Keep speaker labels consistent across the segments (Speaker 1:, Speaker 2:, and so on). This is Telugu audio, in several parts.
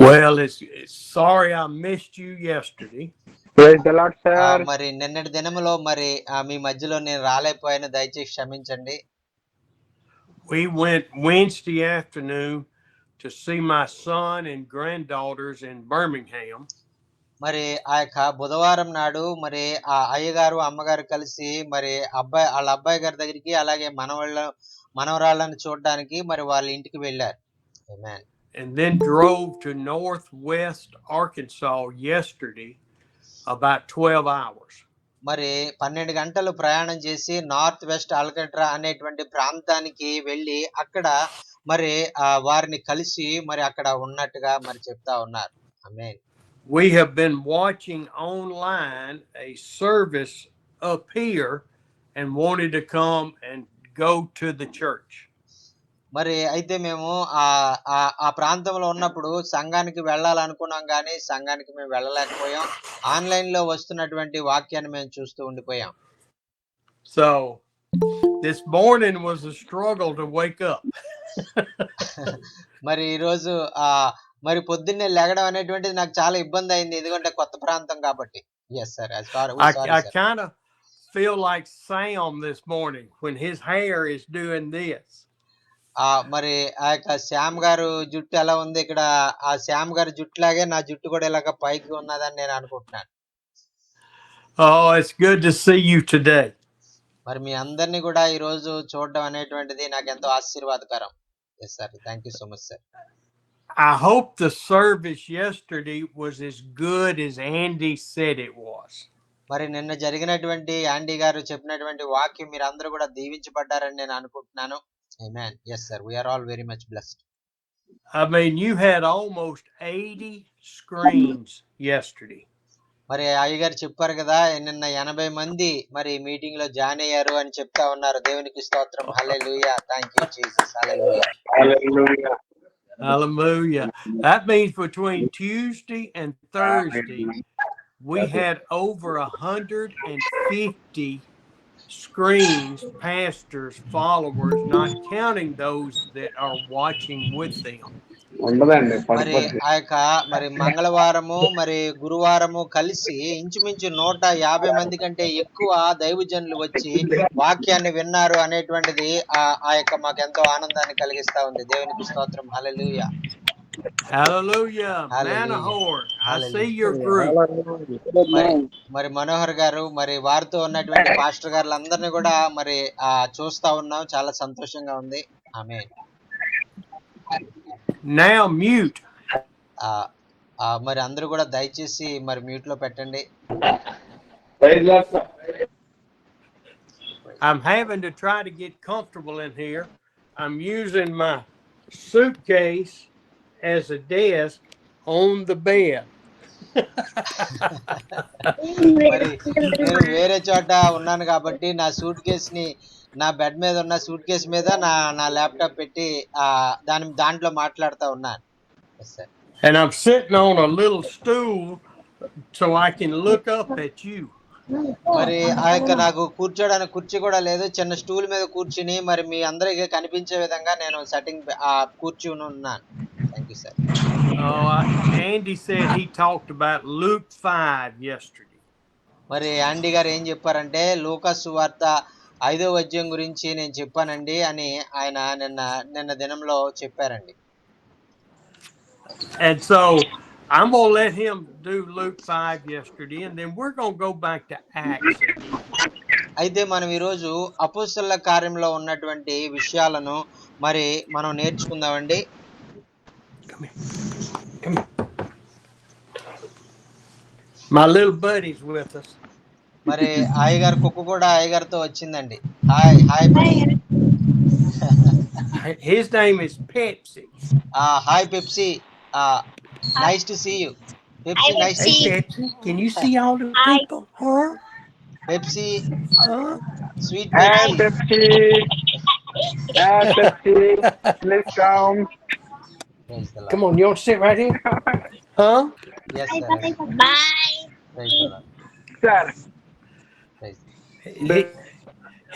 Speaker 1: Well, it's sorry I missed you yesterday.
Speaker 2: Praise the Lord, sir.
Speaker 3: మరి నిన్నటి దినములో మరి మీ మధ్యలో నేను రాలేకపోయాను, దయచేసి క్షమించండి.
Speaker 1: We went Wednesday afternoon to see my son and granddaughters in Birmingham.
Speaker 3: మరి ఆ యొక్క బుధవారం నాడు మరి ఆ అయ్యగారు అమ్మగారు కలిసి మరి వాళ్ళ అబ్బాయి గారి దగ్గరికి, అలాగే మనవరాళ్ళని చూడడానికి మరి వాళ్ళ ఇంటికి వెళ్ళారు. Amen.
Speaker 1: And then drove to Northwest Arkansas yesterday about 12 hours.
Speaker 3: మరి 12 గంటలు ప్రయాణం చేసి నార్త్ వెస్ట్ అల్కట్రా అనేటువంటి ప్రాంతానికి వెళ్ళి అక్కడ మరి వారిని కలిసి మరి అక్కడ ఉన్నట్టుగా మరి చెప్తా ఉన్నారు. ఆమేన్.
Speaker 1: We have been watching online a service up here and wanted to come and go to the church.
Speaker 3: మరి అయితే మేము ఆ ప్రాంతంలో ఉన్నప్పుడు సంఘానికి వెళ్ళాలనుకున్నాం, కానీ సంఘానికి మేము వెళ్ళలేకపోయాం. ఆన్లైన్ లో వస్తున్నటువంటి వాక్యాన్ని మేము చూస్తూ ఉండిపోయాం.
Speaker 1: So this morning was a struggle to wake up.
Speaker 3: మరి ఈరోజు మరి పొద్దున్నే లెగడం అనేటువంటిది నాకు చాలా ఇబ్బంది అయింది, ఎందుకంటే కొత్త ప్రాంతం కాబట్టి. Yes sir.
Speaker 1: I kind of feel like Sam this morning when his hair is doing this.
Speaker 3: మరి ఆ యొక్క శ్యామ్ గారు జుట్టు ఎలా ఉంది, ఇక్కడ ఆ శ్యామ్ గారి జుట్టు లాగే నా జుట్టు కూడా ఇలాగ పైకి ఉన్నదని నేను అనుకుంటున్నాను.
Speaker 1: Oh, it's good to see you today.
Speaker 3: మరి మీ అందరినీ కూడా ఈ రోజు చూడడం అనేటువంటిది నాకు ఎంతో ఆశీర్వాదకరం. Yes sir. Thank you so much sir.
Speaker 1: I hope the service yesterday was as good as Andy said it was.
Speaker 3: మరి నిన్న జరిగినటువంటి యాండీ గారు చెప్పినటువంటి వాక్యం మీరు అందరూ కూడా దీవించబడ్డారని నేను అనుకుంటున్నాను. Amen. Yes sir. We are all very much blessed.
Speaker 1: I mean, you had almost 80 screens yesterday.
Speaker 3: మరి అయ్యగారు చెప్పారు కదా, నిన్న 80 మంది మరి మీటింగ్ లో జాయిన్ అయ్యారు అని చెప్తా ఉన్నారు. దేవునికి స్తోత్రం. Hallelujah. Thank you Jesus. Hallelujah.
Speaker 2: Hallelujah.
Speaker 1: Hallelujah. That means between Tuesday and Thursday, we had over 150 screens, pastors, followers, not counting those that are watching with them.
Speaker 3: మరి ఆ యొక్క మరి మంగళవారము మరి గురువారము కలిసి ఇంచుమించు 150 మంది కంటే ఎక్కువ దైవజనులు వచ్చి వాక్యాన్ని విన్నారు అనేటువంటిది ఆ యొక్క మాకు ఎంతో ఆనందాన్ని కలిగిస్తా ఉంది. దేవునికి స్తోత్రం. హల్లెలూయా.
Speaker 1: Hallelujah. Manahor, I see your group.
Speaker 3: మరి మనోహర్ గారు మరి వారితో ఉన్నటువంటి పాస్టర్ గారులందరినీ కూడా మరి చూస్తా ఉన్నాం, చాలా సంతోషంగా ఉంది. ఆమేన్.
Speaker 1: Now mute.
Speaker 3: మరి అందరూ కూడా దయచేసి మరి మ్యూట్ లో పెట్టండి.
Speaker 1: I'm having to try to get comfortable in here. I'm using my suitcase as a desk on the bed.
Speaker 3: మరి నేను వేరే చోట ఉన్నాను కాబట్టి నా సూట్ కేస్ ని నా బెడ్ మీద ఉన్న సూట్ కేస్ మీద నా ల్యాప్టాప్ పెట్టి దాంట్లో మాట్లాడుతా ఉన్నాను.
Speaker 1: And I'm sitting on a little stool so I can look up at you.
Speaker 3: మరి ఆ యొక్క నాకు కూర్చోడానికి కుర్చీ కూడా లేదు, చిన్న స్టూల్ మీద కూర్చుని మరి మీ అందరికి కనిపించే విధంగా నేను సెట్టింగ్ కూర్చుని ఉన్నాను. Thank you sir.
Speaker 1: Andy said he talked about Luke 5 yesterday.
Speaker 3: మరి యాండీ గారు ఏం చెప్పారంటే లూకా సువార్త 5వ అధ్యాయం గురించి నేను చెప్పానండి అని ఆయన నిన్న దినంలో చెప్పారండి.
Speaker 1: And so I'm going to let him do Luke 5 yesterday, and then we're going to go back to Acts.
Speaker 3: అయితే మనం ఈరోజు అపోస్తలుల కార్యంలో ఉన్నటువంటి విషయాలను మరి మనం నేర్చుకుందామండి.
Speaker 1: Come here. My little buddy's with us.
Speaker 3: మరి అయ్యగారు కుక్క కూడా అయ్యగారితో వచ్చిందండి. Hi buddy.
Speaker 1: His name is Pepsi.
Speaker 3: Hi Pepsi. Nice to see you. Pepsi, nice to see you.
Speaker 1: Hey Pepsi, can you see all the people? Huh?
Speaker 3: Pepsi.
Speaker 1: Huh?
Speaker 3: Sweet Pepsi.
Speaker 2: Hey Pepsi, please come.
Speaker 1: Come on, you want to sit right here? Huh?
Speaker 3: Yes sir.
Speaker 4: Bye.
Speaker 3: Praise the Lord.
Speaker 2: Sir.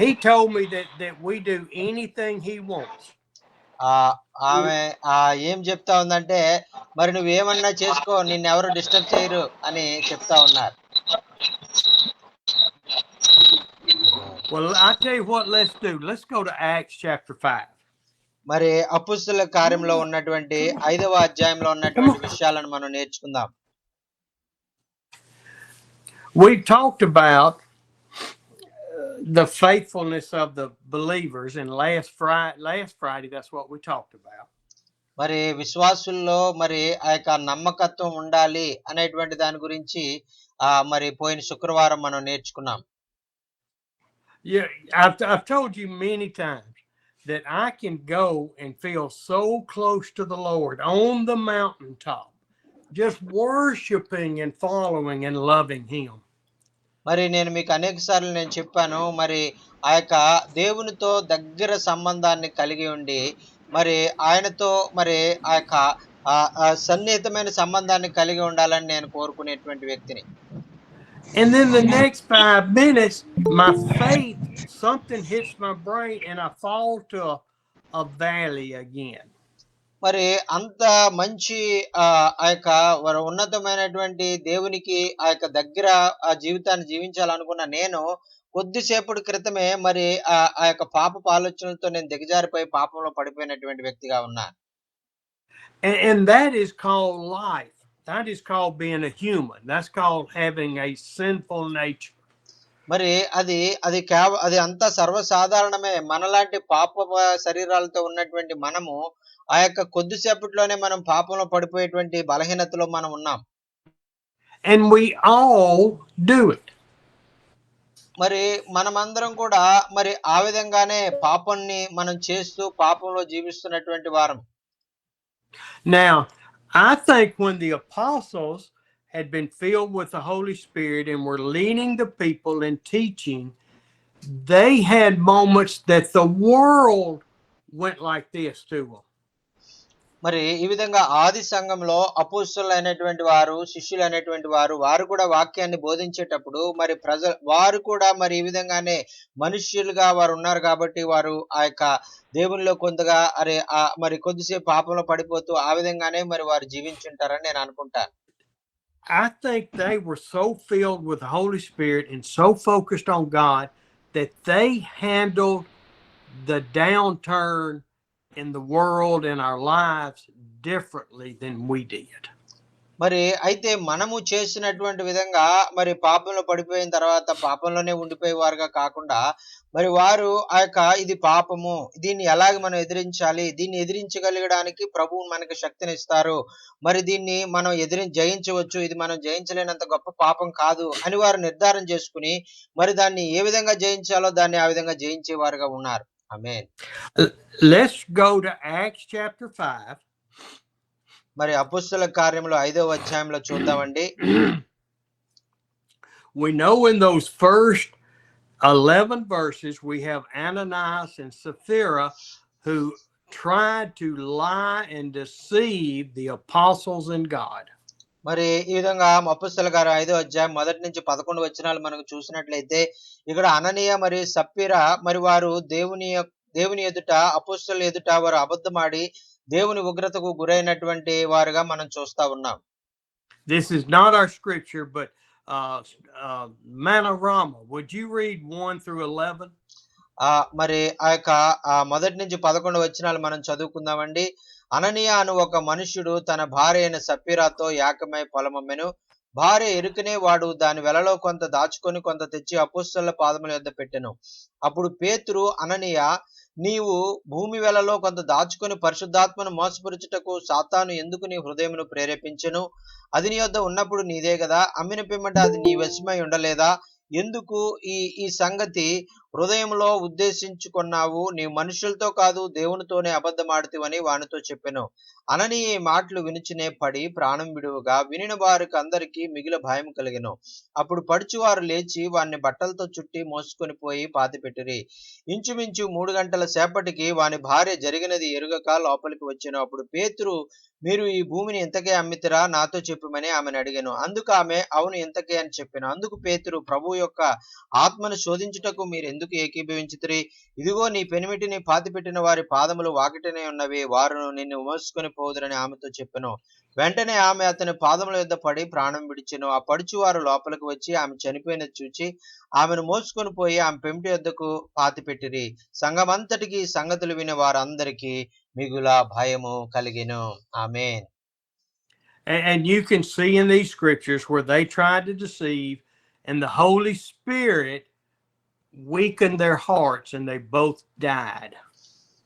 Speaker 1: He told me that we do anything he wants.
Speaker 3: ఆ ఆమె ఏం చెప్తా ఉందంటే, మరి నువ్వేమన్నా చేసుకో, నిన్నెవరు డిస్టర్బ్ చేయరు అని చెప్తా ఉన్నారు.
Speaker 1: Well, I tell you what, let's do. Let's go to Acts chapter 5.
Speaker 3: మరి అపుస్తలుల కార్యంలో ఉన్నటువంటి 5వ అధ్యాయంలో
Speaker 1: Come
Speaker 3: ఉన్నటువంటి
Speaker 1: on.
Speaker 3: విషయాలను మనం నేర్చుకుందాం.
Speaker 1: We talked about the faithfulness of the believers, and last Friday that's what we talked about.
Speaker 3: మరి విశ్వాసుల్లో మరి ఆ యొక్క నమ్మకత్వం ఉండాలి అనేటువంటి దాని గురించి మరి పోయిన శుక్రవారం మనం నేర్చుకున్నాం.
Speaker 1: Yeah, I've told you many times that I can go and feel so close to the Lord on the mountaintop, just worshiping and following and loving Him.
Speaker 3: మరి నేను మీకు అనేక సార్లు నేను చెప్పాను, మరి ఆ యొక్క దేవునితో దగ్గర సంబంధాన్ని కలిగి ఉండి, మరి ఆయనతో మరి ఆ యొక్క సన్నిహితమైన సంబంధాన్ని కలిగి ఉండాలని నేను కోరుకునేటువంటి వ్యక్తిని.
Speaker 1: And then the next 5 minutes, my faith, something hits my brain and I fall to a valley again.
Speaker 3: మరి అంత మంచి ఆ యొక్క ఉన్నతమైనటువంటి దేవునికి ఆ యొక్క దగ్గర ఆ జీవితాన్ని జీవించాలనుకున్న నేను కొద్దిసేపటి క్రితమే మరి ఆ యొక్క పాపపు ఆలోచనలతో నేను దిగజారిపోయి పాపంలో పడిపోయినటువంటి వ్యక్తిగా ఉన్నా.
Speaker 1: And that is called life. That is called being a human. That's called having a sinful nature.
Speaker 3: మరి అది అది అది అంతా సర్వసాధారణమే. మనలాంటి పాప శరీరాలతో ఉన్నటువంటి మనము ఆ యొక్క కొద్దిసేపట్లోనే మనం పాపంలో పడిపోయేటువంటి బలహీనతలో మనం ఉన్నాం.
Speaker 1: And we all do it.
Speaker 3: మరి మనమందరం కూడా మరి ఆ విధంగానే పాపాన్ని మనం చేస్తూ పాపంలో జీవిస్తున్నటువంటి వారం.
Speaker 1: Now, I think when the apostles had been filled with the Holy Spirit and were leading the people and teaching, they had moments that the world went like this to them.
Speaker 3: మరి ఈ విధంగా ఆది సంఘంలో అపోస్తలులు అయినటువంటి వారు, శిష్యులు అయినటువంటి వారు, వారు కూడా వాక్యాన్ని బోధించేటప్పుడు మరి వారు కూడా మరి ఈ విధంగానే మనుష్యులుగా వారు ఉన్నారు కాబట్టి వారు ఆ యొక్క దేవునిలో కొంతగా మరి కొద్దిసేపు పాపంలో పడిపోతూ ఆ విధంగానే మరి వారు జీవించుంటారని నేను అనుకుంటాను.
Speaker 1: I think they were so filled with the Holy Spirit and so focused on God that they handled the downturn in the world and our lives differently than we did.
Speaker 3: మరి అయితే మనము చేసినటువంటి విధంగా మరి పాపంలో పడిపోయిన తర్వాత పాపంలోనే ఉండిపోయేవారుగా కాకుండా మరి వారు ఆ యొక్క ఇది పాపము, దీన్ని ఎలాగ మనం ఎదిరించాలి, దీన్ని ఎదిరించగలగడానికి ప్రభువు మనకి శక్తిని ఇస్తారు, మరి దీన్ని మనం జయించవచ్చు, ఇది మనం జయించలేనంత గొప్ప పాపం కాదు అని వారు నిర్ధారణ చేసుకుని మరి దాన్ని ఏ విధంగా జయించాలో దాన్ని ఆ విధంగా జయించేవారుగా ఉన్నారు. ఆమేన్.
Speaker 1: Let's go to Acts chapter 5.
Speaker 3: మరి అపోస్తలుల కార్యములు 5వ అధ్యాయంలో చూద్దామండి.
Speaker 1: We know in those first 11 verses we have Ananias and Sapphira who tried to lie and deceive the apostles and God.
Speaker 3: మరి ఈ విధంగా అపోస్తలుల కార్యం 5వ అధ్యాయం 1 నుంచి 11 వచనాలు మనకు చూసినట్లయితే ఇక్కడ అననీయ మరి సప్పీరా మరి వారు దేవుని ఎదుట అపోస్తలుల ఎదుట వారు అబద్ధమాడి దేవుని ఉగ్రతకు గురైనటువంటి వారుగా మనం చూస్తా ఉన్నాం.
Speaker 1: This is not our scripture, but Manorama, would you read 1 through 11?
Speaker 3: మరి ఆ యొక్క 1 నుంచి 11 వచనాలు మనం చదువుకుందామండి. అననీయ అను ఒక మనుష్యుడు తన భార్య అయిన సప్పీరాతో ఏకమై పొలమమ్మెను. భార్య ఎరుకనే వాడు దాని వెలలో కొంత దాచుకొని కొంత తెచ్చి అపోస్తలుల పాదముల యొద్ద పెట్టెను. అప్పుడు పేతురు, అననీయ, నీవు భూమి వెలలో కొంత దాచుకొని పరిశుద్ధాత్మను మోసపరుచుటకు సాతాను ఎందుకు నీ హృదయమును ప్రేరేపించెను? అది నీ యొద్ద ఉన్నప్పుడు నీదే కదా, అమ్మిన పిమ్మట అది నీ వశమై ఉండలేదా? ఎందుకు ఈ సంగతి హృదయంలో ఉద్దేశించుకున్నావు? నీ మనుషులతో కాదు దేవునితోనే అబద్ధమాడుతీవని వానితో చెప్పెను. అననీయ ఈ మాటలు వినుచునే పడి ప్రాణం విడువగా వినిన వారికి అందరికీ మిగిలిన భయం కలిగెను. అప్పుడు పడుచువారు లేచి వాని బట్టలతో చుట్టి మోసుకొని పోయి పాతిపెట్టిరి. ఇంచుమించు 3 గంటల సేపటికి వాని భార్య జరిగినది ఎరుగక లోపలికి వచ్చెను. అప్పుడు పేతురు, మీరు ఈ భూమిని ఇంతకే అమ్మితిరా? నాతో చెప్పుమని ఆమెను అడిగాను. అందుకు ఆమె, అవును ఇంతకే అని చెప్పాను. అందుకు పేతురు, ప్రభువు యొక్క ఆత్మను శోధించుటకు మీరు ఎందుకు ఎందుకు ఏకీభవించితిరి? ఇదిగో నీ పెనిమిటిని పాతిపెట్టిన వారి పాదములు వాకిటనే ఉన్నవి, వారు నిన్ను మోసుకొని పోదురని ఆమెతో చెప్పెను. వెంటనే ఆమె అతని పాదముల యొద్ద పడి ప్రాణం విడిచెను. ఆ పడుచువారు లోపలికి వచ్చి ఆమె చనిపోయినది చూచి ఆమెను మోసుకొని పోయి ఆమె పెంటి యొద్దకు పాతిపెట్టిరి. సంఘమంతటికి ఈ సంగతులు విని వారందరికీ మిగుల భయము కలిగెను. ఆమేన్.
Speaker 1: And you can see in these scriptures where they tried to deceive, and the Holy Spirit weakened their hearts, and they both died.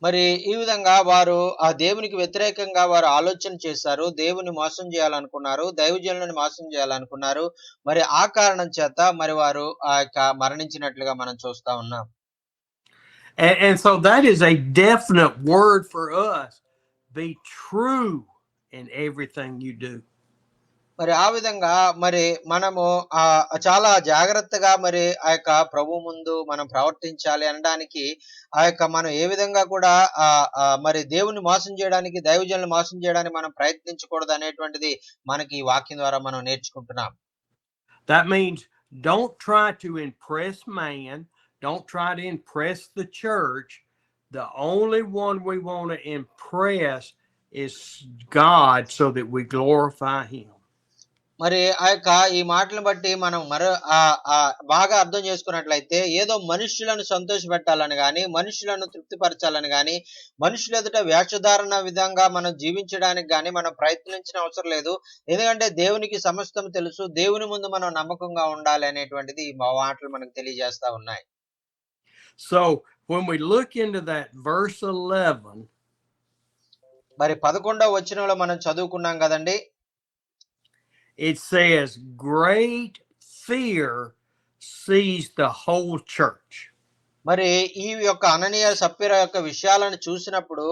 Speaker 3: మరి ఈ విధంగా వారు ఆ దేవునికి వ్యతిరేకంగా వారు ఆలోచన చేశారు. దేవుని మోసం చేయాలనుకున్నారు, దైవజనులను మోసం చేయాలనుకున్నారు. మరి ఆ కారణం చేత మరి వారు ఆ యొక్క మరణించినట్లుగా మనం చూస్తా ఉన్నాం.
Speaker 1: And so that is a definite word for us. Be true in everything you do.
Speaker 3: మరి ఆ విధంగా మరి మనము చాలా జాగ్రత్తగా మరి ఆ యొక్క ప్రభు ముందు మనం ప్రవర్తించాలి అనడానికి ఆ యొక్క మనం ఏ విధంగా కూడా మరి దేవుని మోసం చేయడానికి, దైవజనులను మోసం చేయడానికి మనం ప్రయత్నించకూడదు అనేటువంటిది మనకి ఈ వాక్యం ద్వారా మనం నేర్చుకుంటున్నాం.
Speaker 1: That means don't try to impress man. Don't try to impress the church. The only one we want to impress is God so that we glorify him.
Speaker 3: మరి ఆ యొక్క ఈ మాటలను బట్టి మనం బాగా అర్థం చేసుకున్నట్లయితే ఏదో మనుషులను సంతోషపెట్టాలని గాని, మనుషులను తృప్తిపరచాలని గాని, మనుషుల ఎదుట వేషధారణ విధంగా మనం జీవించడానికి గాని మనం ప్రయత్నించిన అవసరం లేదు. ఎందుకంటే దేవునికి సమస్తం తెలుసు. దేవుని ముందు మనం నమ్మకంగా ఉండాలి అనేటువంటిది ఈ మాటలు మనకు తెలియజేస్తా ఉన్నాయి.
Speaker 1: So when we look into that verse 11,
Speaker 3: మరి 11వ వచనంలో మనం చదువుకున్నాం కదండి.
Speaker 1: it says great fear seized the whole church.
Speaker 3: మరి ఈ యొక్క అననీయ సప్ఫీరా యొక్క విషయాలను చూసినప్పుడు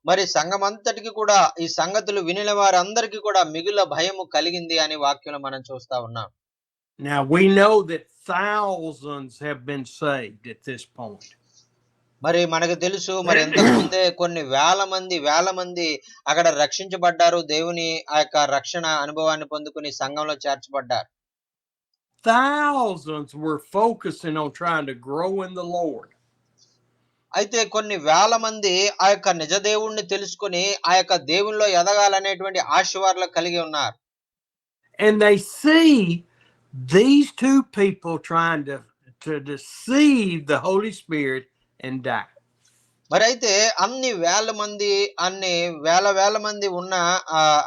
Speaker 3: మరి సంఘమంతటికి కూడా ఈ సంగతులు వినిన వారందరికీ కూడా మిగుల భయము కలిగింది అని వాక్యంలో మనం చూస్తా ఉన్నాం.
Speaker 1: Now we know that thousands have been saved at this point.
Speaker 3: మరి మనకు తెలుసు మరి ఇంతకు ముందే కొన్ని వేల మంది అక్కడ రక్షించబడ్డారు. దేవుని ఆ యొక్క రక్షణ అనుభవాన్ని పొందుకుని సంఘంలో చేర్చబడ్డారు.
Speaker 1: Thousands were focusing on trying to grow in the Lord.
Speaker 3: అయితే కొన్ని వేల మంది ఆ యొక్క నిజ దేవుణ్ణి తెలుసుకుని ఆ యొక్క దేవునిలో ఎదగాలనేటువంటి ఆశ వారిలో కలిగి ఉన్నారు.
Speaker 1: And they see these two people trying to deceive the Holy Spirit and die.
Speaker 3: మరి అయితే అన్ని వేల మంది ఉన్న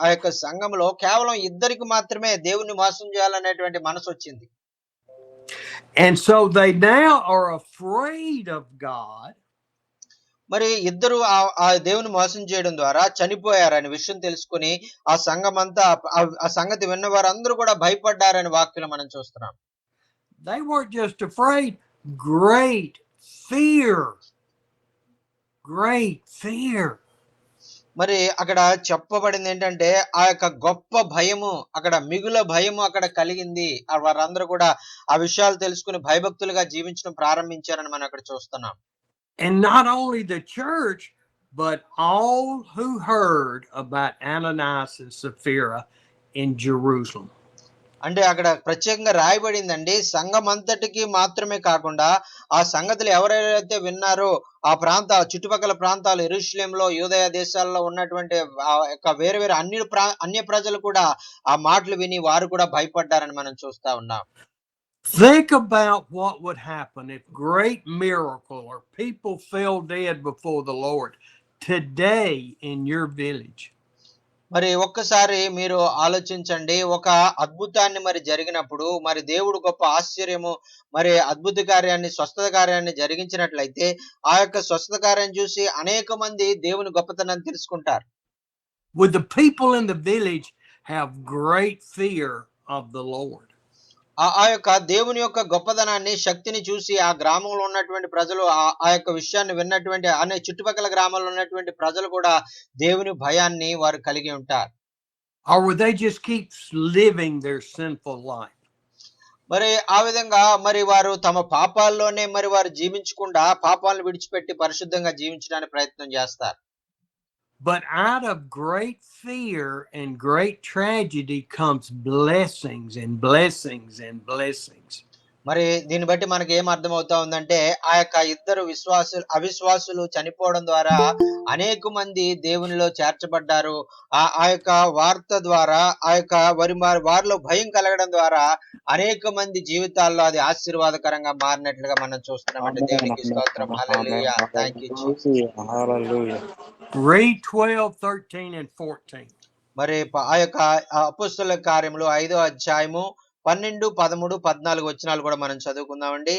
Speaker 3: ఆ యొక్క సంఘంలో కేవలం ఇద్దరికి మాత్రమే దేవుని మోసం చేయాలనేటువంటి మనసు వచ్చింది.
Speaker 1: And so they now are afraid of God.
Speaker 3: మరి ఇద్దరు ఆ దేవుని మోసం చేయడం ద్వారా చనిపోయారని విషయం తెలుసుకుని ఆ సంఘమంతా ఆ సంగతి విన్న వారందరూ కూడా భయపడ్డారని వాక్యంలో మనం చూస్తున్నాం.
Speaker 1: They weren't just afraid, great fear. Great fear.
Speaker 3: మరి అక్కడ చెప్పబడింది ఏంటంటే ఆ యొక్క గొప్ప భయము, అక్కడ మిగుల భయము అక్కడ కలిగింది. వారందరూ కూడా ఆ విషయాలు తెలుసుకుని భయభక్తులుగా జీవించడం ప్రారంభించారని మనం అక్కడ చూస్తున్నాం.
Speaker 1: And not only the church, but all who heard about Ananias and Sapphira in Jerusalem.
Speaker 3: అంటే అక్కడ ప్రత్యేకంగా రాయబడిందండి, సంఘం అంతటికి మాత్రమే కాకుండా ఆ సంగతులు ఎవరైతే విన్నారో ఆ చుట్టుపక్కల ప్రాంతాలు యెరూషలేములో, యూదయ దేశాల్లో ఉన్నటువంటి వేరే వేరే అన్య ప్రజలు కూడా ఆ మాటలు విని వారు కూడా భయపడ్డారని మనం చూస్తా ఉన్నాం.
Speaker 1: Think about what would happen if great miracle or people fell dead before the Lord today in your village.
Speaker 3: మరి ఒక్కసారి మీరు ఆలోచించండి, ఒక అద్భుతాన్ని మరి జరిగినప్పుడు మరి దేవుడు గొప్ప ఆశ్చర్యము మరి అద్భుత కార్యాన్ని, స్వస్థత కార్యాన్ని జరిగించినట్లయితే ఆ యొక్క స్వస్థత కార్యాన్ని చూసి అనేక మంది దేవుని గొప్పతనాన్ని తెలుసుకుంటారు.
Speaker 1: Would the people in the village have great fear of the Lord?
Speaker 3: ఆ యొక్క దేవుని యొక్క గొప్పదనాన్ని, శక్తిని చూసి ఆ గ్రామంలో ఉన్నటువంటి ప్రజలు ఆ యొక్క విషయాన్ని విన్నటువంటి అనే చుట్టుపక్కల గ్రామాల్లో ఉన్నటువంటి ప్రజలు కూడా దేవుని భయాన్ని వారు కలిగి ఉంటారు.
Speaker 1: Or would they just keep living their sinful life?
Speaker 3: మరి ఆ విధంగా మరి వారు తమ పాపాల్లోనే మరి వారు జీవించకుండా పాపాలను విడిచిపెట్టి పరిశుద్ధంగా జీవించడానికి ప్రయత్నం చేస్తారు.
Speaker 1: But out of great fear and great tragedy comes blessings and blessings and blessings.
Speaker 3: మరి దీన్ని బట్టి మనకి ఏం అర్థమవుతా ఉందంటే ఆ యొక్క ఇద్దరు అవిశ్వాసులు చనిపోవడం ద్వారా అనేక మంది దేవునిలో చేర్చబడ్డారు. ఆ యొక్క వార్త ద్వారా ఆ యొక్క వారిలో భయం కలగడం ద్వారా అనేక మంది జీవితాల్లో అది ఆశీర్వాదకరంగా మారినట్లుగా మనం చూస్తున్నామండి.
Speaker 2: Amen.
Speaker 3: దేవునికి
Speaker 2: Amen.
Speaker 3: స్తోత్రం.
Speaker 2: Amen.
Speaker 3: Hallelujah. Thank you Jesus.
Speaker 2: Hallelujah. Hallelujah.
Speaker 1: Read 12, 13, and 14.
Speaker 3: మరి ఆ యొక్క అపొస్తలుల కార్యములు 5వ అధ్యాయము 12, 13, 14 వచనాలు కూడా మనం చదువుకుందామండి.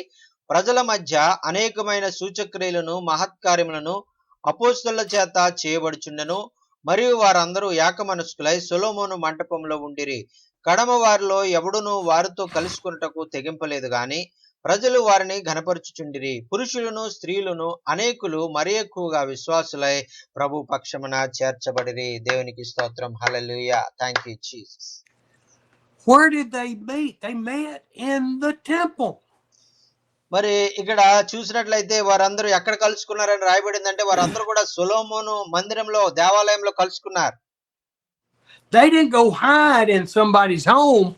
Speaker 3: ప్రజల మధ్య అనేకమైన సూచక్రియలను మహత్కార్యములను అపొస్తలుల చేత చేయబడుచుండెను. మరియు వారందరూ ఏకమనస్కులై సొలొమోను మంటపంలో ఉండిరి. కడమ వారిలో ఎవడునూ వారితో కలుసుకొనుటకు తెగింపలేదు గాని ప్రజలు వారిని ఘనపరచుచుండిరి. పురుషులను స్త్రీలను అనేకులు మరి ఎక్కువగా విశ్వాసులై ప్రభు పక్షమున చేర్చబడిరి. దేవునికి స్తోత్రం. Hallelujah. Thank you Jesus.
Speaker 1: Where did they meet? They met in the temple.
Speaker 3: మరి ఇక్కడ చూసినట్లయితే వారందరూ ఎక్కడ కలుసుకున్నారని రాయబడిందంటే వారందరూ కూడా సొలొమోను మందిరంలో దేవాలయంలో కలుసుకున్నారు.
Speaker 1: They didn't go hide in somebody's home.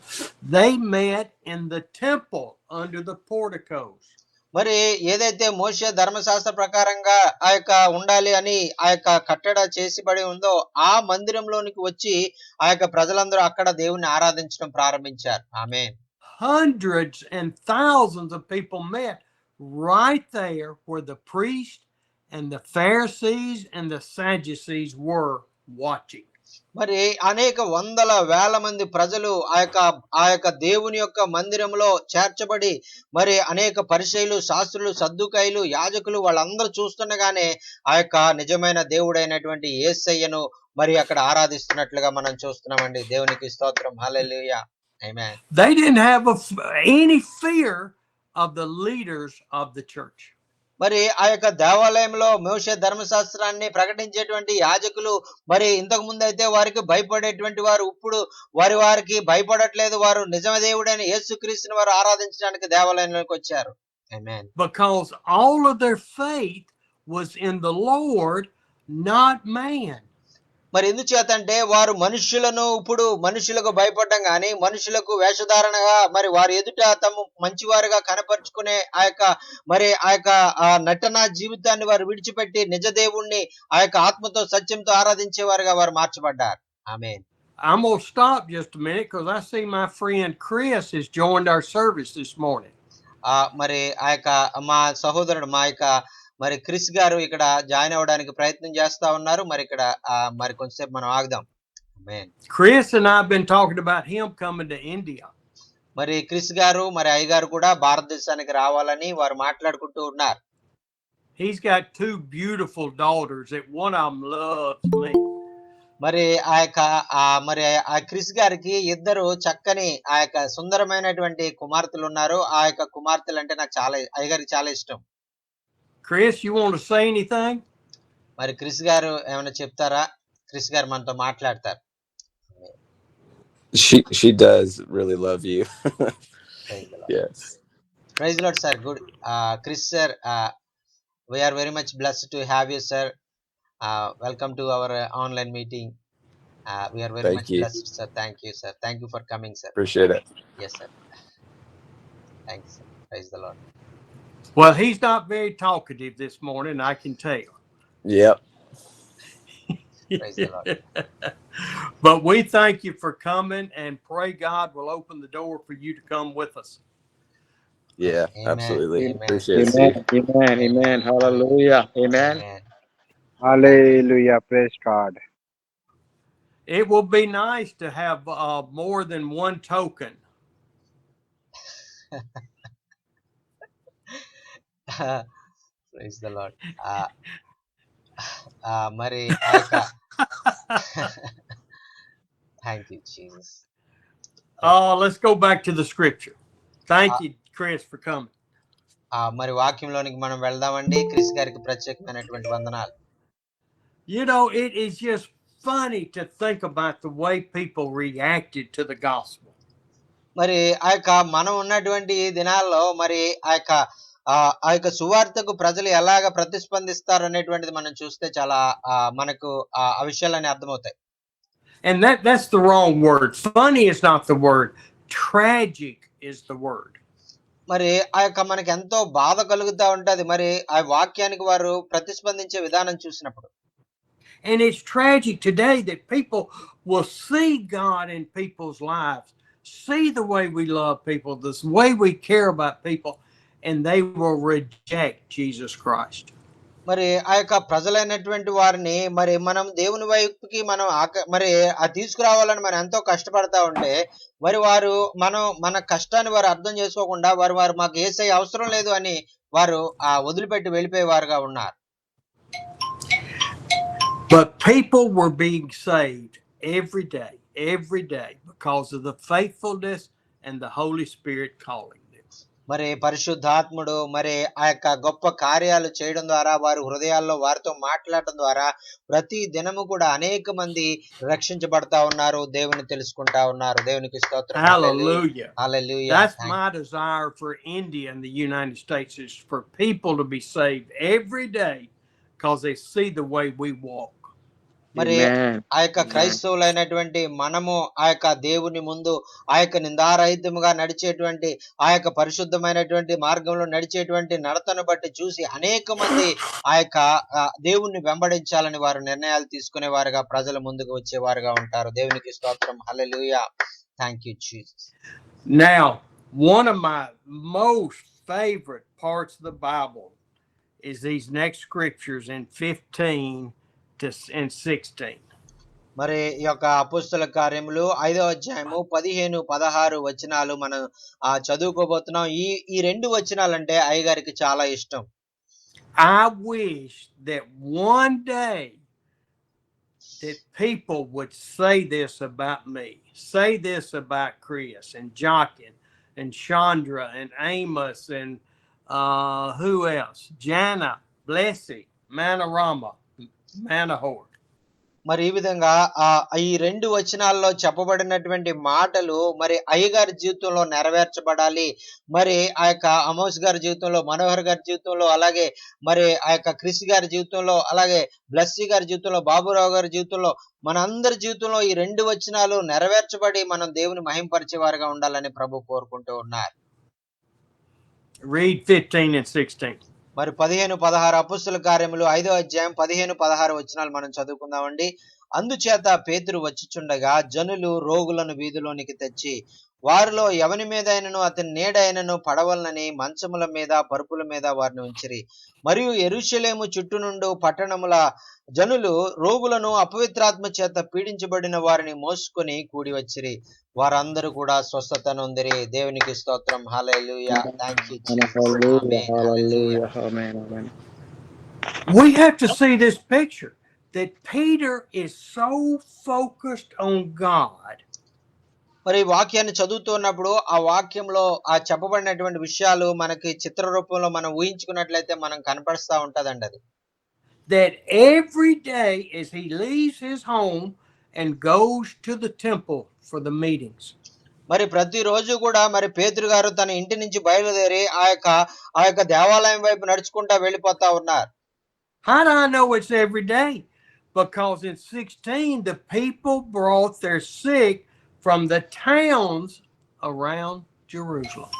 Speaker 1: They met in the temple under the porticos.
Speaker 3: మరి ఏదైతే మోషే ధర్మశాస్త్ర ప్రకారంగా ఆ యొక్క ఉండాలి అని ఆ యొక్క కట్టడ చేసిబడి ఉందో ఆ మందిరంలోనికి వచ్చి ఆ యొక్క ప్రజలందరూ అక్కడ దేవుణ్ణి ఆరాధించడం ప్రారంభించారు. ఆమేన్.
Speaker 1: Hundreds and thousands of people met right there where the priests and the Pharisees and the Sadducees were watching.
Speaker 3: మరి అనేక వందల వేల మంది ప్రజలు ఆ యొక్క దేవుని యొక్క మందిరంలో చేర్చబడి మరి అనేక పరిసయ్యులు, శాస్త్రులు, సద్దుకాయులు, యాజకులు వాళ్ళందరూ చూస్తుండగానే ఆ యొక్క నిజమైన దేవుడైనటువంటి యేసయ్యను మరి అక్కడ ఆరాధిస్తున్నట్లుగా మనం చూస్తున్నామండి. దేవునికి స్తోత్రం. హల్లెలూయా. ఆమేన్.
Speaker 1: They didn't have any fear of the leaders of the church.
Speaker 3: మరి ఆ యొక్క దేవాలయంలో మోషే ధర్మశాస్త్రాన్ని ప్రకటించేటువంటి యాజకులు మరి ఇంతకు ముందు అయితే వారికి భయపడేటువంటి వారు ఇప్పుడు వారికి భయపడట్లేదు. వారు నిజమ దేవుడైన యేసుక్రీస్తుని వారు ఆరాధించడానికి దేవాలయంలోకి వచ్చారు. ఆమేన్.
Speaker 1: Because all of their faith was in the Lord, not man.
Speaker 3: మరి ఎందుచేతంటే వారు మనుషులకు భయపడడం గాని మనుషులకు వేషధారణగా మరి వారి ఎదుట తమ మంచివారుగా కనపరుచుకునే ఆ యొక్క నటన జీవితాన్ని వారు విడిచిపెట్టి నిజ దేవుణ్ణి ఆ యొక్క ఆత్మతో సత్యంతో ఆరాధించేవారుగా వారు మార్చబడ్డారు. ఆమేన్.
Speaker 1: I'm going to stop just a minute because I see my friend Chris has joined our service this morning.
Speaker 3: మరి ఆ యొక్క మా సహోదరుడు మరి క్రిస్ గారు ఇక్కడ జాయిన్ అవ్వడానికి ప్రయత్నం చేస్తా ఉన్నారు. మరి ఇక్కడ మరి కొంచెంసేపు మనం ఆగుదాం. ఆమేన్.
Speaker 1: Chris and I've been talking about him coming to India.
Speaker 3: మరి క్రిస్ గారు మరి అయ్యగారు కూడా భారతదేశానికి రావాలని వారు మాట్లాడుకుంటూ ఉన్నారు.
Speaker 1: He's got 2 beautiful daughters that one of them loves me.
Speaker 3: మరి మరి ఆ క్రిస్ గారికి ఇద్దరు చక్కని ఆ యొక్క సుందరమైనటువంటి కుమార్తెలు ఉన్నారు. ఆ యొక్క కుమార్తెలు అంటే నాకు అయ్యగారికి చాలా ఇష్టం.
Speaker 1: Chris, you want to say anything?
Speaker 3: మరి క్రిస్ గారు ఏమైనా చెప్తారా? క్రిస్ గారు మనతో మాట్లాడతారు.
Speaker 4: She does really love you. Yes.
Speaker 3: Praise the Lord, sir. Good. Chris sir, we are very much blessed to have you, sir. Welcome to our online meeting. We are very much blessed, sir. Thank you, sir. Thank you for coming, sir.
Speaker 4: Appreciate it.
Speaker 3: Yes, sir. Thanks, sir. Praise the Lord.
Speaker 1: Well, he's not very talkative this morning, I can tell.
Speaker 4: Yep.
Speaker 3: Praise the Lord.
Speaker 1: But we thank you for coming and pray God will open the door for you to come with us.
Speaker 4: Yeah,
Speaker 3: Amen.
Speaker 4: absolutely.
Speaker 3: Amen.
Speaker 4: Appreciate it.
Speaker 2: Amen. Amen. Amen. Hallelujah. Amen.
Speaker 3: Amen.
Speaker 2: Hallelujah. Praise God.
Speaker 1: It will be nice to have more than one token.
Speaker 3: Praise the Lord. మరి Thank you, Jesus.
Speaker 1: Let's go back to the scripture. Thank you, Chris, for coming.
Speaker 3: మరి వాక్యంలోనికి మనం వెళ్దామండి. క్రిస్ గారికి ప్రత్యేకమైనటువంటి వందనాలు.
Speaker 1: You know, it is just funny to think about the way people reacted to the gospel.
Speaker 3: మరి మనం ఉన్నటువంటి దినాల్లో మరి ఆ యొక్క సువార్తకు ప్రజలు ఎలాగ ప్రతిస్పందిస్తారు అనేటువంటిది మనం చూస్తే చాలా మనకు ఆ విషయాలన్నీ అర్థమవుతాయి.
Speaker 1: And that's the wrong word. Funny is not the word. Tragic is the word.
Speaker 3: మరి ఆ యొక్క మనకి ఎంతో బాధ కలుగుతా ఉంటది. మరి ఆ వాక్యానికి వారు ప్రతిస్పందించే విధానం చూసినప్పుడు.
Speaker 1: And it's tragic today that people will see God in people's lives, see the way we love people, the way we care about people, and they will reject Jesus Christ.
Speaker 3: మరి ఆ యొక్క ప్రజలైనటువంటి వారిని మరి మనం దేవుని వైపుకి మనం మరి అది తీసుకురావాలని మనం ఎంతో కష్టపడతా ఉంటే మరి వారు మన కష్టాన్ని వారు అర్థం చేసుకోకుండా వారు మాకు యేసయ్య అవసరం లేదు అని వారు వదిలిపెట్టి వెళ్ళిపోయేవారుగా ఉన్నారు.
Speaker 1: But people were being saved every day because of the faithfulness and the Holy Spirit calling them.
Speaker 3: మరి పరిశుద్ధాత్ముడు మరి ఆ యొక్క గొప్ప కార్యాలు చేయడం ద్వారా వారి హృదయాల్లో వారితో మాట్లాడటం ద్వారా ప్రతి దినము కూడా అనేక మంది రక్షించబడతా ఉన్నారు, దేవుని తెలుసుకుంటా ఉన్నారు. దేవునికి స్తోత్రం.
Speaker 1: Hallelujah.
Speaker 3: Hallelujah.
Speaker 1: That's my desire for India and the United States, is for people to be saved every day because they see the way we walk.
Speaker 3: మరి ఆ యొక్క క్రైస్తవులైనటువంటి మనము ఆ యొక్క దేవుని ముందు ఆ యొక్క నిందారహితముగా నడిచేటువంటి ఆ యొక్క పరిశుద్ధమైనటువంటి మార్గంలో నడిచేటువంటి నడతను బట్టి చూసి అనేక మంది ఆ యొక్క దేవుణ్ణి వెంబడించాలని వారు నిర్ణయాలు తీసుకునే వారుగా ప్రజల ముందుకు వచ్చేవారుగా ఉంటారు. దేవునికి స్తోత్రం. Hallelujah. Thank you Jesus.
Speaker 1: Now, one of my most favorite parts of the Bible is these next scriptures in 15 and 16.
Speaker 3: మరి ఈ యొక్క అపోస్తల కార్యములు 5వ అధ్యాయము 15, 16 వచనాలు మనం చదువుకోబోతున్నాం. ఈ రెండు వచనాలంటే అయ్యగారికి చాలా ఇష్టం.
Speaker 1: I wish that one day that people would say this about me, say this about Chris and Jochen and Chandra and Amos and who else? Jana, Blessy, Manorama, Manahort.
Speaker 3: మరి ఈ విధంగా ఈ రెండు వచనాల్లో చెప్పబడినటువంటి మాటలు మరి అయ్యగారి జీవితంలో నెరవేర్చబడాలి. మరి ఆ యొక్క అమోస్ గారి జీవితంలో, మనోహర్ గారి జీవితంలో, అలాగే మరి ఆ యొక్క క్రిస్ గారి జీవితంలో, అలాగే బ్లెస్సీ గారి జీవితంలో, బాబురావు గారి జీవితంలో, మనందరి జీవితంలో ఈ రెండు వచనాలు నెరవేర్చబడి మనం దేవుని మహింపరిచేవారుగా ఉండాలని ప్రభు కోరుకుంటూ ఉన్నారు.
Speaker 1: Read 15 and 16.
Speaker 3: మరి 15, 16 అపోస్తల కార్యములు 5వ అధ్యాయం 15, 16 వచనాలు మనం చదువుకుందామండి. అందుచేత పేతురు వచ్చుచుండగా జనులు రోగులను వీధిలోనికి తెచ్చి వారిలో ఎవని మీదైనను అతని నీడ అయినను పడవలనని మంచముల మీద పరుపుల మీద వారిని ఉంచిరి. మరియు యెరూషలేము చుట్టూ నుండి పట్టణముల జనులు రోగులను అపవిత్రాత్మ చేత పీడించబడిన వారిని మోసుకొని కూడి వచ్చిరి. వారందరూ కూడా స్వస్థత నొందిరి. దేవునికి స్తోత్రం. Hallelujah. Thank you
Speaker 2: Hallelujah. Amen.
Speaker 1: We have to see this picture that Peter is so focused on God.
Speaker 3: మరి వాక్యాన్ని చదువుతున్నప్పుడు ఆ వాక్యంలో ఆ చెప్పబడినటువంటి విషయాలు మనకి చిత్ర రూపంలో మనం ఊహించుకున్నట్లయితే మనం కనపడుస్తూ ఉంటదండి అది.
Speaker 1: That every day as he leaves his home and goes to the temple for the meetings.
Speaker 3: మరి ప్రతిరోజు కూడా మరి పేతురు గారు తన ఇంటి నుంచి బయలుదేరి ఆ యొక్క దేవాలయం వైపు నడుచుకుంటా వెళ్ళిపోతా ఉన్నారు.
Speaker 1: How do I know it's every day? Because in 16 the people brought their sick from the towns around Jerusalem.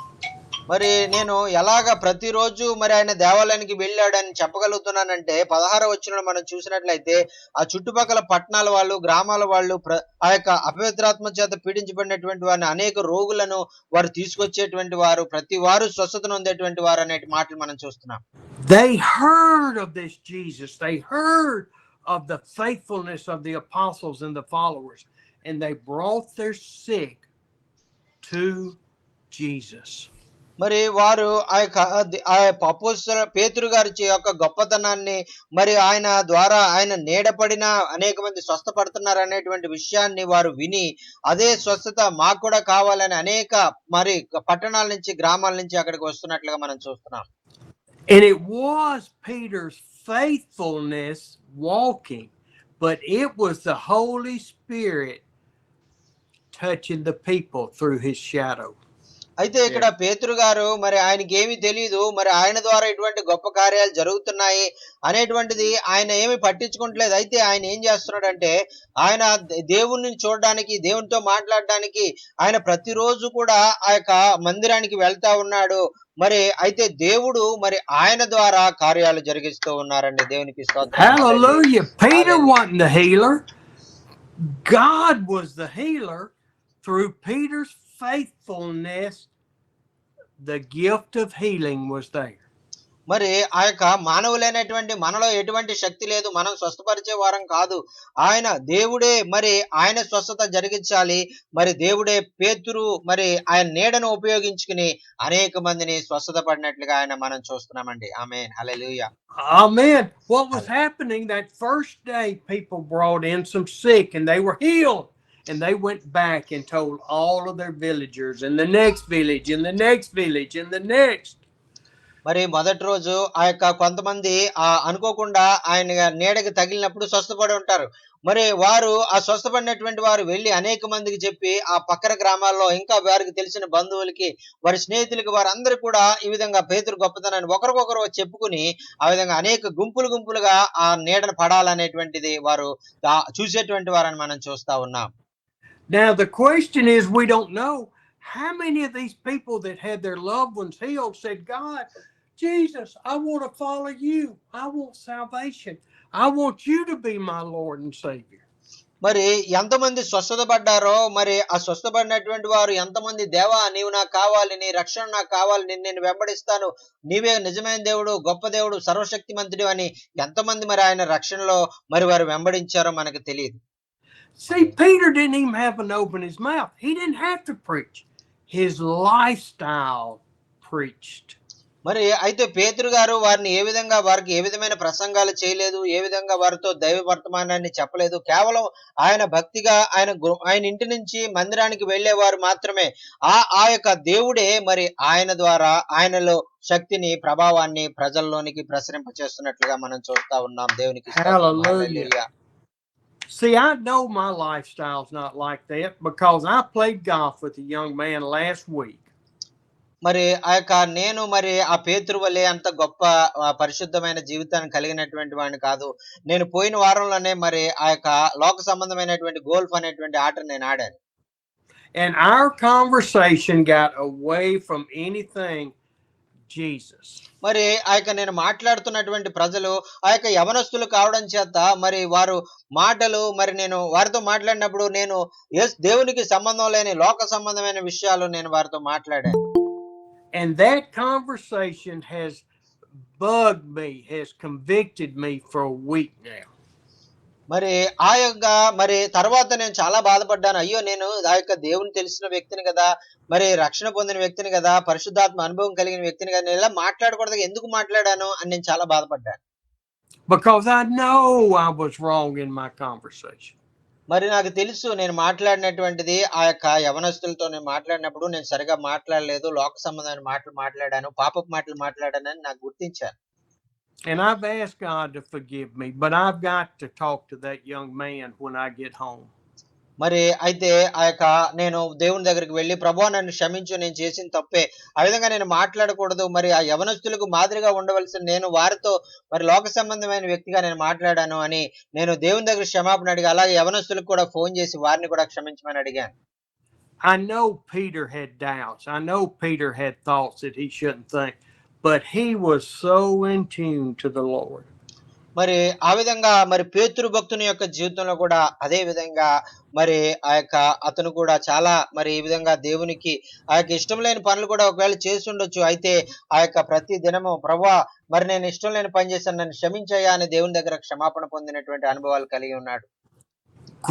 Speaker 3: మరి నేను ఎలాగ ప్రతిరోజు మరి ఆయన దేవాలయానికి వెళ్ళాడని చెప్పగలుగుతున్నానంటే 16వ వచనంలో మనం చూసినట్లయితే ఆ చుట్టుపక్కల పట్టణాల వాళ్ళు, గ్రామాల వాళ్ళు ఆ యొక్క అపవిత్రాత్మ చేత పీడించబడినటువంటి వారిని, అనేక రోగులను వారు తీసుకొచ్చేటువంటి వారు, ప్రతి వారు స్వస్థత నొందేటువంటి వారు అనే మాటలు మనం చూస్తున్నాం.
Speaker 1: They heard of this Jesus. They heard of the faithfulness of the apostles and the followers, and they brought their sick to Jesus.
Speaker 3: మరి వారు ఆ అపోస్తల పేతురు గారి యొక్క గొప్పతనాన్ని, మరి ఆయన ద్వారా ఆయన నీడపడిన అనేక మంది స్వస్థపడుతున్నారు అనేటువంటి విషయాన్ని వారు విని అదే స్వస్థత మాకు కూడా కావాలని అనేక మరి పట్టణాల నుంచి, గ్రామాల నుంచి అక్కడికి వస్తున్నట్లుగా మనం చూస్తున్నాం.
Speaker 1: And it was Peter's faithfulness walking, but it was the Holy Spirit touching the people through his shadow.
Speaker 3: అయితే ఇక్కడ పేతురు గారు మరి ఆయనకి ఏమీ తెలియదు, మరి ఆయన ద్వారా ఇటువంటి గొప్ప కార్యాలు జరుగుతున్నాయి అనేటువంటిది ఆయన ఏమి పట్టించుకోవట్లేదు. అయితే ఆయన ఏం చేస్తున్నాడంటే ఆయన దేవుణ్ణి చూడడానికి, దేవునితో మాట్లాడడానికి ఆయన ప్రతిరోజు కూడా ఆ యొక్క మందిరానికి వెళ్తా ఉన్నాడు. మరి అయితే దేవుడు మరి ఆయన ద్వారా కార్యాలు జరిగిస్తూ ఉన్నారండి. దేవునికి స్తోత్రం.
Speaker 1: Hallelujah. Peter wasn't the healer. God was the healer. Through Peter's faithfulness, the gift of healing was there.
Speaker 3: మరి ఆ యొక్క మానవులైనటువంటి మనలో ఎటువంటి శక్తి లేదు, మనం స్వస్థపరిచే వారం కాదు. ఆయన దేవుడే మరి ఆయన స్వస్థత జరిగించాలి. మరి దేవుడే పేతురు మరి ఆయన నీడను ఉపయోగించుకుని అనేక మందిని స్వస్థత పడినట్లుగా ఆయన మనం చూస్తున్నామండి. ఆమేన్. హల్లెలూయా.
Speaker 1: Amen. What was happening that first day, people brought in some sick and they were healed. And they went back and told all of their villagers in the next village, in the next village, in the next.
Speaker 3: మరి మొదటి రోజు ఆ యొక్క కొంతమంది అనుకోకుండా ఆయన నీడకి తగిలినప్పుడు స్వస్థపడి ఉంటారు. మరి వారు ఆ స్వస్థపడినటువంటి వారు వెళ్ళి అనేక మందికి చెప్పి ఆ పక్కన గ్రామాల్లో ఇంకా వారికి తెలిసిన బంధువులకి, వారి స్నేహితులకి, వారందరూ కూడా ఈ విధంగా పేతురు గొప్పతనాన్ని ఒకరికొకరు చెప్పుకుని ఆ విధంగా అనేక గుంపులుగా ఆ నీడను పడాలనేటువంటిది వారు చూసేటువంటి వారని మనం చూస్తా ఉన్నాం.
Speaker 1: Now the question is, we don't know how many of these people that had their loved ones healed said, God, Jesus, I want to follow you. I want salvation. I want you to be my Lord and Savior.
Speaker 3: మరి ఎంతమంది స్వస్థత పడ్డారో, మరి ఆ స్వస్థపడినటువంటి వారు ఎంతమంది, దేవా నీవు నాకు కావాలి, నీ రక్షణ నాకు కావాలి, నేను వెంబడిస్తాను, నీవే నిజమైన దేవుడు, గొప్ప దేవుడు, సర్వశక్తిమంతుడు అని ఎంతమంది మరి ఆయన రక్షణలో మరి వారు వెంబడించారో మనకు తెలియదు.
Speaker 1: See, Peter didn't even have to open his mouth. He didn't have to preach. His lifestyle preached.
Speaker 3: మరి అయితే పేతురు గారు వారికి ఏ విధమైన ప్రసంగాలు చేయలేదు, ఏ విధంగా వారితో దైవ వర్తమానాన్ని చెప్పలేదు. కేవలం ఆయన భక్తిగా ఆయన ఇంటి నుంచి మందిరానికి వెళ్ళేవారు మాత్రమే ఆ యొక్క దేవుడే మరి ఆయన ద్వారా ఆయనలో శక్తిని, ప్రభావాన్ని ప్రజల్లోనికి ప్రసరింపచేస్తున్నట్లుగా మనం చూస్తా ఉన్నాం. దేవునికి స్తోత్రం. హల్లెలూయా.
Speaker 1: See, I know my lifestyle's not like that because I played golf with a young man last week.
Speaker 3: మరి నేను మరి ఆ పేతురు వలె అంత గొప్ప పరిశుద్ధమైన జీవితాన్ని కలిగినటువంటి వాడిని కాదు. నేను పోయిన వారంలోనే మరి ఆ యొక్క లోక సంబంధమైనటువంటి గోల్ఫ్ అనేటువంటి ఆటను నేను ఆడాను.
Speaker 1: And our conversation got away from anything Jesus.
Speaker 3: మరి నేను మాట్లాడుతున్నటువంటి ప్రజలు యవనస్తులు కావడం చేత మరి వారు మాటలు మరి నేను వారితో మాట్లాడినప్పుడు నేను దేవునికి సంబంధం లేని లోక సంబంధమైన విషయాలు నేను వారితో మాట్లాడాను.
Speaker 1: And that conversation has bugged me, has convicted me for a week now.
Speaker 3: మరి మరి తర్వాత నేను చాలా బాధపడ్డాను. అయ్యో, నేను ఆ యొక్క దేవుని తెలిసిన వ్యక్తిని కదా, మరి రక్షణ పొందిన వ్యక్తిని కదా, పరిశుద్ధాత్మ అనుభవం కలిగిన వ్యక్తిని కదా, నేను ఇలా మాట్లాడకూడదు, ఎందుకు మాట్లాడాను అని నేను చాలా బాధపడ్డాను.
Speaker 1: Because I know I was wrong in my conversation.
Speaker 3: మరి నాకు తెలుసు నేను మాట్లాడినటువంటిది ఆ యొక్క యవనస్తులతో నేను మాట్లాడినప్పుడు నేను సరిగా మాట్లాడలేదు, లోక సంబంధమైన మాటలు మాట్లాడాను, పాపపు మాటలు మాట్లాడానని నాకు గుర్తించాను.
Speaker 1: And I've asked God to forgive me, but I've got to talk to that young man when I get home.
Speaker 3: మరి అయితే నేను దేవుని దగ్గరికి వెళ్ళి, ప్రభువా నన్ను క్షమించు, నేను చేసిన తప్పే, ఆ విధంగా నేను మాట్లాడకూడదు, మరి ఆ యవనస్తులకు మాదిరిగా ఉండవలసిన నేను వారితో మరి లోక సంబంధమైన వ్యక్తిగా నేను మాట్లాడాను అని నేను దేవుని దగ్గర క్షమాపణ అడిగి, అలాగే యవనస్తులకు కూడా ఫోన్ చేసి వారిని కూడా క్షమించమని అడిగాను.
Speaker 1: I know Peter had doubts. I know Peter had thoughts that he shouldn't think, but he was so in tune to the Lord.
Speaker 3: మరి ఆ విధంగా మరి పేతురు భక్తుని యొక్క జీవితంలో కూడా అదే విధంగా మరి అతను కూడా చాలా మరి ఈ విధంగా దేవునికి ఇష్టం లేని పనులు కూడా ఒకవేళ చేసి ఉండొచ్చు. అయితే ప్రతి దినము, ప్రభువా మరి నేను ఇష్టం లేని పని చేశాను, నన్ను క్షమించయ్యా అని దేవుని దగ్గర క్షమాపణ పొందినటువంటి అనుభవాలు కలిగి ఉన్నాడు.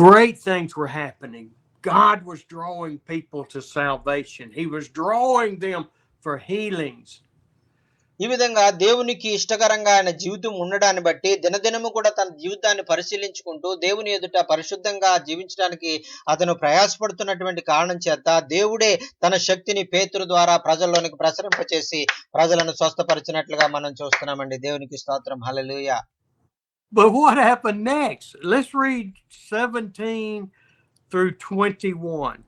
Speaker 1: Great things were happening. God was drawing people to salvation. He was drawing them for healings.
Speaker 3: ఈ విధంగా దేవునికి ఇష్టకరంగా ఆయన జీవితం ఉండడాన్ని బట్టి దినదినము కూడా తన జీవితాన్ని పరిశీలించుకుంటూ దేవుని ఎదుట పరిశుద్ధంగా జీవించడానికి అతను ప్రయాసపడుతున్నటువంటి కారణం చేత దేవుడే తన శక్తిని పేతురు ద్వారా ప్రజల్లోనికి ప్రసరింపచేసి ప్రజలను స్వస్థపరిచినట్లుగా మనం చూస్తున్నామండి. దేవునికి స్తోత్రం. హల్లెలూయా.
Speaker 1: But what happened next? Let's read 17 through 21.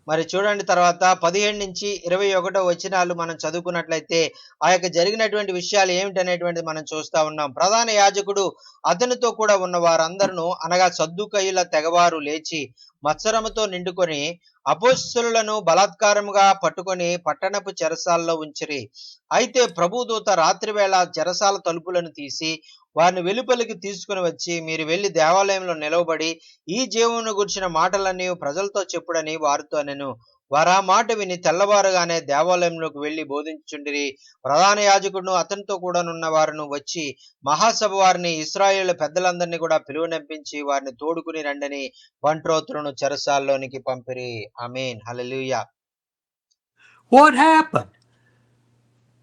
Speaker 3: మరి చూడండి తర్వాత 17 నుంచి 21 వచనాలు మనం చదువుకున్నట్లయితే ఆ యొక్క జరిగినటువంటి విషయాలు ఏమిటనేటువంటిది మనం చూస్తా ఉన్నాం. ప్రధాన యాజకుడు అతనితో కూడా ఉన్న వారందరూ అనగా సద్దూకయ్యుల తెగవారు లేచి మత్సరముతో నిండుకొని అపోస్తలులను బలాత్కారముగా పట్టుకొని పట్టణపు చెరసాలలో ఉంచిరి. అయితే ప్రభుదూత రాత్రివేళ చెరసాల తలుపులను తీసి వారిని వెలుపలికి తీసుకుని వచ్చి, మీరు వెళ్లి దేవాలయంలో నిలవబడి ఈ జీవమును గురించిన మాటలన్నీ ప్రజలతో చెప్పుడని వారితో అనెను. వారు ఆ మాట విని తెల్లవారుగానే దేవాలయంలోకి వెళ్లి బోధించుచుండిరి. ప్రధాన యాజకుడును అతనితో కూడా నున్న వారును వచ్చి మహాసభ వారిని ఇశ్రాయేలు పెద్దలందరినీ కూడా పిలువనంపించి వారిని తోడుకుని రండని బంట్రోతులను చెరసాల్లోనికి పంపిరి. ఆమేన్, హల్లెలూయా.
Speaker 1: What happened?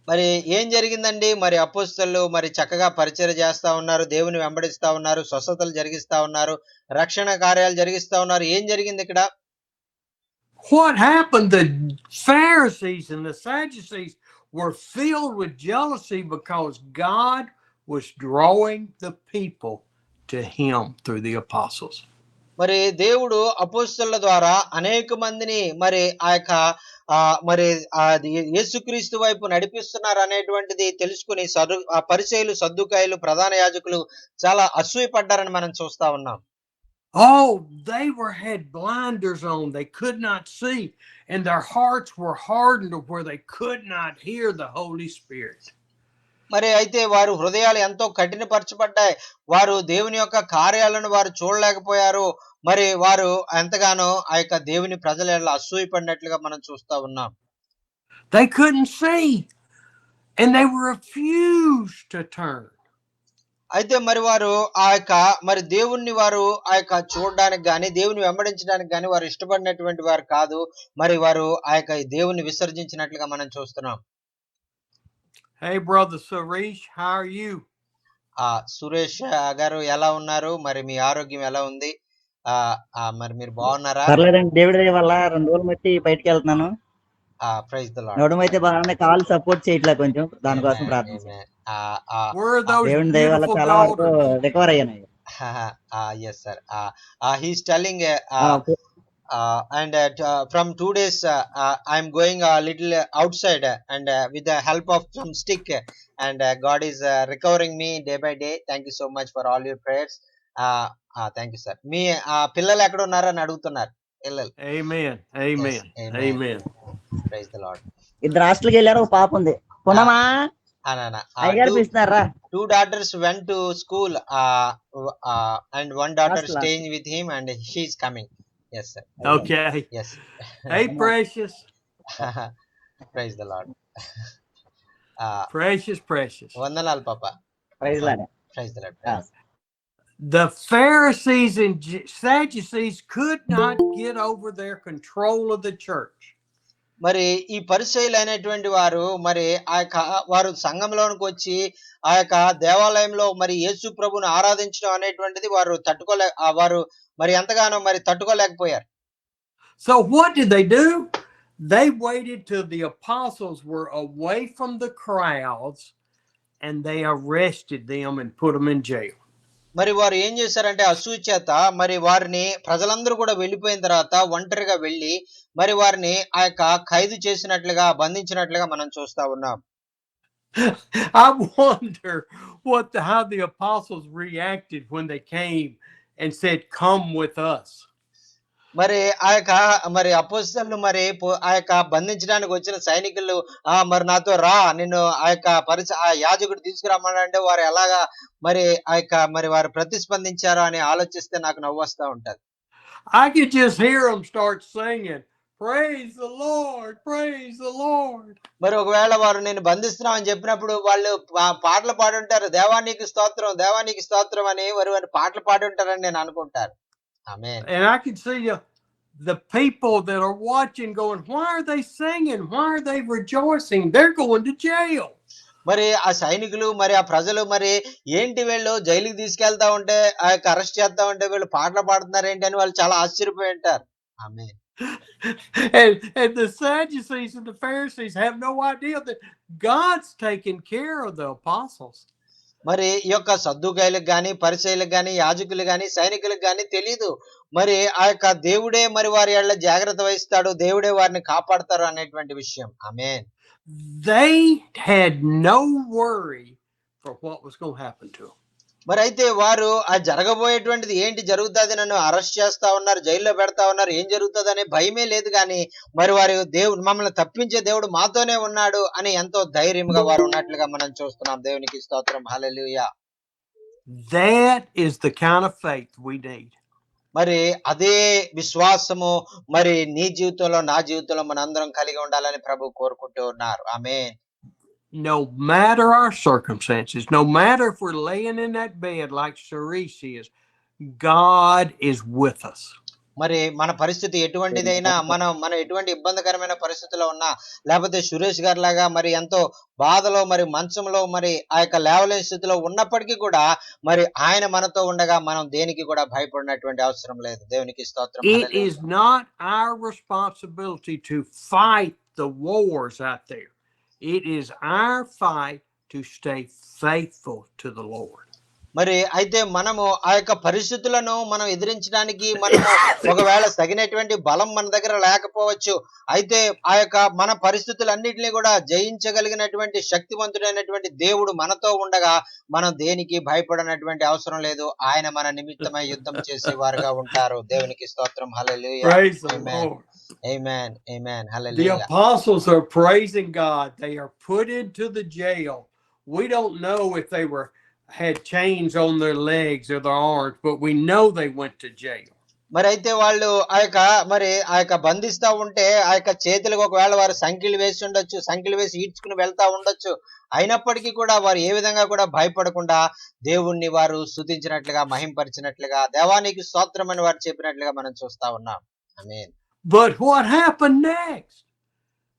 Speaker 3: మరి ఏం జరిగిందండి? మరి అపోస్తలులు మరి చక్కగా పరిచర్య చేస్తా ఉన్నారు, దేవుని వెంబడిస్తా ఉన్నారు, స్వస్థతలు జరిగిస్తా ఉన్నారు, రక్షణ కార్యాలు జరిగిస్తా ఉన్నారు. ఏం జరిగింది ఇక్కడ?
Speaker 1: What happened? The Pharisees and the Sadducees were filled with jealousy because God was drawing the people to him through the apostles.
Speaker 3: మరి దేవుడు అపోస్తలుల ద్వారా అనేక మందిని మరి ఆ యొక్క మరి అది యేసుక్రీస్తు వైపు నడిపిస్తున్నారు అనేటువంటిది తెలుసుకుని ఆ పరిసయ్యులు, సద్దూకాయులు, ప్రధాన యాజకులు చాలా అసూయ పడ్డారని మనం చూస్తా ఉన్నాం.
Speaker 1: Oh, they had blinders on. They could not see, and their hearts were hardened to where they could not hear the Holy Spirit.
Speaker 3: మరి అయితే వారు హృదయాలు ఎంతో కఠినపరచబడ్డాయి. వారు దేవుని యొక్క కార్యాలను వారు చూడలేకపోయారు. మరి వారు ఎంతగానో ఆ యొక్క దేవుని ప్రజల ఎడల అసూయ పడినట్లుగా మనం చూస్తా ఉన్నాం.
Speaker 1: They couldn't see, and they refused to turn.
Speaker 3: అయితే మరి వారు ఆ యొక్క మరి దేవుణ్ణి వారు ఆ యొక్క చూడడానికి గాని, దేవుని వెంబడించడానికి గాని వారు ఇష్టపడినటువంటి వారు కాదు. మరి వారు ఆ యొక్క దేవుని విసర్జించినట్లుగా మనం చూస్తున్నాం.
Speaker 1: Hey, brother Suresh, how are you?
Speaker 3: Suresh గారు ఎలా ఉన్నారు? మరి మీ ఆరోగ్యం ఎలా ఉంది? మరి మీరు బాగున్నారా?
Speaker 2: పర్లేదండి, దేవుడి దయ వల్ల 2 రోజులు బట్టి బయటికి వెళ్తున్నాను.
Speaker 3: Praise the Lord.
Speaker 2: నడుము అయితే బాగానే, కాలు సపోర్ట్ చేయట్లేదు, కొంచెం దానికోసం ప్రార్థించండి. దేవుని దయ వల్ల చాలా వరకు రికవర్ అయ్యాను.
Speaker 3: yes sir. He's telling and from 2 days I'm going a little outside and with the help of some stick and God is recovering me day by day. Thank you so much for all your prayers. Thank you sir. మీ పిల్లలు ఎక్కడ ఉన్నారని అడుగుతున్నారు. పిల్లలు.
Speaker 1: Amen. Amen. Yes, amen.
Speaker 3: Praise the Lord.
Speaker 2: ఇద్దరు హాస్టల్కి వెళ్ళారు, ఒక పాప ఉంది. పునమా అయ్యగారు పిలుస్తున్నారా?
Speaker 3: 2 daughters went to school and 1 daughter staying with him and she is coming. Yes sir.
Speaker 1: Okay.
Speaker 3: Yes.
Speaker 1: Hey precious.
Speaker 3: Praise the Lord.
Speaker 1: Precious.
Speaker 3: వందనాలు పాప.
Speaker 2: Praise Lord.
Speaker 3: Praise the Lord.
Speaker 1: The Pharisees and Sadducees could not get over their control of the church.
Speaker 3: మరి ఈ పరిసయ్యులు అయినటువంటి వారు మరి ఆ యొక్క వారు సంఘంలోనికి వచ్చి ఆ యొక్క దేవాలయంలో మరి యేసు ప్రభువును ఆరాధించడం అనేటువంటిది వారు వారు మరి ఎంతగానో మరి తట్టుకోలేకపోయారు.
Speaker 1: So what did they do? They waited till the apostles were away from the crowds and they arrested them and put them in jail.
Speaker 3: మరి వారు ఏం చేశారంటే అసూయ చేత మరి వారిని ప్రజలందరూ కూడా వెళ్ళిపోయిన తర్వాత ఒంటరిగా వెళ్ళి మరి వారిని ఆ యొక్క ఖైదు చేసినట్లుగా, బంధించినట్లుగా మనం చూస్తా ఉన్నాం.
Speaker 1: I wonder how the apostles reacted when they came and said, "Come with us."
Speaker 3: మరి ఆ యొక్క మరి అపోస్తలులు మరి ఆ యొక్క బంధించడానికి వచ్చిన సైనికులు మరి నాతో రా, నిన్ను ఆ యొక్క ఆ యాజకుడు తీసుకురమ్మనంటే వారు ఎలాగా మరి ఆ యొక్క మరి వారు ప్రతిస్పందించారో అని ఆలోచిస్తే నాకు నవ్వు వస్తూ ఉంటది.
Speaker 1: I could just hear them start singing, "Praise the Lord, praise the Lord."
Speaker 3: మరి ఒకవేళ వారు నేను బంధిస్తున్నాం అని చెప్పినప్పుడు వాళ్ళు పాటలు పాడుంటారు, దేవానికి స్తోత్రం, దేవానికి స్తోత్రం అని వారు పాటలు పాడుంటారని నేను అనుకుంటాను. Amen.
Speaker 1: And I can see the people that are watching going, "Why are they singing? Why are they rejoicing? They're going to jail."
Speaker 3: మరి ఆ సైనికులు మరి ఆ ప్రజలు మరి ఏంటి వీళ్ళు జైలుకి తీసుకెళ్తా ఉంటే ఆ యొక్క అరెస్ట్ చేస్తా ఉంటే వీళ్ళు పాటలు పాడుతున్నారు ఏంటి అని వాళ్ళు చాలా ఆశ్చర్యపోయి ఉంటారు. ఆమేన్.
Speaker 1: And the Sadducees and the Pharisees have no idea that God's taking care of the apostles.
Speaker 3: మరి ఈ యొక్క సద్దుకాయలకు గాని, పరిసయ్యులకు గాని, యాజకులు గాని, సైనికులకు గాని తెలీదు. మరి ఆ యొక్క దేవుడే మరి వారి యెడల జాగ్రత్త వహిస్తాడు, దేవుడే వారిని కాపాడతారు అనేటువంటి విషయం. ఆమేన్.
Speaker 1: They had no worry for what was going to happen to them.
Speaker 3: మరి అయితే వారు ఆ జరగబోయేటువంటిది ఏంటి జరుగుతుంది, నన్ను అరెస్ట్ చేస్తా ఉన్నారు, జైల్లో పెడతా ఉన్నారు, ఏం జరుగుతుంది అనే భయమే లేదు గాని మరి వారి దేవుడు మమ్మల్ని తప్పించే దేవుడు మాతోనే ఉన్నాడు అని ఎంతో ధైర్యంగా వారు ఉన్నట్లుగా మనం చూస్తున్నాం. దేవునికి స్తోత్రం. హల్లెలూయా.
Speaker 1: That is the kind of faith we need.
Speaker 3: మరి అదే విశ్వాసము మరి నీ జీవితంలో నా జీవితంలో మనందరం కలిగి ఉండాలని ప్రభు కోరుకుంటూ ఉన్నారు. ఆమేన్.
Speaker 1: No matter our circumstances, no matter if we're laying in that bed like Cerise is, God is with us.
Speaker 3: మరి మన పరిస్థితి ఎటువంటిదైనా, మనం ఎటువంటి ఇబ్బందికరమైన పరిస్థితిలో ఉన్నా, లేకపోతే సురేష్ గారి లాగా మరి ఎంతో బాధలో మరి మంచంలో మరి ఆ యొక్క లేవలేని స్థితిలో ఉన్నప్పటికీ కూడా మరి ఆయన మనతో ఉండగా మనం దేనికి కూడా భయపడినటువంటి అవసరం లేదు. దేవునికి స్తోత్రం.
Speaker 1: It is not our responsibility to fight the wars out there. It is our fight to stay faithful to the Lord.
Speaker 3: మరి అయితే మనము ఆ యొక్క పరిస్థితులను మనం ఎదిరించడానికి మనము ఒకవేళ తగినటువంటి బలం మన దగ్గర లేకపోవచ్చు. అయితే ఆ యొక్క మన పరిస్థితులన్నిటిని కూడా జయించగలిగినటువంటి శక్తివంతుడైనటువంటి దేవుడు మనతో ఉండగా మనం దేనికి భయపడనటువంటి అవసరం లేదు. ఆయన మన నిమిత్తమై యుద్ధం చేసేవారుగా ఉంటారు. దేవునికి స్తోత్రం. హల్లెలూయా.
Speaker 1: Praise the Lord.
Speaker 3: Amen. Amen.
Speaker 1: The
Speaker 3: Hallelujah.
Speaker 1: apostles are praising God. They are put into the jail. We don't know if they had chains on their legs or their arms, but we know they went to jail.
Speaker 3: మరి అయితే వాళ్ళు ఆ యొక్క బంధిస్తా ఉంటే ఆ యొక్క చేతులకు ఒకవేళ వారు సంఖ్యలు వేసి ఉండొచ్చు, సంఖ్యలు వేసి ఈడ్చుకుని వెళ్తా ఉండొచ్చు. అయినప్పటికీ కూడా వారు ఏ విధంగా కూడా భయపడకుండా దేవుణ్ణి వారు స్తుతించినట్లుగా, మహింపరిచినట్లుగా, దేవానికి స్తోత్రం అని వారు చెప్పినట్లుగా మనం చూస్తా ఉన్నాం. ఆమేన్.
Speaker 1: But what happened next?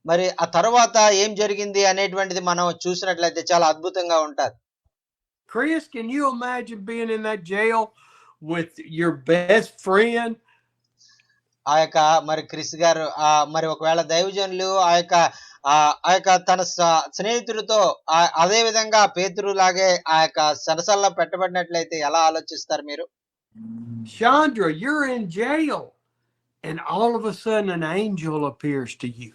Speaker 3: మరి ఆ తర్వాత ఏం జరిగింది అనేటువంటిది మనం చూసినట్లయితే చాలా అద్భుతంగా ఉంటది.
Speaker 1: Chris, can you imagine being in that jail with your best friend?
Speaker 3: ఆ యొక్క మరి క్రిస్ గారు మరి ఒకవేళ దైవజనులు ఆ యొక్క తన స్నేహితుడితో అదే విధంగా పేతురు లాగే ఆ యొక్క సరసల్లో పెట్టబడినట్లయితే ఎలా ఆలోచిస్తారు మీరు?
Speaker 1: Chandra, you're in jail, and all of a sudden an angel appears to you.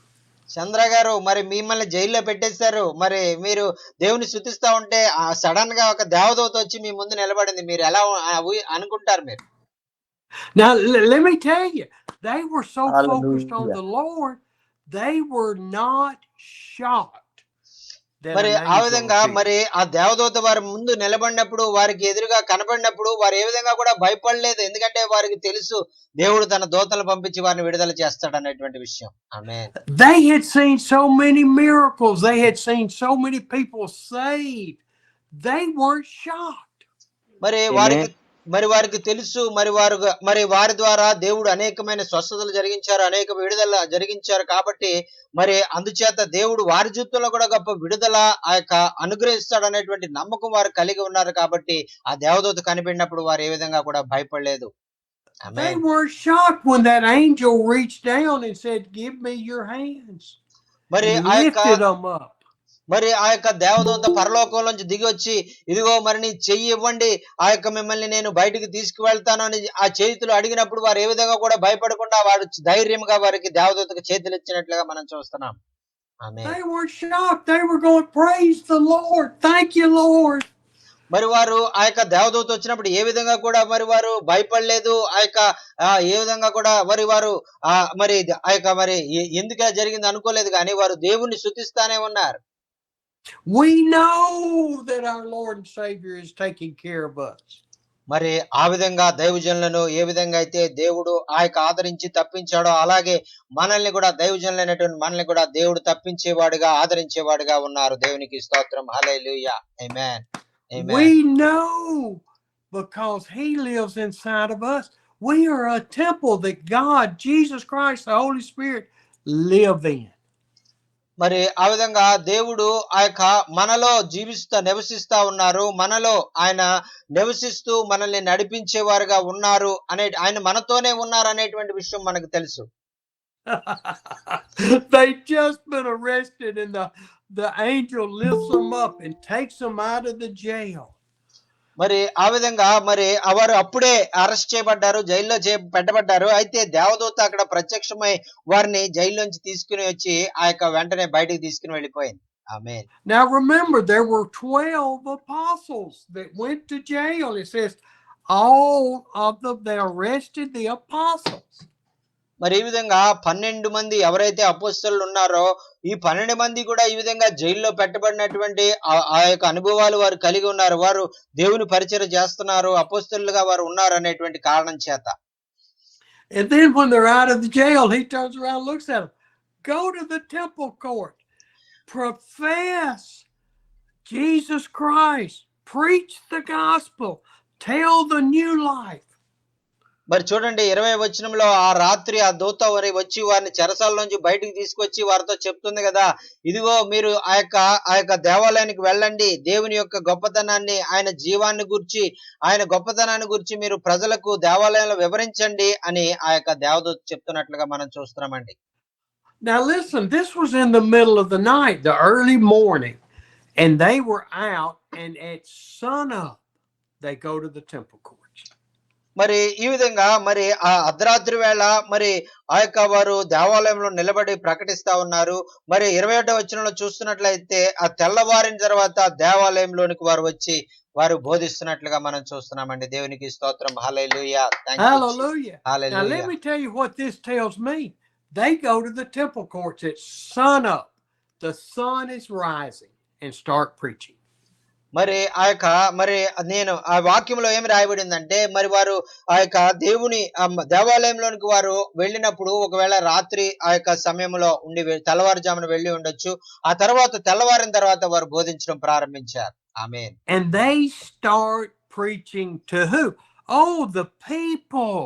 Speaker 3: చంద్ర గారు, మరి మిమ్మల్ని జైల్లో పెట్టేశారు, మరి మీరు దేవుని స్తుతిస్తా ఉంటే సడన్ గా ఒక దేవదూత వచ్చి మీ ముందు నిలబడింది, మీరు ఎలా అనుకుంటారు మీరు?
Speaker 1: Now let me tell you, they were so focused on the Lord, they were not shocked.
Speaker 3: మరి ఆ విధంగా మరి ఆ దేవదూత వారి ముందు నిలబడినప్పుడు, వారికి ఎదురుగా కనబడినప్పుడు వారు ఏ విధంగా కూడా భయపడలేదు. ఎందుకంటే వారికి తెలుసు దేవుడు తన దూతలను పంపించి వారిని విడుదల చేస్తాడు అనేటువంటి విషయం. ఆమేన్.
Speaker 1: They had seen so many miracles. They had seen so many people saved. They weren't shocked.
Speaker 3: మరి వారికి తెలుసు, మరి వారి ద్వారా దేవుడు అనేకమైన స్వస్థతలు జరిగించారు, అనేక విడుదల జరిగించారు. కాబట్టి మరి అందుచేత దేవుడు వారి జీవితంలో కూడా గొప్ప విడుదల ఆ యొక్క అనుగ్రహిస్తాడు అనేటువంటి నమ్మకం వారు కలిగి ఉన్నారు. కాబట్టి ఆ దేవదూత కనిపెట్టినప్పుడు వారు ఏ విధంగా కూడా భయపడలేదు.
Speaker 1: They were shocked when that angel reached down and said, "Give me your hands."
Speaker 3: మరి
Speaker 1: lifted them up.
Speaker 3: మరి ఆ యొక్క దేవదూత పరలోకంలోంచి దిగి వచ్చి, ఇదిగో మరి నీ చెయ్యి ఇవ్వండి, ఆ యొక్క మిమ్మల్ని నేను బయటికి తీసుకువెళ్తాను అని ఆ చేతులు అడిగినప్పుడు వారు ఏ విధంగా కూడా భయపడకుండా వాడు ధైర్యంగా వారికి దేవదూతకు చేతులు ఇచ్చినట్లుగా మనం చూస్తున్నాం. ఆమేన్.
Speaker 1: They were shocked. They were going, "Praise the Lord. Thank you, Lord."
Speaker 3: మరి వారు ఆ యొక్క దేవదూత వచ్చినప్పుడు ఏ విధంగా కూడా మరి వారు భయపడలేదు. ఆ యొక్క ఏ విధంగా కూడా మరి వారు మరి ఆ యొక్క మరి ఎందుకు జరిగింది అనుకోలేదు, కానీ వారు దేవుణ్ణి స్తుతిస్తానే ఉన్నారు.
Speaker 1: We know that our Lord and Savior is taking care of us.
Speaker 3: మరి ఆ విధంగా దైవజనులను ఏ విధంగా అయితే దేవుడు ఆ యొక్క ఆదరించి తప్పించాడో, అలాగే మనల్ని కూడా దైవజనులైనటువంటి మనల్ని కూడా దేవుడు తప్పించేవాడుగా, ఆదరించేవాడుగా ఉన్నారు. దేవునికి స్తోత్రం. హల్లెలూయా. ఆమేన్. ఆమేన్.
Speaker 1: We know because He lives inside of us. We are a temple that God, Jesus Christ, the Holy Spirit live in.
Speaker 3: మరి ఆ విధంగా దేవుడు ఆ యొక్క మనలో నివసిస్తా ఉన్నారు, మనలో ఆయన నివసిస్తూ మనల్ని నడిపించేవారుగా ఉన్నారు ఆయన మనతోనే ఉన్నారు అనేటువంటి విషయం మనకు తెలుసు.
Speaker 1: They just been arrested and the angel lifts them up and takes them out of the jail.
Speaker 3: మరి ఆ విధంగా మరి వారు అప్పుడే అరెస్ట్ చేయబడ్డారు, జైల్లో పెట్టబడ్డారు. అయితే దేవదూత అక్కడ ప్రత్యక్షమై వారిని జైల్లోంచి తీసుకుని వచ్చి ఆ యొక్క వెంటనే బయటికి తీసుకుని వెళ్ళిపోయింది. ఆమేన్.
Speaker 1: Now remember, there were 12 apostles that went to jail. It says all of them, they arrested the apostles.
Speaker 3: మరి ఈ విధంగా 12 మంది ఎవరైతే అపోస్తలులు ఉన్నారో ఈ 12 మంది కూడా ఈ విధంగా జైల్లో పెట్టబడినటువంటి ఆ యొక్క అనుభవాలు వారు కలిగి ఉన్నారు. వారు దేవుని పరిచర్య చేస్తున్నారు, అపోస్తలులుగా వారు ఉన్నారు అనేటువంటి కారణం చేత.
Speaker 1: And then when they're out of the jail, he turns around, looks at them. Go to the temple court. Profess Jesus Christ. Preach the gospel. Tell the new life.
Speaker 3: మరి చూడండి 20వ వచనంలో ఆ రాత్రి ఆ దూత వచ్చి వారిని చెరసాల నుంచి బయటికి తీసుకొచ్చి వారితో చెప్తుంది కదా, ఇదిగో మీరు ఆ యొక్క దేవాలయానికి వెళ్ళండి, దేవుని యొక్క గొప్పతనాన్ని, ఆయన జీవాన్ని గురించి, ఆయన గొప్పతనాన్ని గురించి మీరు ప్రజలకు దేవాలయంలో వివరించండి అని ఆ యొక్క దేవదూత చెప్తున్నట్లుగా మనం చూస్తున్నామండి.
Speaker 1: Now listen, this was in the middle of the night, the early morning, and they were out, and at sunup they go to the temple courts.
Speaker 3: మరి ఈ విధంగా మరి ఆ అర్ధరాత్రి వేళ మరి ఆ యొక్క వారు దేవాలయంలో నిలబడి ప్రకటిస్తా ఉన్నారు. మరి 21వ వచనంలో చూస్తున్నట్లయితే ఆ తెల్లవారిన తర్వాత దేవాలయంలోనికి వారు వచ్చి వారు బోధిస్తున్నట్లుగా మనం చూస్తున్నామండి. దేవునికి స్తోత్రం. హల్లెలూయా.
Speaker 1: Hallelujah. Now let me tell you what this tells me. They go to the temple courts at sunup. The sun is rising and start preaching.
Speaker 3: మరి మరి నేను ఆ వాక్యంలో ఏమి రాయబడిందంటే మరి వారు ఆ యొక్క దేవుని దేవాలయంలోనికి వారు వెళ్ళినప్పుడు ఒకవేళ రాత్రి ఆ యొక్క సమయంలో ఉండి తెల్లవారుజామున వెళ్ళి ఉండొచ్చు. ఆ తర్వాత తెల్లవారిన తర్వాత వారు బోధించడం ప్రారంభించారు. ఆమేన్.
Speaker 1: And they start preaching to who? Oh, the people.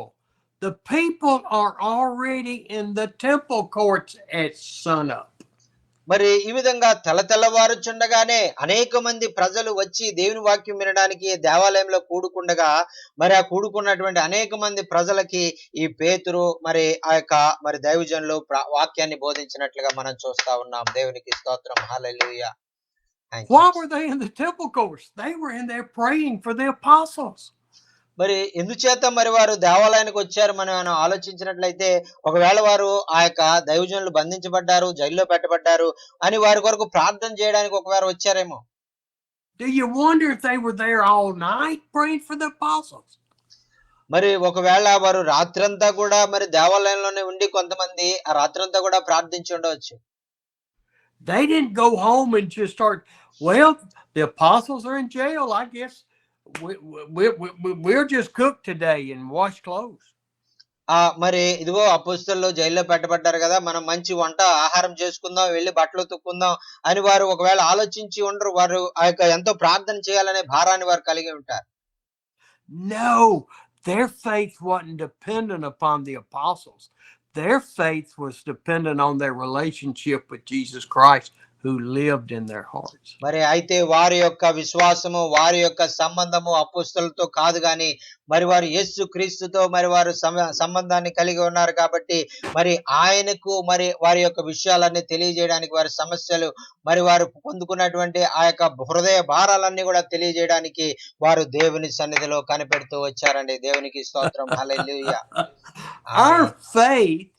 Speaker 1: The people are already in the temple courts at sunup.
Speaker 3: మరి ఈ విధంగా తెల్లవారుచుండగానే అనేక మంది ప్రజలు వచ్చి దేవుని వాక్యం వినడానికి దేవాలయంలో కూడుకుండగా మరి ఆ కూడుకున్నటువంటి అనేక మంది ప్రజలకి ఈ పేతురు మరి ఆ యొక్క మరి దైవజనులు వాక్యాన్ని బోధించినట్లుగా మనం చూస్తా ఉన్నాం. దేవునికి స్తోత్రం. హల్లెలూయా.
Speaker 1: Why were they in the temple courts? They were in there praying for the apostles.
Speaker 3: మరి ఎందుచేత మరి వారు దేవాలయానికి వచ్చారు మనం ఆలోచించినట్లయితే ఒకవేళ వారు ఆ యొక్క దైవజనులు బంధించబడ్డారు, జైల్లో పెట్టబడ్డారు అని వారి కొరకు ప్రార్థన చేయడానికి ఒకవేళ వచ్చారేమో.
Speaker 1: Do you wonder if they were there all night praying for the apostles?
Speaker 3: మరి ఒకవేళ వారు రాత్రంతా కూడా మరి దేవాలయంలోనే ఉండి కొంతమంది ఆ రాత్రంతా కూడా ప్రార్థించి ఉండవచ్చు.
Speaker 1: They didn't go home and just start, well, the apostles are in jail, I guess. We'll just cook today and wash clothes.
Speaker 3: మరి ఇదిగో అపోస్తలులు జైల్లో పెట్టబడ్డారు కదా, మనం మంచి వంట ఆహారం చేసుకుందాం, వెళ్ళి బట్టలు ఉతుక్కుందాం అని వారు ఒకవేళ ఆలోచించి ఉండరు. వారు ఆ యొక్క ఎంతో ప్రార్థన చేయాలనే భారాన్ని వారు కలిగి ఉంటారు.
Speaker 1: No, their faith wasn't dependent upon the apostles. Their faith was dependent on their relationship with Jesus Christ, who lived in their hearts.
Speaker 3: మరి అయితే వారి యొక్క విశ్వాసము, వారి యొక్క సంబంధము అపోస్తలులతో కాదు గాని మరి వారు యేసు క్రీస్తుతో మరి వారు సంబంధాన్ని కలిగి ఉన్నారు కాబట్టి మరి ఆయనకు మరి వారి యొక్క విషయాలన్నీ తెలియజేయడానికి, వారి సమస్యలు మరి వారు పొందుకున్నటువంటి ఆ యొక్క హృదయ భారాలన్నీ కూడా తెలియజేయడానికి వారు దేవుని సన్నిధిలో కనిపెడుతూ వచ్చారండి. దేవునికి స్తోత్రం. హల్లెలూయా.
Speaker 1: Our faith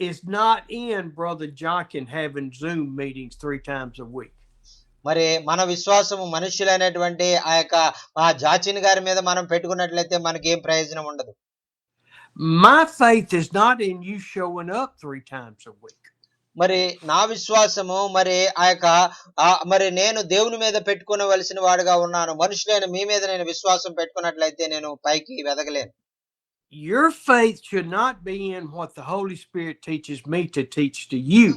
Speaker 1: is not in Brother Jonkin having Zoom meetings 3 times a week.
Speaker 3: మరి మన విశ్వాసము మనుష్యులైనటువంటి ఆ యొక్క జాచిన్ గారి మీద మనం పెట్టుకున్నట్లయితే మనకేం ప్రయోజనం ఉండదు.
Speaker 1: My faith is not in you showing up 3 times a week.
Speaker 3: మరి నా విశ్వాసము మరి ఆ యొక్క మరి నేను దేవుని మీద పెట్టుకోవలసిన వాడుగా ఉన్నాను. మనుషులైన మీ మీద నేను విశ్వాసం పెట్టుకున్నట్లయితే నేను పైకి వెదగలేను.
Speaker 1: Your faith should not be in what the Holy Spirit teaches me to teach to you.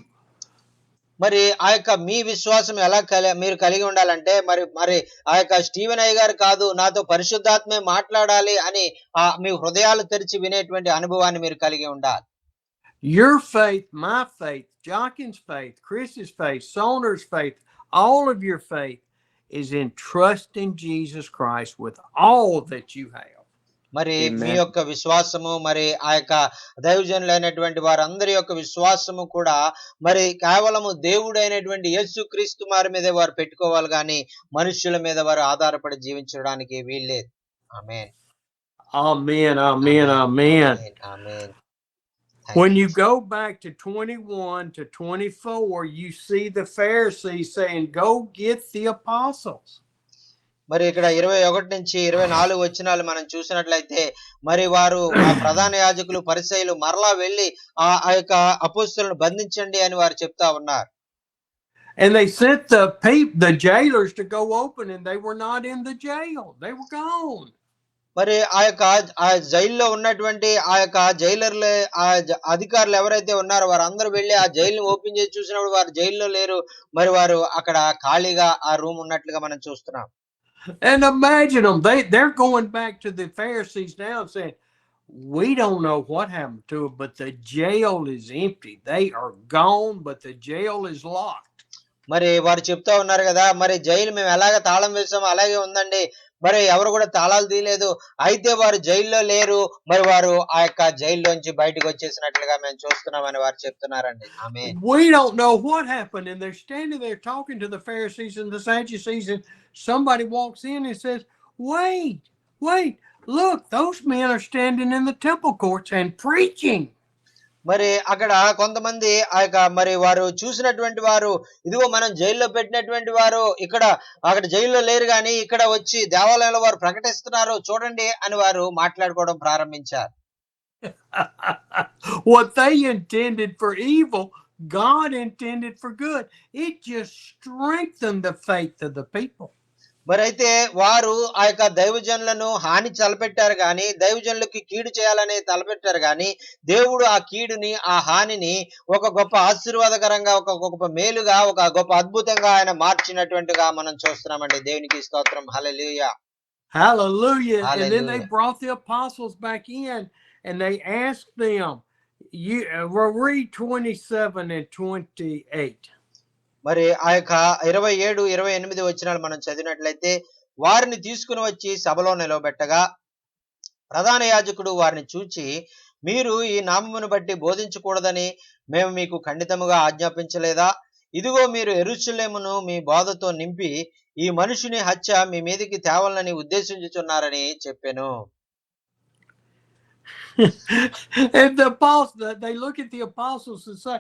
Speaker 3: మరి ఆ యొక్క మీ విశ్వాసం ఎలా మీరు కలిగి ఉండాలంటే మరి ఆ యొక్క స్టీవెన్ అయ్య గారు కాదు, నాతో పరిశుద్ధాత్మే మాట్లాడాలి అని మీ హృదయాలు తెరిచి వినేటువంటి అనుభవాన్ని మీరు కలిగి ఉండాలి.
Speaker 1: Your faith, my faith, Jonkin's faith, Chris's faith, Soner's faith, all of your faith is in trusting Jesus Christ with all that you have.
Speaker 3: మరి మీ
Speaker 4: Amen.
Speaker 3: యొక్క విశ్వాసము మరి ఆ యొక్క దైవజనులైనటువంటి వారందరి యొక్క విశ్వాసము కూడా మరి కేవలము దేవుడైనటువంటి యేసుక్రీస్తు వారి మీదే వారు పెట్టుకోవాలి గాని మనుష్యుల మీద వారు ఆధారపడి జీవించడానికి వీల్లేదు. ఆమేన్.
Speaker 1: Amen, amen, amen.
Speaker 3: Amen. Amen.
Speaker 1: When you go back to 21 to 24, you see the Pharisees saying, go get the apostles.
Speaker 3: మరి ఇక్కడ 21 నుంచి 24 వచనాలు మనం చూసినట్లయితే మరి వారు ఆ ప్రధాన యాజకులు పరిసయ్యులు మరలా వెళ్ళి ఆ యొక్క అపోస్తలులను బంధించండి అని వారు చెప్తా ఉన్నారు.
Speaker 1: And they sent the jailers to go open, and they were not in the jail. They were gone.
Speaker 3: మరి ఆ జైల్లో ఉన్నటువంటి ఆ యొక్క జైలర్లు అధికారులు ఎవరైతే ఉన్నారో వారందరూ వెళ్ళి ఆ జైలుని ఓపెన్ చేసి చూసినప్పుడు వారు జైల్లో లేరు. మరి వారు అక్కడ ఖాళీగా ఆ రూమ్ ఉన్నట్లుగా మనం చూస్తున్నాం.
Speaker 1: And imagine them, they're going back to the Pharisees now and saying, we don't know what happened to them, but the jail is empty. They are gone, but the jail is locked.
Speaker 3: మరి వారు చెప్తా ఉన్నారు కదా, మరి జైలు మేము ఎలాగ తాళం వేసామో అలాగే ఉందండి, మరి ఎవరు కూడా తాళాలు తీయలేదు, అయితే వారు జైల్లో లేరు, మరి వారు ఆ యొక్క జైల్లోంచి బయటకు వచ్చేసినట్లుగా మేము చూస్తున్నామని వారు చెప్తున్నారండి. ఆమేన్.
Speaker 1: We don't know what happened, and they're standing there talking to the Pharisees and the Sadducees, and somebody walks in and says, wait, look, those men are standing in the temple courts and preaching.
Speaker 3: మరి అక్కడ కొంతమంది ఆ యొక్క మరి వారు చూసినటువంటి వారు, ఇదిగో మనం జైల్లో పెట్టినటువంటి వారు అక్కడ జైల్లో లేరు గాని ఇక్కడ వచ్చి దేవాలయంలో వారు ప్రకటిస్తున్నారు చూడండి అని వారు మాట్లాడుకోవడం ప్రారంభించారు.
Speaker 1: What they intended for evil, God intended for good. It just strengthened the faith of the people.
Speaker 3: మరి అయితే వారు ఆ యొక్క దైవజనులను హాని తలపెట్టారు గాని, దైవజనులకి కీడు చేయాలని తలపెట్టారు గాని, దేవుడు ఆ కీడుని ఆ హానిని ఒక గొప్ప ఆశీర్వాదకరంగా, ఒక గొప్ప మేలుగా, ఒక గొప్ప అద్భుతంగా ఆయన మార్చినటువంటిగా మనం చూస్తున్నామండి. దేవునికి స్తోత్రం. హల్లెలూయా.
Speaker 1: Hallelujah. And then
Speaker 3: Hallelujah.
Speaker 1: they brought the apostles back in and they asked them, we'll read 27 and 28.
Speaker 3: మరి ఆ యొక్క 27, 28 వచనాలు మనం చదివినట్లయితే, వారిని తీసుకుని వచ్చి సభలో నిలవబెట్టగా ప్రధాన యాజకుడు వారిని చూచి, మీరు ఈ నామమును బట్టి బోధించకూడదని మేము మీకు ఖండితముగా ఆజ్ఞాపించలేదా? ఇదిగో మీరు యెరూషలేమును మీ బోధతో నింపి ఈ మనుషుని హత్య మీ మీదికి తేవాలని ఉద్దేశించుచున్నారని చెప్పెను.
Speaker 1: And they look at the apostles and say,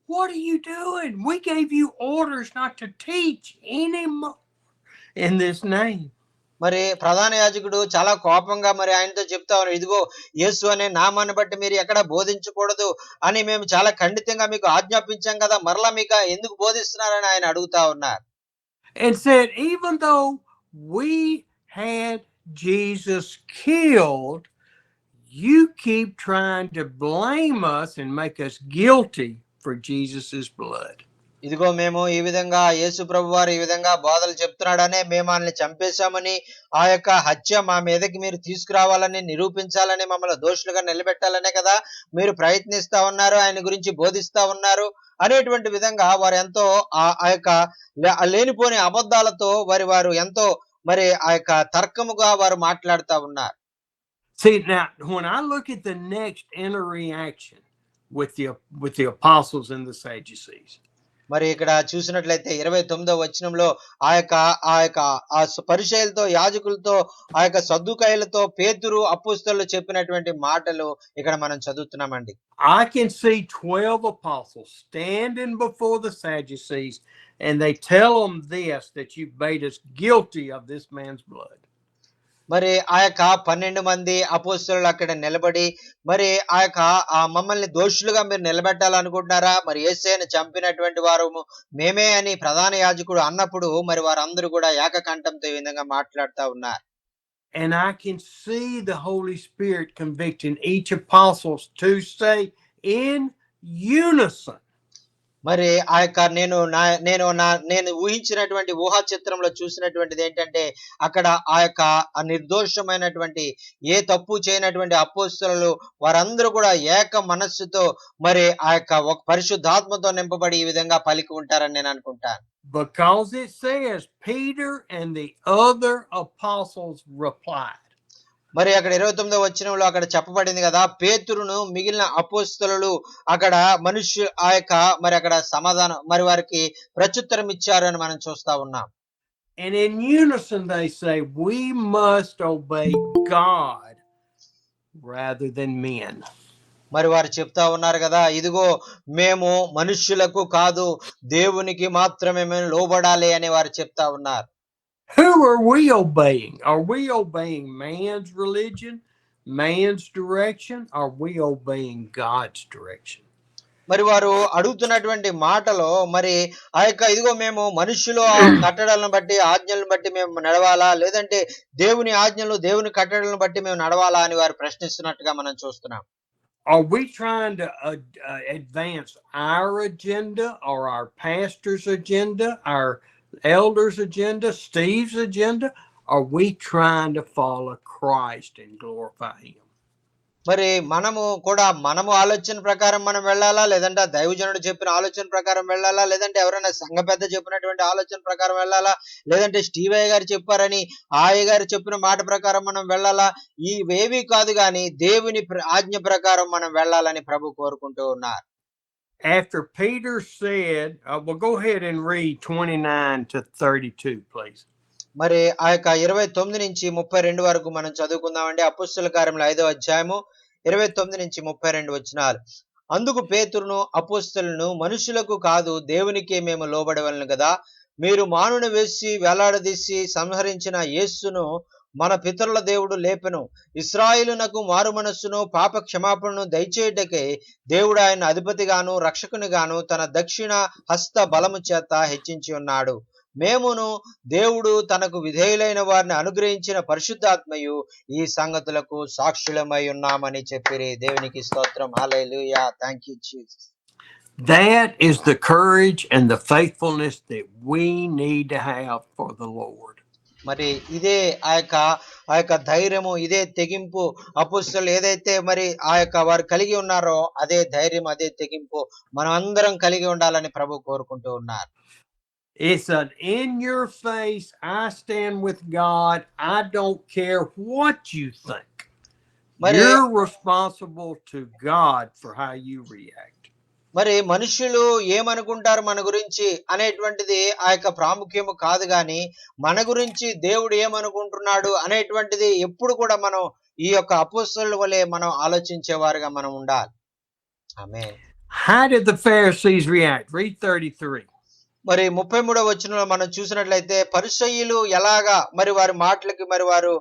Speaker 1: what are you doing? We gave you orders not to teach anymore in this name.
Speaker 3: మరి ప్రధాన యాజకుడు చాలా కోపంగా మరి ఆయనతో చెప్తా ఉన్నారు, ఇదిగో యేసు అనే నామాన్ని బట్టి మీరు ఎక్కడ బోధించకూడదు అని మేము చాలా ఖండితంగా మీకు ఆజ్ఞాపించాం కదా, మరలా మీకు ఎందుకు బోధిస్తున్నారని ఆయన అడుగుతా ఉన్నారు.
Speaker 1: And said, even though we had Jesus killed, you keep trying to blame us and make us guilty for Jesus's blood.
Speaker 3: ఇదిగో మేము ఈ విధంగా యేసు ప్రభు వారు ఈ విధంగా బోధలు చెప్తున్నాడనే మేము ఆయన్ని చంపేశామని, ఆ యొక్క హత్య మా మీదకి మీరు తీసుకురావాలని, నిరూపించాలని, మమ్మల్ని దోషులుగా నిలబెట్టాలనే కదా మీరు ప్రయత్నిస్తా ఉన్నారు, ఆయన గురించి బోధిస్తా ఉన్నారు అనేటువంటి విధంగా వారు ఎంతో ఆ యొక్క లేనిపోని అబద్ధాలతో వారు ఎంతో మరి ఆ యొక్క తర్కముగా వారు మాట్లాడుతా ఉన్నారు.
Speaker 1: See, now when I look at the next interaction with the apostles and the Sadducees,
Speaker 3: మరి ఇక్కడ చూసినట్లయితే 29వ వచనంలో ఆ యొక్క పరిసయ్యులతో, యాజకులతో, ఆ యొక్క సద్దుకాయులతో పేతురు అపోస్తలులు చెప్పినటువంటి మాటలు ఇక్కడ మనం చదువుతున్నామండి.
Speaker 1: I can see 12 apostles standing before the Sadducees, and they tell them this, that you've made us guilty of this man's blood.
Speaker 3: మరి ఆ యొక్క 12 మంది అపోస్తలులు అక్కడ నిలబడి, మరి ఆ యొక్క మమ్మల్ని దోషులుగా మీరు నిలబెట్టాలనుకుంటున్నారా, మరి యేసయ్యను చంపినటువంటి వారు మేమే అని ప్రధాన యాజకుడు అన్నప్పుడు మరి వారందరూ కూడా ఏకకంఠంతో ఈ విధంగా మాట్లాడుతూ ఉన్నారు.
Speaker 1: And I can see the Holy Spirit convicting each apostle to say in unison.
Speaker 3: మరి ఆ యొక్క నేను ఊహించినటువంటి ఊహా చిత్రంలో చూసినటువంటిది ఏంటంటే, అక్కడ ఆ యొక్క నిర్దోషమైనటువంటి ఏ తప్పు చేయనటువంటి అపోస్తలులు వారందరూ కూడా ఏక మనస్సుతో మరి ఆ యొక్క ఒక పరిశుద్ధాత్మతో నింపబడి ఈ విధంగా పలికి ఉంటారని నేను అనుకుంటాను.
Speaker 1: Because it says Peter and the other apostles replied.
Speaker 3: మరి అక్కడ 29వ వచనంలో అక్కడ చెప్పబడింది కదా, పేతురును మిగిలిన అపోస్తలులు అక్కడ మరి అక్కడ సమాధానం మరి వారికి ప్రత్యుత్తరం ఇచ్చారు అని మనం చూస్తా ఉన్నాం.
Speaker 1: And in unison they say, we must obey God rather than men.
Speaker 3: మరి వారు చెప్తా ఉన్నారు కదా, ఇదిగో మేము మనుష్యులకు కాదు దేవునికి మాత్రమే మేము లోబడాలి అని వారు చెప్తా ఉన్నారు.
Speaker 1: Who are we obeying? Are we obeying man's religion, man's direction? Are we obeying God's direction?
Speaker 3: మరి వారు అడుగుతున్నటువంటి మాటలో మరి ఆ యొక్క ఇదిగో మేము మనుషులు కట్టడలను బట్టి ఆజ్ఞలను బట్టి మేము నడవాలా, లేదంటే దేవుని ఆజ్ఞలు దేవుని కట్టడలను బట్టి మేము నడవాలా అని వారు ప్రశ్నిస్తున్నట్టుగా మనం చూస్తున్నాం.
Speaker 1: Are we trying to advance our agenda or our pastor's agenda, our elders' agenda, Steve's agenda? Are we trying to follow Christ and glorify him?
Speaker 3: మరి మనము ఆలోచన ప్రకారం మనం వెళ్ళాలా, లేదంటే దైవజనుడు చెప్పిన ఆలోచన ప్రకారం వెళ్ళాలా, లేదంటే ఎవరైనా సంఘ పెద్ద చెప్పినటువంటి ఆలోచన ప్రకారం వెళ్ళాలా, లేదంటే స్టీవయ్య గారు చెప్పారని ఆయయ్య గారు చెప్పిన మాట ప్రకారం మనం వెళ్ళాలా? ఇవేవి కాదు గాని దేవుని ఆజ్ఞ ప్రకారం మనం వెళ్ళాలని ప్రభు కోరుకుంటూ ఉన్నారు.
Speaker 1: After Peter said, well, go ahead and read 29 to 32, please.
Speaker 3: మరి ఆ యొక్క 29 నుంచి 32 వరకు మనం చదువుకుందామండి. అపోస్తలుల కార్యములు 5వ అధ్యాయము 29 నుంచి 32 వచనాలు. అందుకు పేతురును అపోస్తలులను, మనుషులకు కాదు దేవునికే మేము లోబడవలెను కదా. మీరు మానును వేసి వేలాడదీసి సంహరించిన యేసును మన పితరుల దేవుడు లేపెను. ఇశ్రాయేలునకు మారు మనస్సును పాప క్షమాపణను దయచేయుటకై దేవుడు ఆయన అధిపతిగాను రక్షకునిగాను తన దక్షిణ హస్త బలము చేత హెచ్చించి ఉన్నాడు. మేమును దేవుడు తనకు విధేయులైన వారిని అనుగ్రహించిన పరిశుద్ధాత్మయు ఈ సంగతులకు సాక్షులమై ఉన్నామని చెప్పిరి. దేవునికి స్తోత్రం. Hallelujah. Thank you Jesus.
Speaker 1: That is the courage and the faithfulness that we need to have for the Lord.
Speaker 3: మరి ఇదే ఆ యొక్క ధైర్యము, ఇదే తెగింపు అపోస్తలులు ఏదైతే మరి ఆ యొక్క వారు కలిగి ఉన్నారో అదే ధైర్యం, అదే తెగింపు మనం అందరం కలిగి ఉండాలని ప్రభు కోరుకుంటూ ఉన్నారు.
Speaker 1: It's an in your face, I stand with God. I don't care what you think. You're responsible to God for how you react.
Speaker 3: మరి మనుషులు ఏమనుకుంటారు మన గురించి అనేటువంటిది ఆ యొక్క ప్రాముఖ్యము కాదు గాని, మన గురించి దేవుడు ఏమనుకుంటున్నాడు అనేటువంటిది ఎప్పుడు కూడా మనం ఈ యొక్క అపోస్తలుల వలె మనం ఆలోచించేవారుగా మనం ఉండాలి. ఆమేన్.
Speaker 1: How did the Pharisees react? Read 33.
Speaker 3: మరి 33వ వచనంలో మనం చూసినట్లయితే పరిసయ్యులు ఎలాగా మరి వారి మాటలకి మరి వారు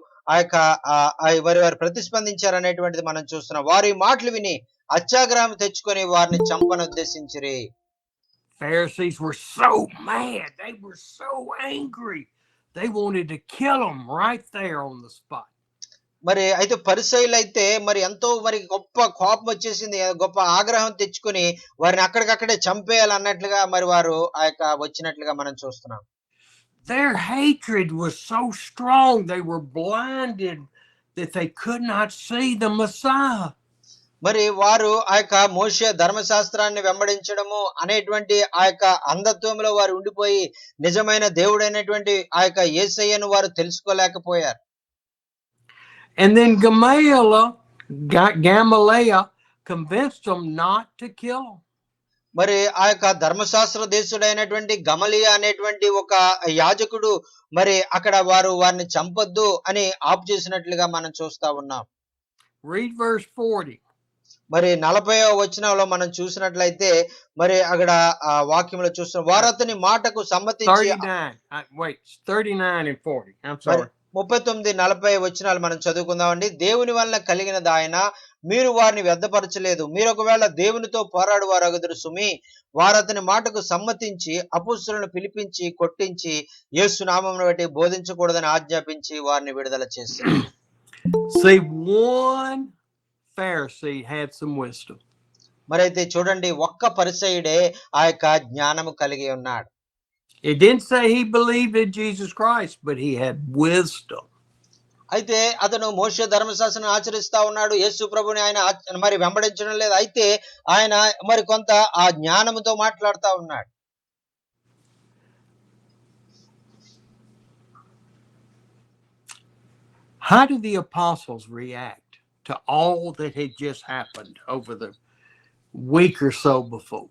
Speaker 3: వారు ప్రతిస్పందించారు అనేటువంటిది మనం చూస్తున్నాం. వారి మాటలు విని అత్యాగ్రహం తెచ్చుకొని వారిని చంపనుద్దేశించిరి.
Speaker 1: Pharisees were so mad. They were so angry. They wanted to kill them right there on the spot.
Speaker 3: మరి అయితే పరిసయ్యులు అయితే మరి ఎంతో మరి గొప్ప కోపం వచ్చేసింది, గొప్ప ఆగ్రహం తెచ్చుకొని వారిని అక్కడికక్కడే చంపేయాలన్నట్లుగా మరి వారు వచ్చినట్లుగా మనం చూస్తున్నాం.
Speaker 1: Their hatred was so strong, they were blinded that they could not see the Messiah.
Speaker 3: మరి వారు మోషే ధర్మశాస్త్రాన్ని వెంబడించడము అనేటువంటి అంధత్వంలో వారు ఉండిపోయి నిజమైన దేవుడైనటువంటి యేసయ్యను వారు తెలుసుకోలేకపోయారు.
Speaker 1: And then Gamaliel convinced them not to kill him.
Speaker 3: మరి ధర్మశాస్త్ర దేశుడైనటువంటి గమలియా అనేటువంటి ఒక యాజకుడు మరి అక్కడ వారిని చంపొద్దు అని ఆపు చేసినట్లుగా మనం చూస్తా ఉన్నాం.
Speaker 1: Read verse 40.
Speaker 3: మరి 40వ వచనంలో మనం చూసినట్లయితే మరి అక్కడ ఆ వాక్యంలో చూస్తున్నాం, వారు అతని మాటకు సమ్మతించి
Speaker 1: 39 and 40. I'm sorry.
Speaker 3: 39-40 వచనాలు మనం చదువుకుందామండి. దేవుని వలన కలిగినది ఆయన, మీరు వారిని వ్యర్థపరచలేదు. మీరు ఒకవేళ దేవునితో పోరాడువారు అగుదురు సుమి. వారు అతని మాటకు సమ్మతించి అపోస్తలులను పిలిపించి కొట్టించి యేసు నామమును బట్టి బోధించకూడదని ఆజ్ఞాపించి వారిని విడుదల చేశారు.
Speaker 1: See, one Pharisee had some wisdom.
Speaker 3: మరైతే చూడండి, ఒక్క పరిసయ్యుడే ఆ జ్ఞానము కలిగి ఉన్నాడు.
Speaker 1: It didn't say he believed in Jesus Christ, but he had wisdom.
Speaker 3: అయితే అతను మోషే ధర్మశాస్త్రాన్ని ఆచరిస్తా ఉన్నాడు, యేసు ప్రభుని ఆయన మరి వెంబడించడం లేదు. అయితే ఆయన మరి కొంత ఆ జ్ఞానముతో మాట్లాడుతూ ఉన్నాడు.
Speaker 1: How do the apostles react to all that had just happened over the week or so before?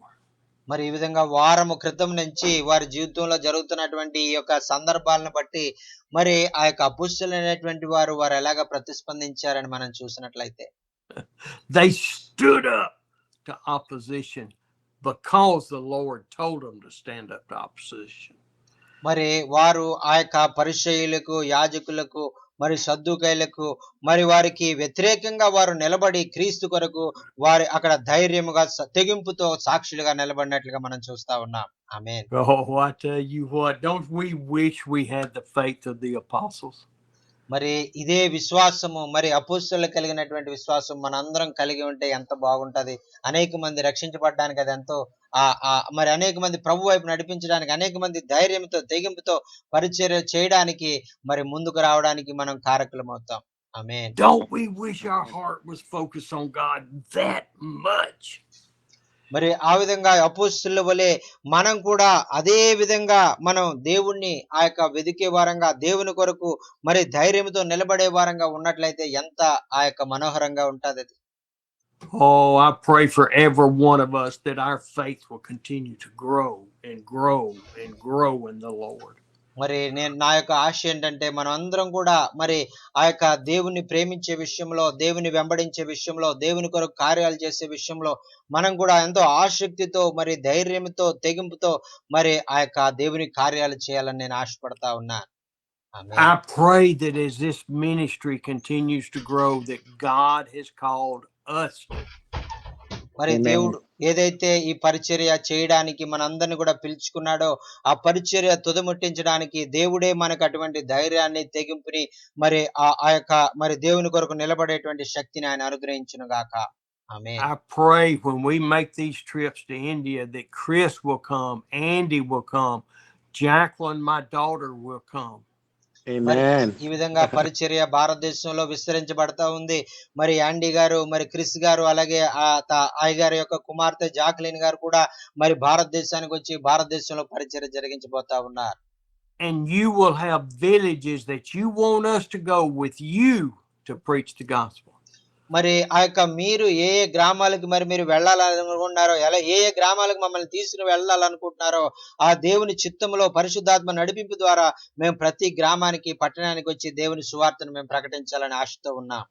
Speaker 3: మరి ఈ విధంగా వారము క్రితం నుంచి వారి జీవితంలో జరుగుతున్నటువంటి ఈ యొక్క సందర్భాలను బట్టి మరి ఆ యొక్క అపుస్తలులైనటువంటి వారు ఎలాగా ప్రతిస్పందించారని మనం చూసినట్లయితే
Speaker 1: They stood up to opposition because the Lord told them to stand up to opposition.
Speaker 3: మరి వారు ఆ యొక్క పరిసయ్యులకు, యాజకులకు, మరి సద్దూకయ్యులకు మరి వారికి వ్యతిరేకంగా వారు నిలబడి క్రీస్తు కొరకు వారి అక్కడ ధైర్యముగా తెగింపుతో సాక్షులుగా నిలబడినట్లుగా మనం చూస్తా ఉన్నాం. ఆమేన్.
Speaker 1: Oh, I tell you what, don't we wish we had the faith of the apostles?
Speaker 3: మరి ఇదే విశ్వాసము, మరి అపోస్తలులకు కలిగినటువంటి విశ్వాసం మనందరం కలిగి ఉంటే ఎంత బాగుంటది. అనేక మంది రక్షించబడడానికి అది ఎంతో మరి అనేక మంది ప్రభు వైపు నడిపించడానికి, అనేక మంది ధైర్యంతో తెగింపుతో పరిచర్య చేయడానికి మరి ముందుకు రావడానికి మనం కారకులమవుతాం. ఆమేన్.
Speaker 1: Don't we wish our heart was focused on God that much?
Speaker 3: మరి ఆ విధంగా అపోస్తలుల వలె మనం కూడా అదే విధంగా మనం దేవుణ్ణి ఆ యొక్క వెదికే వారంగా, దేవుని కొరకు మరి ధైర్యంతో నిలబడే వారంగా ఉన్నట్లయితే ఎంత ఆ యొక్క మనోహరంగా ఉంటది అది.
Speaker 1: Oh, I pray for every one of us that our faith will continue to grow and grow and grow in the Lord.
Speaker 3: మరి నా యొక్క ఆశ ఏంటంటే మనం అందరం కూడా మరి ఆ యొక్క దేవుని ప్రేమించే విషయంలో, దేవుని వెంబడించే విషయంలో, దేవుని కొరకు కార్యాలు చేసే విషయంలో మనం కూడా ఎంతో ఆసక్తితో మరి ధైర్యంతో తెగింపుతో మరి ఆ యొక్క దేవుని కార్యాలు చేయాలని నేను ఆశపడతా ఉన్నా.
Speaker 1: I pray that as this ministry continues to grow, that God has called us to.
Speaker 3: మరి దేవుడు ఏదైతే ఈ పరిచర్య చేయడానికి మనందరిని కూడా పిలుచుకున్నాడో ఆ పరిచర్య తుదముట్టించడానికి దేవుడే మనకు అటువంటి ధైర్యాన్ని, తెగింపుని మరి ఆ యొక్క మరి దేవుని కొరకు నిలబడేటువంటి శక్తిని ఆయన అనుగ్రహించును గాక. ఆమేన్.
Speaker 1: I pray when we make these trips to India that Chris will come, Andy will come, Jacqueline, my daughter, will come.
Speaker 3: Amen. ఈ విధంగా పరిచర్య భారతదేశంలో విస్తరించబడతా ఉంది. మరి యాండీ గారు, మరి క్రిస్ గారు, అలాగే అయ్యగారి యొక్క కుమార్తె జాక్లిన్ గారు కూడా మరి భారతదేశానికి వచ్చి భారతదేశంలో పరిచర్య జరిగించబోతా ఉన్నారు.
Speaker 1: And you will have villages that you want us to go with you to preach the gospel.
Speaker 3: మరి ఆ యొక్క మీరు ఏ గ్రామాలకు మరి మీరు వెళ్ళాలనుకుంటున్నారో, ఏ గ్రామాలకు మమ్మల్ని తీసుకుని వెళ్ళాలనుకుంటున్నారో ఆ దేవుని చిత్తములో పరిశుద్ధాత్మ నడిపింపు ద్వారా మేము ప్రతి గ్రామానికి, పట్టణానికి వచ్చి దేవుని సువార్తను మేము ప్రకటించాలని ఆశతో ఉన్నాం.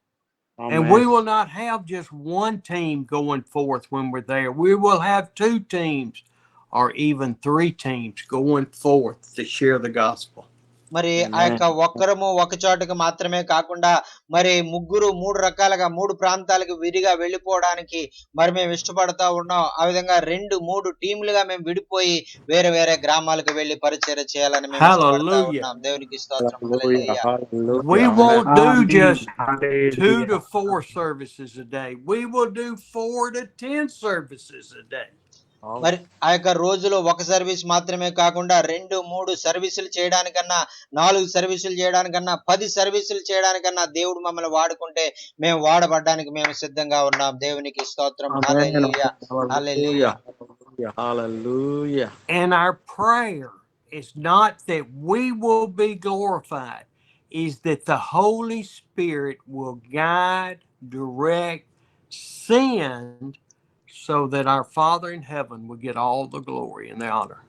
Speaker 1: And we will not have just one team going forth when we're there. We will have 2 teams or even 3 teams going forth to share the gospel.
Speaker 3: మరి ఆ యొక్క ఒక్కరము ఒక చోటకి మాత్రమే కాకుండా మరి ముగ్గురు 3 రకాలుగా 3 ప్రాంతాలకు విడిగా వెళ్ళిపోవడానికి మరి మేము ఇష్టపడతా ఉన్నాం. ఆ విధంగా 2-3 టీములుగా మేము విడిపోయి వేరే వేరే గ్రామాలకు వెళ్ళి పరిచర్య చేయాలని మేము ఇష్టపడతా ఉన్నాం. దేవునికి స్తోత్రం. హల్లెలూయా.
Speaker 1: We won't do just 2 to 4 services a day. We will do 4 to 10 services a day.
Speaker 3: మరి ఆ యొక్క రోజులో ఒక సర్వీస్ మాత్రమే కాకుండా 2-3 సర్వీసులు చేయడానికన్నా, 4 సర్వీసులు చేయడానికన్నా, 10 సర్వీసులు చేయడానికన్నా దేవుడు మమ్మల్ని వాడుకుంటే మేము వాడబడ్డానికి మేము సిద్ధంగా ఉన్నాం. దేవునికి స్తోత్రం. హల్లెలూయా. హల్లెలూయా.
Speaker 4: Hallelujah.
Speaker 1: And our prayer is not that we will be glorified, is that the Holy Spirit will guide, direct, send, so that our Father in heaven will get all the glory and the honor.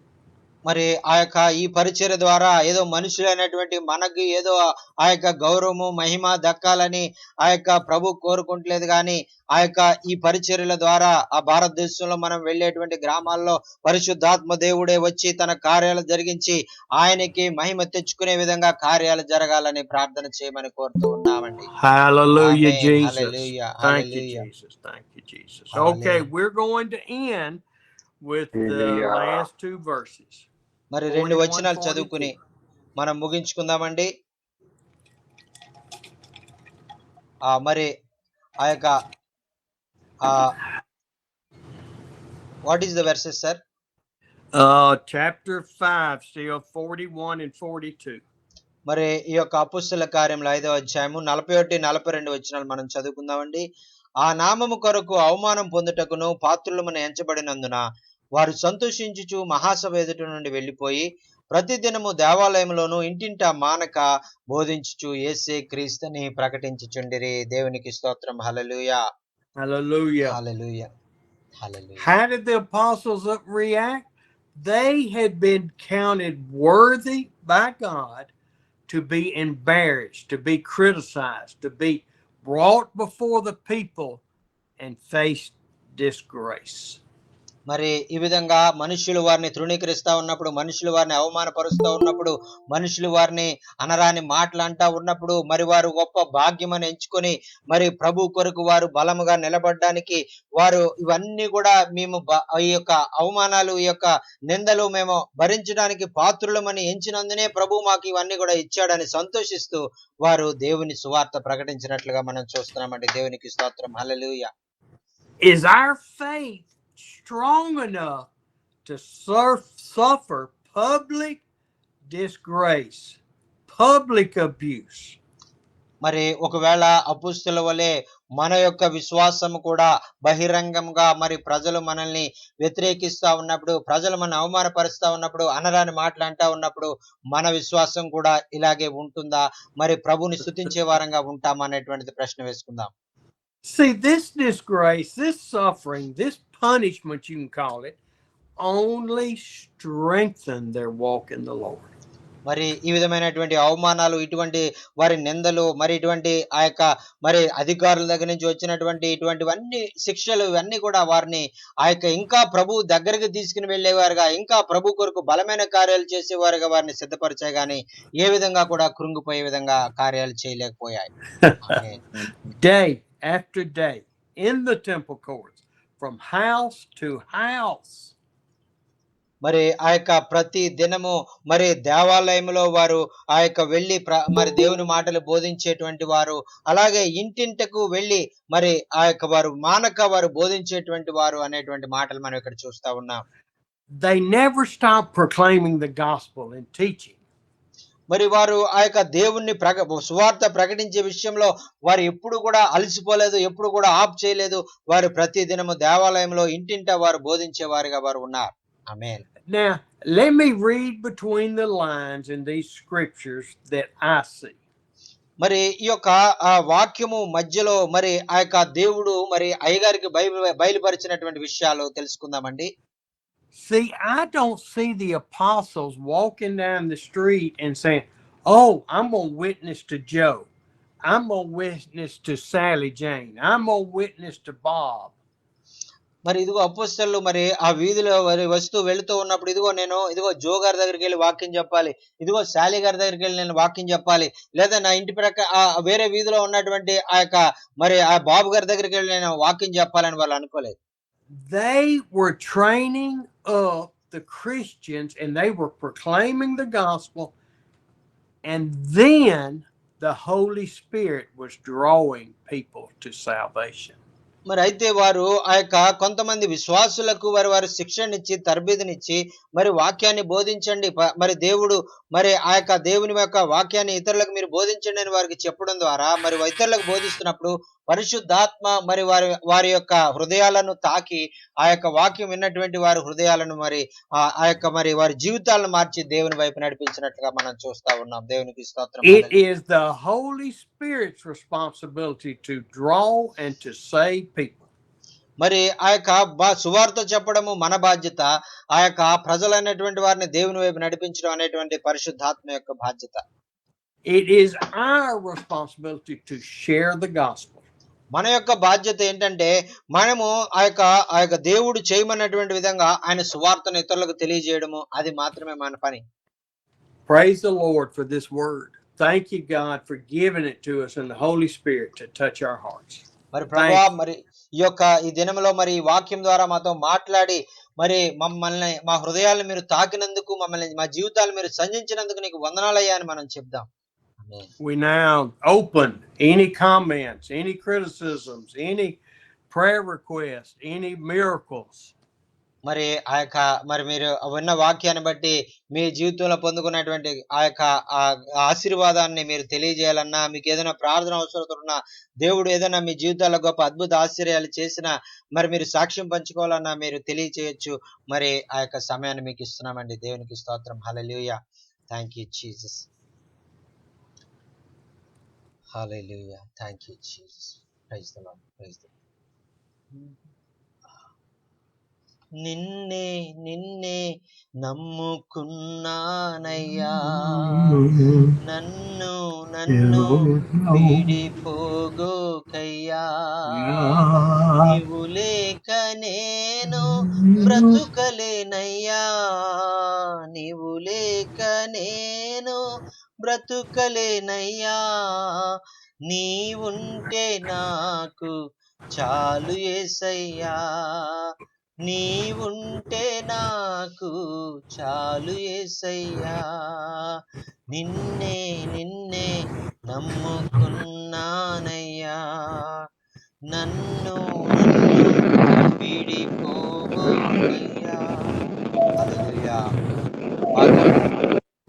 Speaker 3: మరి ఆ యొక్క ఈ పరిచర్య ద్వారా ఏదో మనుషులైనటువంటి మనకి ఏదో ఆ యొక్క గౌరవము, మహిమ దక్కాలని ఆ యొక్క ప్రభు కోరుకుంటలేదు. కానీ ఆ యొక్క ఈ పరిచర్యల ద్వారా ఆ భారతదేశంలో మనం వెళ్ళేటువంటి గ్రామాల్లో పరిశుద్ధాత్మ దేవుడే వచ్చి తన కార్యాలు జరిగించి ఆయనకి మహిమ తెచ్చుకునే విధంగా కార్యాలు జరగాలని ప్రార్థన చేయమని కోరుతూ ఉన్నామండి.
Speaker 1: Hallelujah, Jesus.
Speaker 3: Hallelujah.
Speaker 1: Thank you, Jesus. Thank you, Jesus. Okay, we're going to end with the last 2 verses.
Speaker 3: మరి 2 వచనాలు చదువుకుని మనం ముగించుకుందామండి. మరి ఆ యొక్క what is the verses, sir?
Speaker 1: Chapter 5, still 41 and 42.
Speaker 3: మరి ఈ యొక్క అపోస్తల కార్యములు 5వ అధ్యాయము 41-42 వచనాలు మనం చదువుకుందామండి. ఆ నామము కొరకు అవమానం పొందుటకును పాత్రులమున ఎంచబడినందున వారు సంతోషించుచు మహాసభ ఎదుట నుండి వెళ్ళిపోయి ప్రతిదినము దేవాలయంలోను ఇంటింటా మానక బోధించుచు యేసే క్రీస్తుని ప్రకటించుచుండిరి. దేవునికి స్తోత్రం. హల్లెలూయా.
Speaker 1: Hallelujah.
Speaker 3: Hallelujah. Hallelujah.
Speaker 1: How did the apostles react? They had been counted worthy by God to be embarrassed, to be criticized, to be brought before the people and face disgrace.
Speaker 3: మరి ఈ విధంగా మనుష్యులు వారిని తృణీకరిస్తా ఉన్నప్పుడు, మనుషులు వారిని అవమానపరుస్తూ ఉన్నప్పుడు, మనుషులు వారిని అనరాని మాటలు అంటా ఉన్నప్పుడు, మరి వారు గొప్ప భాగ్యమని ఎంచుకొని మరి ప్రభు కొరకు వారు బలముగా నిలబడడానికి వారు ఇవన్నీ కూడా మేము ఈ యొక్క అవమానాలు, ఈ యొక్క నిందలు మేము భరించడానికి పాత్రులమని ఎంచినందునే ప్రభు మాకు ఇవన్నీ కూడా ఇచ్చాడని సంతోషిస్తూ వారు దేవుని సువార్త ప్రకటించినట్లుగా మనం చూస్తున్నామండి. దేవునికి స్తోత్రం. హల్లెలూయా.
Speaker 1: Is our faith strong enough to suffer public disgrace, public abuse?
Speaker 3: మరి ఒకవేళ అపుస్తుల వలె మన యొక్క విశ్వాసం కూడా బహిరంగంగా మరి ప్రజలు మనల్ని వ్యతిరేకిస్తా ఉన్నప్పుడు, ప్రజలు మన అవమానపరుస్తా ఉన్నప్పుడు, అనరాని మాటలు అంటా ఉన్నప్పుడు మన విశ్వాసం కూడా ఇలాగే ఉంటుందా? మరి ప్రభుని స్తుతించే వారంగా ఉంటామా అనేటువంటిది ప్రశ్న వేసుకుందాం.
Speaker 1: See, this disgrace, this suffering, this punishment, you can call it, only strengthen their walk in the Lord.
Speaker 3: మరి ఈ విధమైనటువంటి అవమానాలు, ఇటువంటి వారి నిందలు, మరి ఇటువంటి ఆ యొక్క మరి అధికారుల దగ్గర నుంచి వచ్చినటువంటి ఇటువంటివన్నీ శిక్షలు ఇవన్నీ కూడా వారిని ఆ యొక్క ఇంకా ప్రభు దగ్గరికి తీసుకుని వెళ్ళేవారుగా, ఇంకా ప్రభు కొరకు బలమైన కార్యాలు చేసేవారుగా వారిని సిద్ధపరిచాయి గాని ఏ విధంగా కూడా కృంగిపోయే విధంగా కార్యాలు చేయలేకపోయాయి.
Speaker 1: Day after day in the temple courts, from house to house.
Speaker 3: మరి ఆ యొక్క ప్రతి దినము మరి దేవాలయంలో వారు ఆ యొక్క వెళ్ళి మరి దేవుని మాటలు బోధించేటువంటి వారు, అలాగే ఇంటింటకు వెళ్ళి మరి ఆ యొక్క వారు మానక వారు బోధించేటువంటి వారు అనేటువంటి మాటలు మనం ఇక్కడ చూస్తా ఉన్నాం.
Speaker 1: They never stopped proclaiming the gospel and teaching.
Speaker 3: మరి వారు ఆ యొక్క దేవుణ్ణి సువార్త ప్రకటించే విషయంలో వారు ఎప్పుడు కూడా అలసిపోలేదు, ఎప్పుడు కూడా ఆప్ చేయలేదు. వారు ప్రతి దినము దేవాలయంలో ఇంటింటా వారు బోధించే వారిగా వారు ఉన్నారు. Amen.
Speaker 1: Now, let me read between the lines in these scriptures that I see.
Speaker 3: మరి ఈ యొక్క ఆ వాక్యము మధ్యలో మరి ఆ యొక్క దేవుడు మరి అయ్యగారికి బయలుపరిచినటువంటి విషయాలు తెలుసుకుందామండి.
Speaker 1: See, I don't see the apostles walking down the street and saying, "Oh, I'm going to witness to Joe. I'm going to witness to Sally Jane. I'm going to witness to Bob."
Speaker 3: మరి ఇదిగో అపోస్తలులు మరి ఆ వీధిలో వస్తూ వెళుతూ ఉన్నప్పుడు ఇదిగో జో గారి దగ్గరికి వెళ్ళి వాక్యం చెప్పాలి, ఇదిగో శాలి గారి దగ్గరికి వెళ్ళి నేను వాక్యం చెప్పాలి, లేదా నా ఇంటి ప్రక్క వేరే వీధిలో ఉన్నటువంటి ఆ యొక్క మరి ఆ బాబు గారి దగ్గరికి వెళ్ళి నేను వాక్యం చెప్పాలని వాళ్ళు అనుకోలేదు.
Speaker 1: They were training up the Christians and they were proclaiming the gospel, and then the Holy Spirit was drawing people to salvation.
Speaker 3: మరి అయితే వారు ఆ యొక్క కొంతమంది విశ్వాసులకు వారు శిక్షణనిచ్చి తర్బీదునిచ్చి మరి వాక్యాన్ని బోధించండి, మరి దేవుడు మరి ఆ యొక్క దేవుని యొక్క వాక్యాన్ని ఇతరులకు మీరు బోధించండి అని వారికి చెప్పడం ద్వారా మరి ఇతరులకు బోధిస్తున్నప్పుడు పరిశుద్ధాత్మ మరి వారి యొక్క హృదయాలను తాకి ఆ యొక్క వాక్యం విన్నటువంటి వారి హృదయాలను మరి ఆ యొక్క మరి వారి జీవితాలను మార్చి దేవుని వైపు నడిపించినట్లుగా మనం చూస్తా ఉన్నాం. దేవునికి స్తోత్రం.
Speaker 1: It is the Holy Spirit's responsibility to draw and to save people.
Speaker 3: మరి ఆ యొక్క సువార్త చెప్పడము మన బాధ్యత, ఆ యొక్క ప్రజలైనటువంటి వారిని దేవుని వైపు నడిపించడం అనేటువంటి పరిశుద్ధాత్మ యొక్క బాధ్యత.
Speaker 1: It is our responsibility to share the gospel.
Speaker 3: మన యొక్క బాధ్యత ఏంటంటే మనము ఆ యొక్క దేవుడు చేయమన్నటువంటి విధంగా ఆయన సువార్తను ఇతరులకు తెలియజేయడము, అది మాత్రమే మన పని.
Speaker 1: Praise the Lord for this word. Thank you, God, for giving it to us in the Holy Spirit to touch our hearts.
Speaker 3: మరి ప్రభువా మరి ఈ దినంలో మరి ఈ వాక్యం ద్వారా మాతో మాట్లాడి మరి మమ్మల్ని మా హృదయాలను మీరు తాకినందుకు, మమ్మల్ని మా జీవితాలు మీరు సంధించినందుకు నీకు వందనాలయ్యా అని మనం చెప్దాం.
Speaker 1: We now open any comments, any criticisms, any prayer requests, any miracles.
Speaker 3: మరి ఆ యొక్క మరి మీరు విన్న వాక్యాన్ని బట్టి మీ జీవితంలో పొందుకున్నటువంటి ఆ యొక్క ఆశీర్వాదాన్ని మీరు తెలియజేయాలన్నా, మీకు ఏదైనా ప్రార్థన అవసరం ఉన్నా, దేవుడు ఏదైనా మీ జీవితాల్లో గొప్ప అద్భుత ఆశ్చర్యాలు చేసినా మరి మీరు సాక్ష్యం పంచుకోవాలన్నా మీరు తెలియచేయొచ్చు. మరి ఆ యొక్క సమయాన్ని మీకు ఇస్తున్నామండి. దేవునికి స్తోత్రం. Hallelujah. Thank you Jesus. Hallelujah. Thank you Jesus. Praise the Lord. Praise the Lord. నిన్నే నిన్నే నమ్ముకున్నానయ్యా, నన్ను నన్ను వీడిపోగోకయ్యా, నీవు లేక నేను బ్రతుకలేనయ్యా, నీవు లేక నేను బ్రతుకలేనయ్యా, నీవుంటే నాకు చాలు యేసయ్యా, నీవుంటే నాకు చాలు యేసయ్యా, నిన్నే నిన్నే నమ్ముకున్నానయ్యా, నన్ను నన్ను వీడిపోవయ్యా. హల్లెలూయా.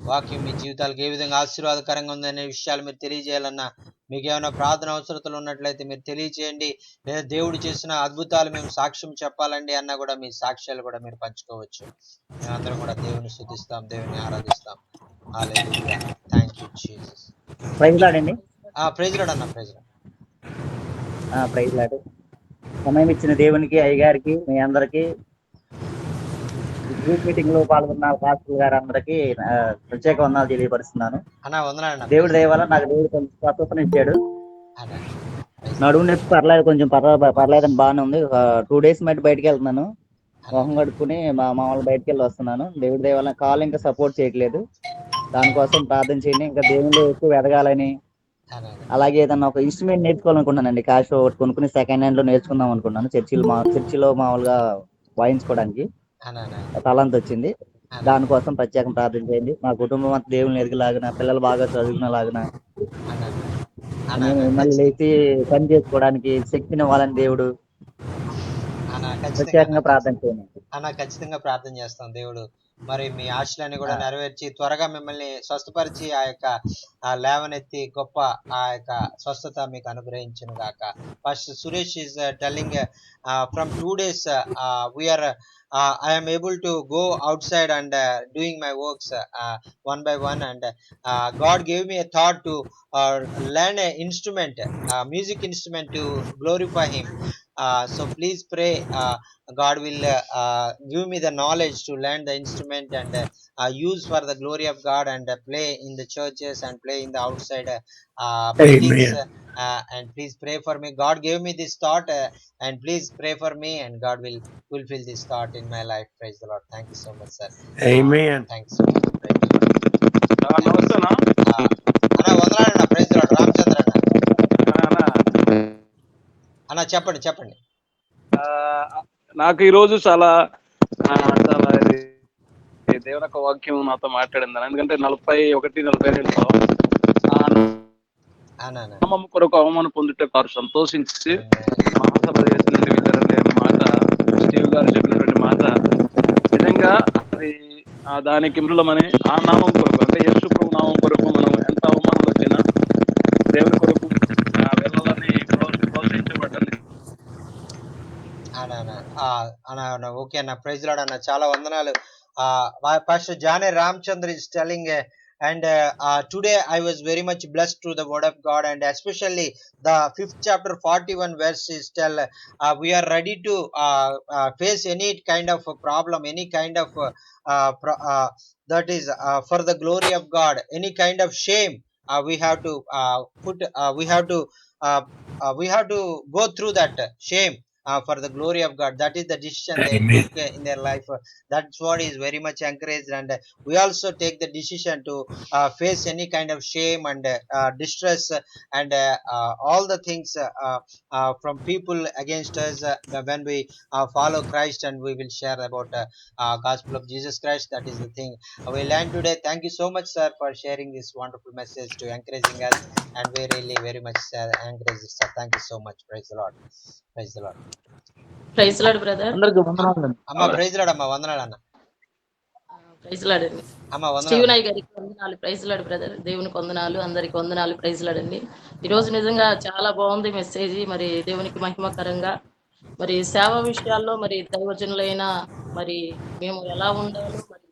Speaker 3: వాక్యం మీ జీవితాలకు ఏ విధంగా ఆశీర్వాదకరంగా ఉందనే విషయాలు మీరు తెలియజేయాలన్నా, మీకు ఏమైనా ప్రార్థన అవసరతలు ఉన్నట్లయితే మీరు తెలియచేయండి. లేదా దేవుడు చేసిన అద్భుతాలు మేము సాక్ష్యం చెప్పాలండి అన్నా కూడా మీ సాక్ష్యాలు కూడా మీరు పంచుకోవచ్చు. మేమందరం కూడా దేవుని స్తుతిస్తాం, దేవుని ఆరాధిస్తాం. Hallelujah. Thank you Jesus.
Speaker 2: Praise Lord అండి.
Speaker 3: ప్రైజ్ లార్డ్ అన్న. Praise Lord.
Speaker 2: Praise Lord. సమయం ఇచ్చిన దేవునికి, అయ్యగారికి, మీ అందరికి, గ్రూప్ మీటింగ్ లో పాల్గొన్న పాస్టర్ గారు అందరికి ప్రత్యేక వందనాలు తెలియపరుస్తున్నాను. దేవుడి దయ వల్ల నాకు దేవుడు కొంచెం స్వస్థతను ఇచ్చాడు. నడుము నొప్పి పర్లేదు, కొంచెం పర్లేదని బాగానే ఉంది. 2 days మట్టి బయటకు వెళ్తున్నాను, మొహం కడుక్కుని మామూలు బయటకు వెళ్ళి వస్తున్నాను. దేవుడి దయ వల్ల కాలు ఇంకా సపోర్ట్ చేయట్లేదు. దానికోసం ప్రార్థన చేయండి. ఇంకా దేవుళ్ళు ఎక్కువ ఎదగాలని, అలాగే ఏదన్నా ఒక ఇన్స్ట్రుమెంట్ నేర్చుకోవాలనుకున్నానండి. క్యాష్ ఒకటి కొనుక్కుని సెకండ్ హ్యాండ్ లో నేర్చుకుందాం అనుకున్నాను. చర్చిలో మామూలుగా వాయించుకోవడానికి తలంత వచ్చింది. దానికోసం ప్రత్యేకం ప్రార్థన చేయండి. మా కుటుంబం అంతా దేవుని ఎదిగలాగిన, పిల్లలు బాగా చదువుకునేలాగిన, మళ్ళీ లేచి పని చేసుకోవడానికి శక్తిని ఇవ్వాలని దేవుడు ప్రత్యేకంగా ప్రార్థన చేయండి.
Speaker 3: ఖచ్చితంగా ప్రార్థన చేస్తాం. దేవుడు మరి మీ ఆశలన్నీ కూడా నెరవేర్చి త్వరగా మిమ్మల్ని స్వస్థపరిచి ఆ యొక్క లేవనెత్తి గొప్ప ఆ యొక్క స్వస్థత మీకు అనుగ్రహించును గాక. First Suresh is telling from 2 days we are I am able to go outside and doing my works one by one, and God gave me a thought to learn an instrument, music instrument, to glorify Him. So please pray, God will give me the knowledge to learn the instrument and use for the glory of God, and play in the churches and play in the outside meetings. And please pray for me. God gave me this thought, and please pray for me, and God will fulfill this thought in my life. Praise the Lord. Thank you so much, sir.
Speaker 1: Amen.
Speaker 3: Thanks so much. వందనాలన్నా. Praise the Lord. రామచంద్ర అన్న చెప్పండి చెప్పండి.
Speaker 5: నాకు ఈరోజు చాలా చాలా దేవుని యొక్క వాక్యం నాతో మాట్లాడింది. ఎందుకంటే 41-42 నామము కొరకు అవమానం పొందుట వారు సంతోషించి మహాసభ చేసిన మాట, స్టీవ్ గారు చెప్పినటువంటి మాట నిజంగా దానికి మూలమని, ఆ నామం కొరకు అంటే యేసు ప్రభు నామం కొరకు మనం ఎంత అవమానం వచ్చినా దేవుని కొరకు వెళ్ళాలని ప్రోత్సహించబడ్డాను.
Speaker 3: ఓకే అన్న. ప్రైజ్ లార్డ్ అన్న. చాలా వందనాలు. పాస్టర్ జానే Ramachandra is telling and today I was very much blessed through the word of God, and especially the 5th chapter 41 verse is tell we are ready to face any kind of problem, any kind of that is for the glory of God, any kind of shame we have to we have to go through that shame for the glory of God. That is the decision they took in their life. That's what is very much encouraged, and we also take the decision to face any kind of shame and distress and all the things from people against us when we follow Christ, and we will share about gospel of Jesus Christ. That is the thing we learned today. Thank you so much, sir, for sharing this wonderful message to encouraging us, and we really very much encourage, sir. Thank you so much. Praise the Lord. Praise the Lord.
Speaker 6: Praise Lord brother.
Speaker 7: అందరికి వందనాలు.
Speaker 3: అమ్మ ప్రైజ్ లాడ్ అమ్మ, వందనాలు అన్న.
Speaker 6: ప్రైజ్ లాడ్ అండి.
Speaker 3: అమ్మ వందనాలు.
Speaker 6: స్టీవ్ నాయ్ గారికి వందనాలు. Praise Lord brother. దేవునికి వందనాలు, అందరికి వందనాలు. ప్రైజ్ లాడ్ అండి. ఈరోజు నిజంగా చాలా బాగుంది మెసేజ్. మరి దేవునికి మహిమకరంగా మరి సేవ విషయాల్లో మరి దైవజనులైన మరి మేము ఎలా ఉండాలో, మరి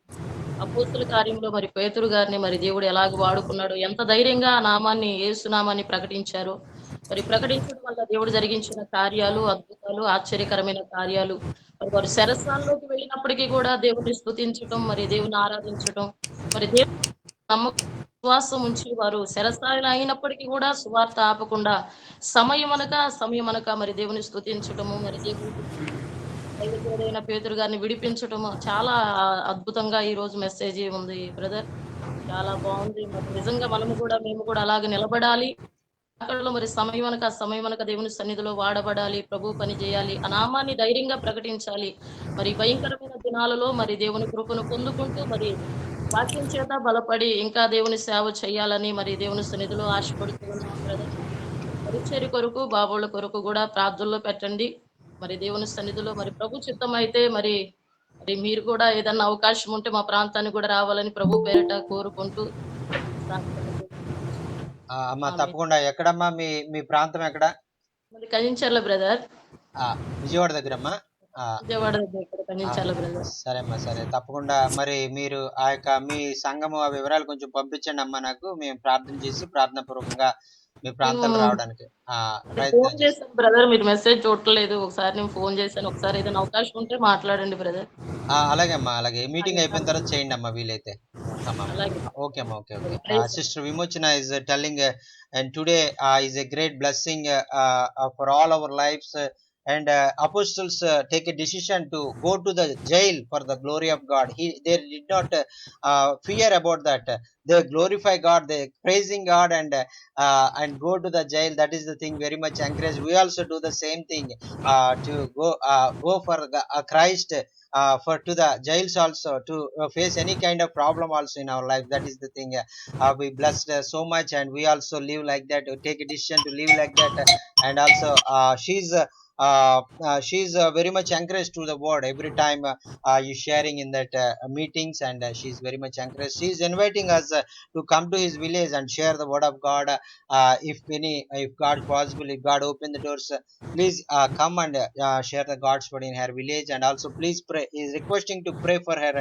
Speaker 6: అపోస్తుల కార్యంలో మరి పేతురు గారిని మరి దేవుడు ఎలాగ వాడుకున్నాడు, ఎంత ధైర్యంగా ఆ నామాన్ని, యేసునామాన్ని ప్రకటించారు. మరి ప్రకటించడం వల్ల దేవుడు జరిగించిన కార్యాలు, అద్భుతాలు, ఆశ్చర్యకరమైన కార్యాలు. మరి వారు శరసాల్లోకి వెళ్ళినప్పటికీ కూడా దేవుడిని స్తుతించడం, మరి దేవుని ఆరాధించడం, మరి దేవుని నమ్మకం విశ్వాసం ఉంచి వారు శరసాలు అయినప్పటికీ కూడా సువార్త ఆపకుండా సమయమనక మరి దేవుని స్తుతించడము, మరి దేవుని దైవజనుడైన పేతురు గారిని విడిపించటము చాలా అద్భుతంగా ఈ రోజు మెసేజ్ ఉంది బ్రదర్. చాలా బాగుంది. మరి నిజంగా మేము కూడా అలాగే నిలబడాలి. అక్కడ మరి సమయమనక దేవుని సన్నిధిలో వాడబడాలి, ప్రభు పని చేయాలి, ఆ నామాన్ని ధైర్యంగా ప్రకటించాలి. మరి భయంకరమైన దినాలలో మరి దేవుని కృపను పొందుకుంటూ మరి వాక్యం చేత బలపడి ఇంకా దేవుని సేవ చేయాలని మరి దేవుని సన్నిధిలో ఆశపడుతున్నాం బ్రదర్. పరిచర్య కొరకు, బాబోళ్ళ కొరకు కూడా ప్రార్థనలో పెట్టండి. మరి దేవుని సన్నిధిలో మరి ప్రభు చిత్తం అయితే మరి మరి మీరు కూడా ఏదన్నా అవకాశం ఉంటే మా ప్రాంతానికి కూడా రావాలని ప్రభు పేరిట కోరుకుంటూ
Speaker 3: అమ్మ తప్పకుండా. ఎక్కడమ్మా మీ మీ ప్రాంతం ఎక్కడ?
Speaker 6: మరి కనించర్ల బ్రదర్.
Speaker 3: విజయవాడ దగ్గరమ్మా?
Speaker 6: విజయవాడ దగ్గర కనించర్ల బ్రదర్.
Speaker 3: సరే అమ్మా, సరే తప్పకుండా. మరి మీరు ఆ యొక్క మీ సంఘము ఆ వివరాలు కొంచెం పంపించండి అమ్మా నాకు. మేము ప్రార్థన చేసి ప్రార్థన పూర్వకంగా మీ ప్రాంతాలు రావడానికి
Speaker 6: ఫోన్ చేశాను బ్రదర్, మీరు మెసేజ్ చూడలేదు. ఒకసారి నేను ఫోన్ చేశాను. ఒకసారి ఏదైనా అవకాశం ఉంటే మాట్లాడండి బ్రదర్.
Speaker 3: అలాగే అమ్మా, అలాగే. మీటింగ్ అయిపోయిన తర్వాత చేయండి అమ్మా వీలైతే. ఓకే అమ్మా, ఓకే ఓకే. సిస్టర్ విమోచన is telling and today is a great blessing for all our lives, and apostles take a decision to go to the jail for the glory of God. They did not fear about that. They glorify God, they praising God, and go to the jail. That is the thing very much encouraged. We also do the same thing, to go for Christ, for to the jails also, to face any kind of problem also in our life. That is the thing. We blessed so much, and we also live like that, take a decision to live like that. And also she's very much encouraged to the word every time you sharing in that meetings, and she's very much encouraged. She's inviting us to come to his village and share the word of God. If God possible, if God open the doors, please come and share the God's word in her village. And also please pray, is requesting to pray for her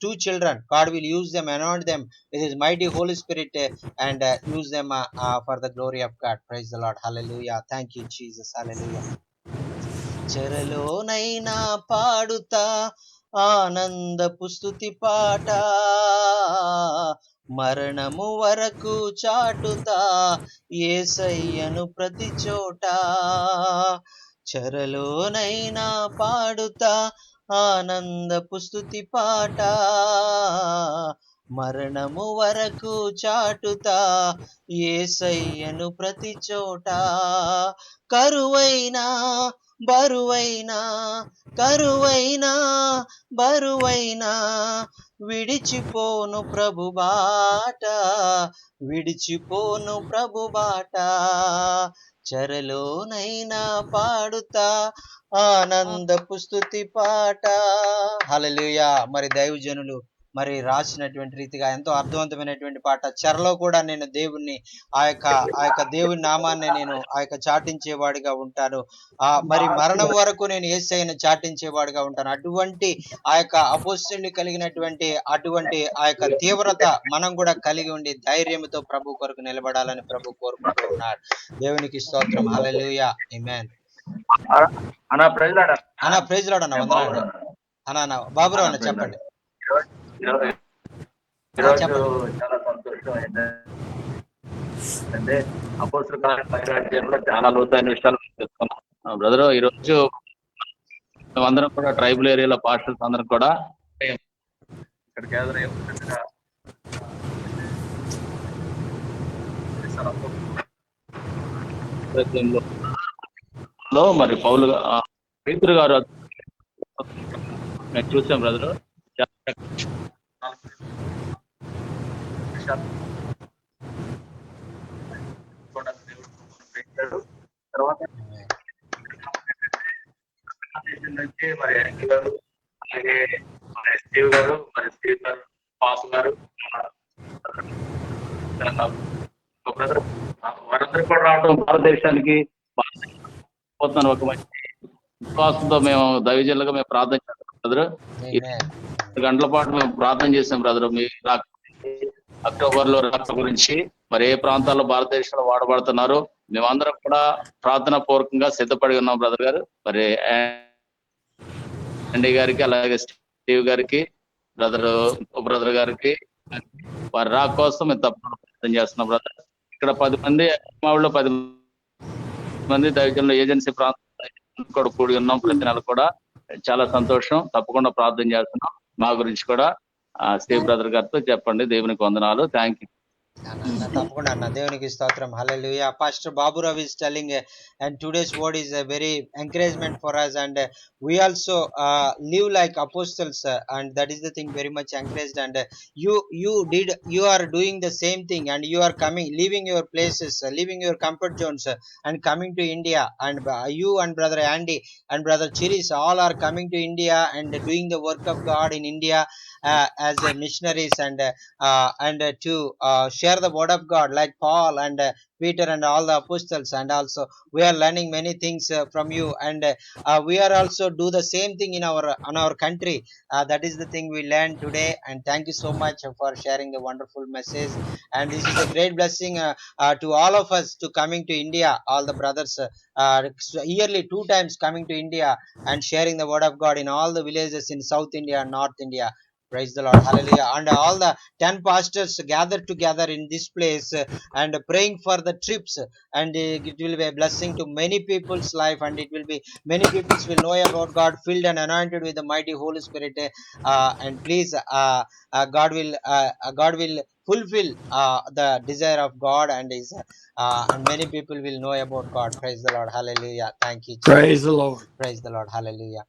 Speaker 3: two children. God will use them, anoint them with his mighty Holy Spirit, and use them for the glory of God. Praise the Lord. Hallelujah. Thank you Jesus. Hallelujah. చెరలోనైనా పాడుతా ఆనందపు స్తుతి పాట, మరణము వరకు చాటుతా యేసయ్యను ప్రతి చోట. చెరలోనైనా పాడుతా ఆనందపు స్తుతి పాట, మరణము వరకు చాటుతా యేసయ్యను ప్రతి చోట. కరువైనా బరువైనా విడిచిపోను ప్రభు బాట, విడిచిపోను ప్రభు బాట. చెరలోనైనా పాడుతా ఆనందపు స్తుతి పాట. హల్లెలూయా. మరి దైవజనులు మరి రాసినటువంటి రీతిగా ఎంతో అర్థవంతమైనటువంటి పాట. చెరలో కూడా నేను దేవుణ్ణి ఆ యొక్క దేవుని నామాన్ని నేను ఆ యొక్క చాటించేవాడిగా ఉంటాను, మరి మరణం వరకు నేను యేసయ్యను చాటించేవాడిగా ఉంటాను. అటువంటి ఆ యొక్క అపోస్తలుని కలిగినటువంటి అటువంటి ఆ యొక్క తీవ్రత మనం కూడా కలిగి ఉండి ధైర్యంతో ప్రభు కొరకు నిలబడాలని ప్రభు కోరుకుంటూ ఉన్నాడు. దేవునికి స్తోత్రం. హల్లెలూయా. ఆమేన్.
Speaker 7: అన్న ప్రైజ్ లార్డ్
Speaker 3: అన్న, వందనాలు అన్న. బాబురావు అన్న చెప్పండి.
Speaker 7: ఈరోజు చాలా సంతోషం ఏంటంటే అపోస్తలుల కార్యాల్లో చాలా లోతైన విషయాలు తెలుసుకున్నాం బ్రదర్. ఈరోజు అందరం కూడా ట్రైబల్ ఏరియాలో పాస్టర్స్ అందరం కూడా ఇక్కడ గ్యాదర్ అయ్యో మరి పౌలు పేతురు గారు నేను చూసాం బ్రదర్. తర్వాత మరి యాంటీ గారు, అలాగే మన స్టీవ్ గారు, మరి స్టీవ్ గారు, పాస్ గారు, బ్రదర్ వారందరూ కూడా రావడం భారతదేశానికి పోతున్నాను ఒక మంచి విశ్వాసంతో మేము దైవజనులుగా మేము ప్రార్థన చేస్తాం బ్రదర్.
Speaker 3: Amen.
Speaker 7: 2 గంటల పాటు మేము ప్రార్థన చేసాం బ్రదర్. మీ అక్టోబర్ లో రాష్ట్ర గురించి మరి ఏ ప్రాంతాల్లో భారతదేశంలో వాడబడుతున్నారు మేమందరం కూడా ప్రార్థనా పూర్వకంగా సిద్ధపడి ఉన్నాం బ్రదర్ గారు. మరి యాండీ గారికి, అలాగే స్టీవ్ గారికి, బ్రదర్ గారికి వారి రా కోసం మేము తప్పకుండా ప్రార్థన చేస్తున్నాం బ్రదర్. ఇక్కడ 10 మంది మా ఊళ్ళో 10 మంది దైవజనుల ఏజెన్సీ ప్రాంతం కూడా కూడి ఉన్నాం. ప్రతి నెల కూడా చాలా సంతోషం. తప్పకుండా ప్రార్థన చేస్తున్నాం. మా గురించి కూడా స్టీవ్ బ్రదర్ గారితో చెప్పండి. దేవునికి వందనాలు. Thank you.
Speaker 3: తప్పకుండా అన్న, దేవునికి స్తోత్రం. Hallelujah. Pastor Babu Rao is telling and today's word is a very encouragement for us, and we also live like apostles, and that is the thing very much encouraged. And you are doing the same thing, and you are coming, leaving your places, leaving your comfort zones, and coming to India. And you and brother Andy and brother Chiris all are coming to India and doing the work of God in India as missionaries, and to share the word of God like Paul and Peter and all the apostles. And also we are learning many things from you, and we are also do the same thing in our country. That is the thing we learned today, and thank you so much for sharing the wonderful message. And this is a great blessing to all of us to coming to India, all the brothers yearly 2 times coming to India and sharing the word of God in all the villages in South India and North India. Praise the Lord. Hallelujah. And all the 10 pastors gathered together in this place and praying for the trips, and it will be a blessing to many people's life, and it will be many peoples will know about God, filled and anointed with the mighty Holy Spirit. And please God will fulfill the desire of God, and is and many people will know about God. Praise the Lord. Hallelujah. Thank you, Jesus.
Speaker 1: Praise the Lord.
Speaker 3: Praise the Lord. Hallelujah.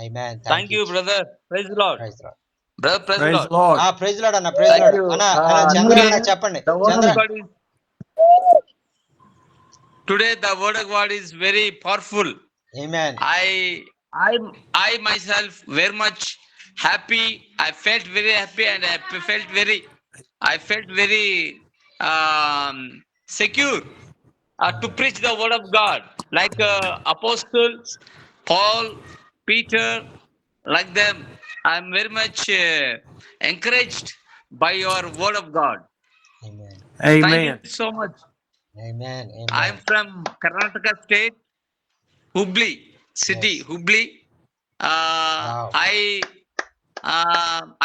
Speaker 3: Amen.
Speaker 8: Thank you, brother. Praise the Lord.
Speaker 3: Praise the Lord.
Speaker 8: Brother, praise the
Speaker 1: Praise
Speaker 8: Lord.
Speaker 1: the Lord.
Speaker 3: Praise Lord అన్న, ప్రైజ్
Speaker 8: Thank
Speaker 3: లార్డ్
Speaker 8: you.
Speaker 3: అన్న. చంద్ర అన్న చెప్పండి.
Speaker 8: The word
Speaker 3: Chandra,
Speaker 8: of God is today. The word of God is very powerful.
Speaker 3: Amen.
Speaker 8: I myself very much happy. I felt very happy, and I felt very secure to preach the word of God, like apostles Paul, Peter, like them. I'm very much encouraged by your word of God.
Speaker 3: Amen.
Speaker 8: Thank you
Speaker 1: Amen.
Speaker 8: so much.
Speaker 3: Amen.
Speaker 8: I'm
Speaker 3: Amen.
Speaker 8: from Karnataka state, Hubli city.
Speaker 3: Yes.
Speaker 8: Hubli.
Speaker 3: Wow.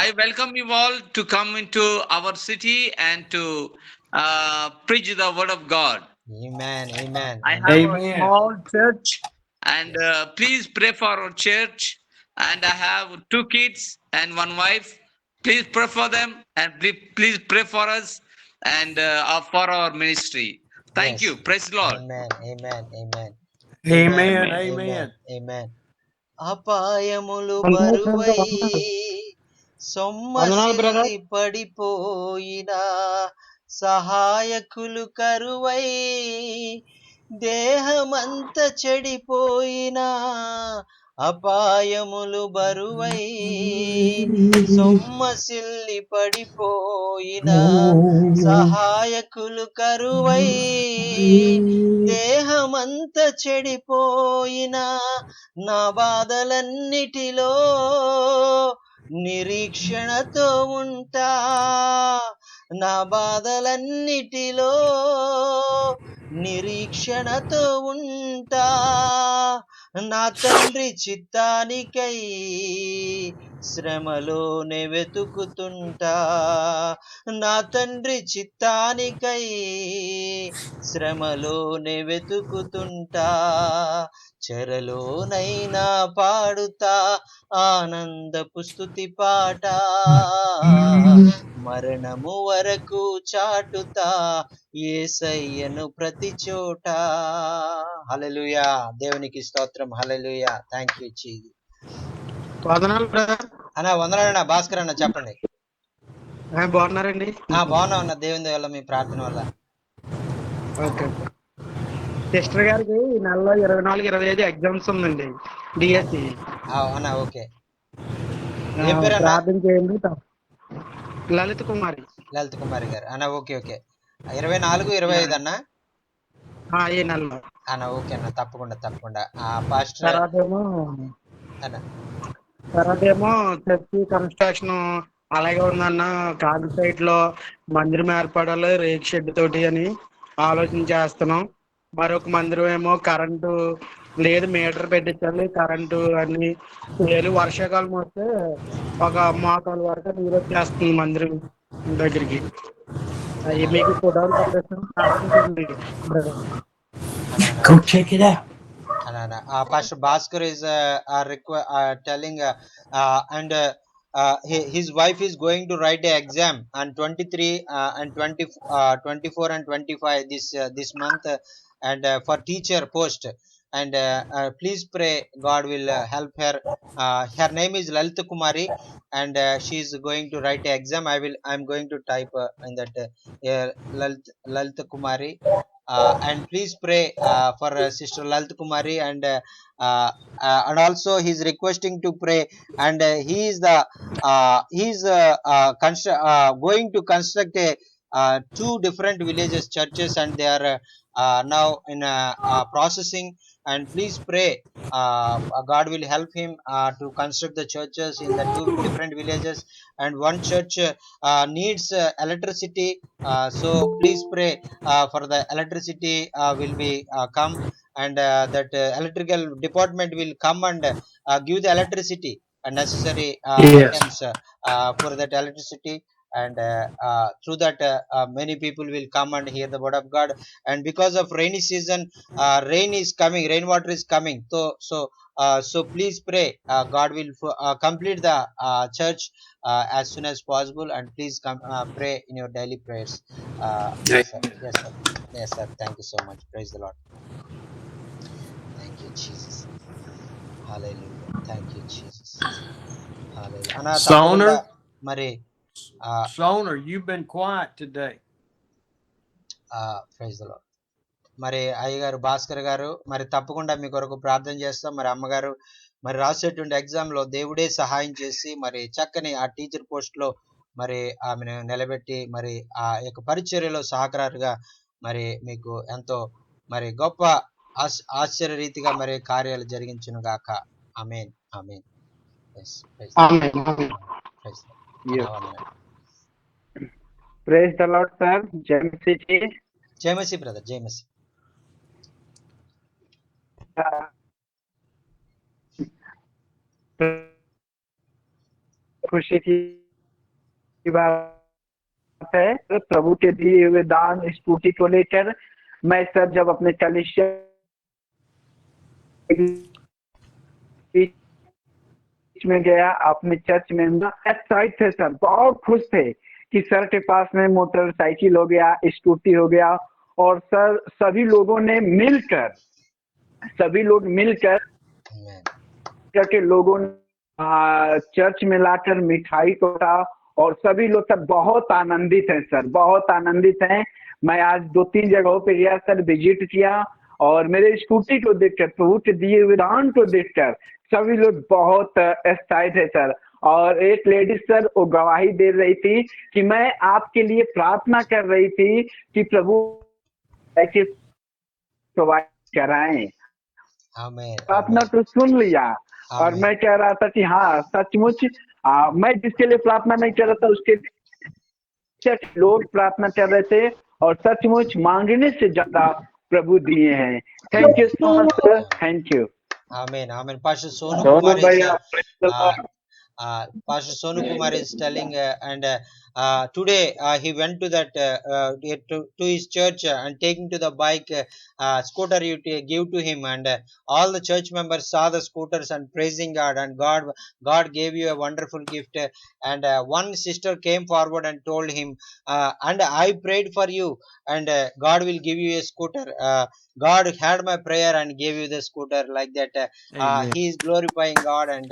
Speaker 8: I welcome you all to come into our city and to preach the word of God.
Speaker 3: Amen. Amen.
Speaker 8: I have
Speaker 3: Amen.
Speaker 8: a
Speaker 1: Amen.
Speaker 8: small church, and
Speaker 3: Yes.
Speaker 8: please pray for our church. And I have 2 kids and 1 wife. Please pray for them, and please pray for us and for our ministry. Thank
Speaker 3: Yes.
Speaker 8: you. Praise the Lord.
Speaker 3: Amen. Amen. Amen.
Speaker 1: Amen.
Speaker 8: Amen.
Speaker 1: Amen.
Speaker 3: Amen. అపాయములు బరువై సొమ్మసిల్లి పడిపోయినా, సహాయకులు కరువై దేహమంత చెడిపోయినా, అపాయములు బరువై సొమ్మసిల్లి పడిపోయినా, సహాయకులు కరువై దేహమంత చెడిపోయినా, నా బాధలన్నిటిలో నిరీక్షణతో ఉంటా, నా బాధలన్నిటిలో నిరీక్షణతో ఉంటా, నా తండ్రి చిత్తానికై శ్రమలోనే వెతుకుతుంటా, నా తండ్రి చిత్తానికై శ్రమలోనే వెతుకుతుంటా, చెరలోనైనా పాడుతా ఆనందపు స్తుతి పాట, మరణము వరకు చాటుతా యేసయ్యను ప్రతి చోట. హల్లెలూయా. దేవునికి స్తోత్రం. హల్లెలూయా. Thank you Jesus.
Speaker 9: వందనాలు బ్రదర్.
Speaker 3: అన్న వందనాలన్న. భాస్కర్ అన్న చెప్పండి.
Speaker 9: బాగున్నారండి?
Speaker 3: బాగున్నా ఉన్న దేవుని వల్ల, మీ ప్రార్థన వల్ల.
Speaker 9: ఓకే. సిస్టర్ గారికి ఈ నెలలో 24, 25 ఎగ్జామ్స్ ఉందండి, డిఎస్సి.
Speaker 3: అన్న ఓకే. ఏం పేరు అన్న?
Speaker 9: ప్రార్థన చేయండి. లలిత్ కుమారి.
Speaker 3: లలిత్ కుమారి గారు అన్న. Okay okay. 24, 25 అన్న.
Speaker 9: ఈ నెలలో
Speaker 3: అన్న ఓకే అన్న, తప్పకుండా తప్పకుండా. పాస్టర్ అన్న
Speaker 9: తర్వాత ఏమో చర్చి కన్స్ట్రక్షన్ అలాగే ఉందన్న. కాదు సైట్ లో మందిరం ఏర్పడాలి రేక్ షెడ్ తోటి అని ఆలోచన చేస్తున్నాం. మరొక మందిరం ఏమో కరెంటు లేదు, మీటర్ పెట్టించాలి, కరెంటు అన్ని లేదు. వర్షాకాలం వస్తే ఒక మోకాలు వరకు నీరు వచ్చేస్తుంది మందిరం దగ్గరికి. అవి మీకు ఫోటోలు పంపిస్తాను.
Speaker 1: Go check it out.
Speaker 3: Pastor Bhaskar is telling and his wife is going to write an exam on 23 and 24 and 25 this month, and for teacher post, and please pray God will help her. Her name is Lalitha Kumari, and she is going to write an exam. I'm going to type in that Lalitha Kumari. And please pray for Sister Lalitha Kumari, and also he's requesting to pray, and he is going to construct a 2 different villages churches, and they are now in processing. And please pray God will help him to construct the churches in the 2 different villages, and one church needs electricity, so please pray for the electricity will be come, and that electrical department will come and give the electricity and necessary
Speaker 1: Yes.
Speaker 3: items for that electricity, and through that many people will come and hear the word of God. And because of rainy season, rain is coming, rainwater is coming, so please pray God will complete the church as soon as possible, and please come pray in your daily prayers. Yes sir. Yes sir. Yes sir. Thank you so much. Praise the Lord. Thank you Jesus. Hallelujah. Thank you Jesus. Hallelujah. అన్న తప్పకుండా మరి
Speaker 1: Soner, you've been quiet today.
Speaker 3: Praise the Lord. మరి అయ్యగారు భాస్కర్ గారు మరి తప్పకుండా మీ కొరకు ప్రార్థన చేస్తాం. మరి అమ్మగారు మరి రాసేటువంటి ఎగ్జామ్ లో దేవుడే సహాయం చేసి మరి చక్కని ఆ టీచర్ పోస్ట్ లో మరి ఆమెను నిలబెట్టి మరి ఆ యొక్క పరిచర్యలో సహకారుగా మరి మీకు ఎంతో మరి గొప్ప ఆశ్చర్య రీతిగా మరి కార్యాలు జరిగించును గాక. Amen amen.
Speaker 9: Praise the Lord sir.
Speaker 3: జై మసీ బ్రదర్, జై మసీ.
Speaker 9: खुशी की बात है प्रभु के दिए हुए दान स्कूटी को लेकर मैं सर जब अपने कलीसिया में गया अपने चर्च में एक्साइट थे सर, बहुत खुश थे कि सर के पास में मोटरसाइकिल हो गया, स्कूटी हो गया, और सर सभी लोग मिलकर के लोगों ने चर्च में लाकर मिठाई को था, और सभी लोग सर बहुत आनंदित हैं सर, बहुत आनंदित हैं। मैं आज 2-3 जगहों पे गया सर, विजिट किया, और मेरे स्कूटी को देखकर प्रभु के दिए हुए दान को देखकर सभी लोग बहुत एक्साइट है सर। और एक लेडी सर वो गवाही दे रही थी कि मैं आपके लिए प्रार्थना कर रही थी कि प्रभु ऐसे प्रोवाइड कराएं। प्रार्थना तो सुन लिया, और मैं कह रहा था कि हाँ सचमुच मैं जिसके लिए प्रार्थना नहीं कर रहा था उसके लोग प्रार्थना कर रहे थे, और सचमुच मांगने से ज्यादा प्रभु दिए हैं। Thank you so much sir, thank you.
Speaker 3: आमीन आमीन। Pastor Sonu Kumar is Pastor Sonu Kumar is telling and today he went to that to his church and taking to the bike scooter you give to him, and all the church members saw the scooters and praising God, and God gave you a wonderful gift, and one sister came forward and told him and I prayed for you, and God will give you a scooter. God heard my prayer and gave you the scooter, like that. He is glorifying God, and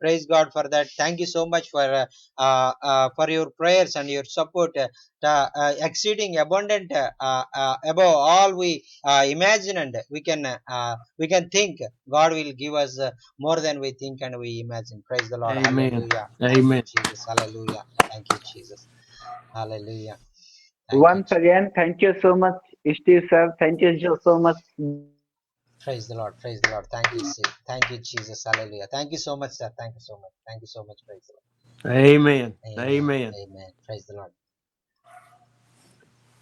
Speaker 3: praise God for that. Thank you so much for your your prayers and your support, exceeding abundant above all we imagine, and we can think. God will give us more than we think and we imagine. Praise the Lord.
Speaker 1: Amen.
Speaker 3: Hallelujah. Thank you,
Speaker 1: Amen.
Speaker 3: Jesus. Hallelujah. Thank you, Jesus. Hallelujah. Thank
Speaker 9: Once
Speaker 3: you.
Speaker 9: again, thank you so much, Steve sir. Thank you so much.
Speaker 3: Praise the Lord. Praise the Lord. Thank you, thank you, Jesus. Hallelujah. Thank you so much, sir. Thank you so much. Thank you so much. Praise the Lord.
Speaker 1: Amen.
Speaker 3: Amen.
Speaker 1: Amen.
Speaker 3: Amen. Praise the Lord.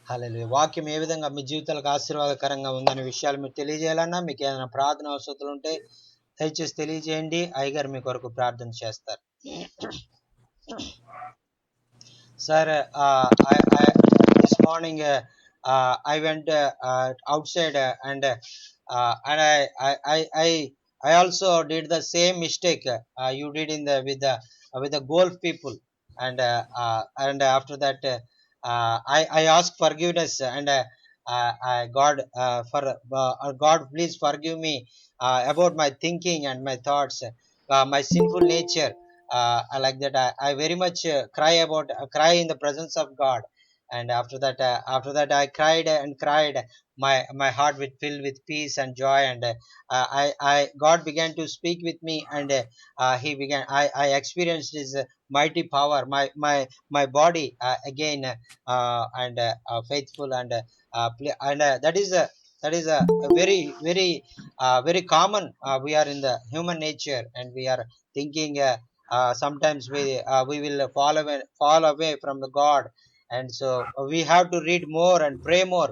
Speaker 3: హల్లెలూయా. వాక్యం ఏ విధంగా మీ జీవితాలకు ఆశీర్వాదకరంగా ఉందనే విషయాలు మీరు తెలియజేయాలన్నా, మీకు ఏదైనా ప్రార్థన అవసరాలు ఉంటే దయచేసి తెలియజేయండి. అయ్యగారు మీ కొరకు ప్రార్థన చేస్తారు. Sir, this morning I went outside and I also did the same mistake you did in the with the golf people, and after that I asked forgiveness, and God, God, please forgive me about my thinking and my thoughts, my sinful nature. I like that. I very much cry in the presence of God, and after that I cried and cried. My heart will fill with peace and joy, and I God began to speak with me, and He began. I experienced His mighty power. My body again, and faithful, and that is a very common. We are in the human nature, and we are thinking. Sometimes we will fall away from the God, and so we have to read more and pray more.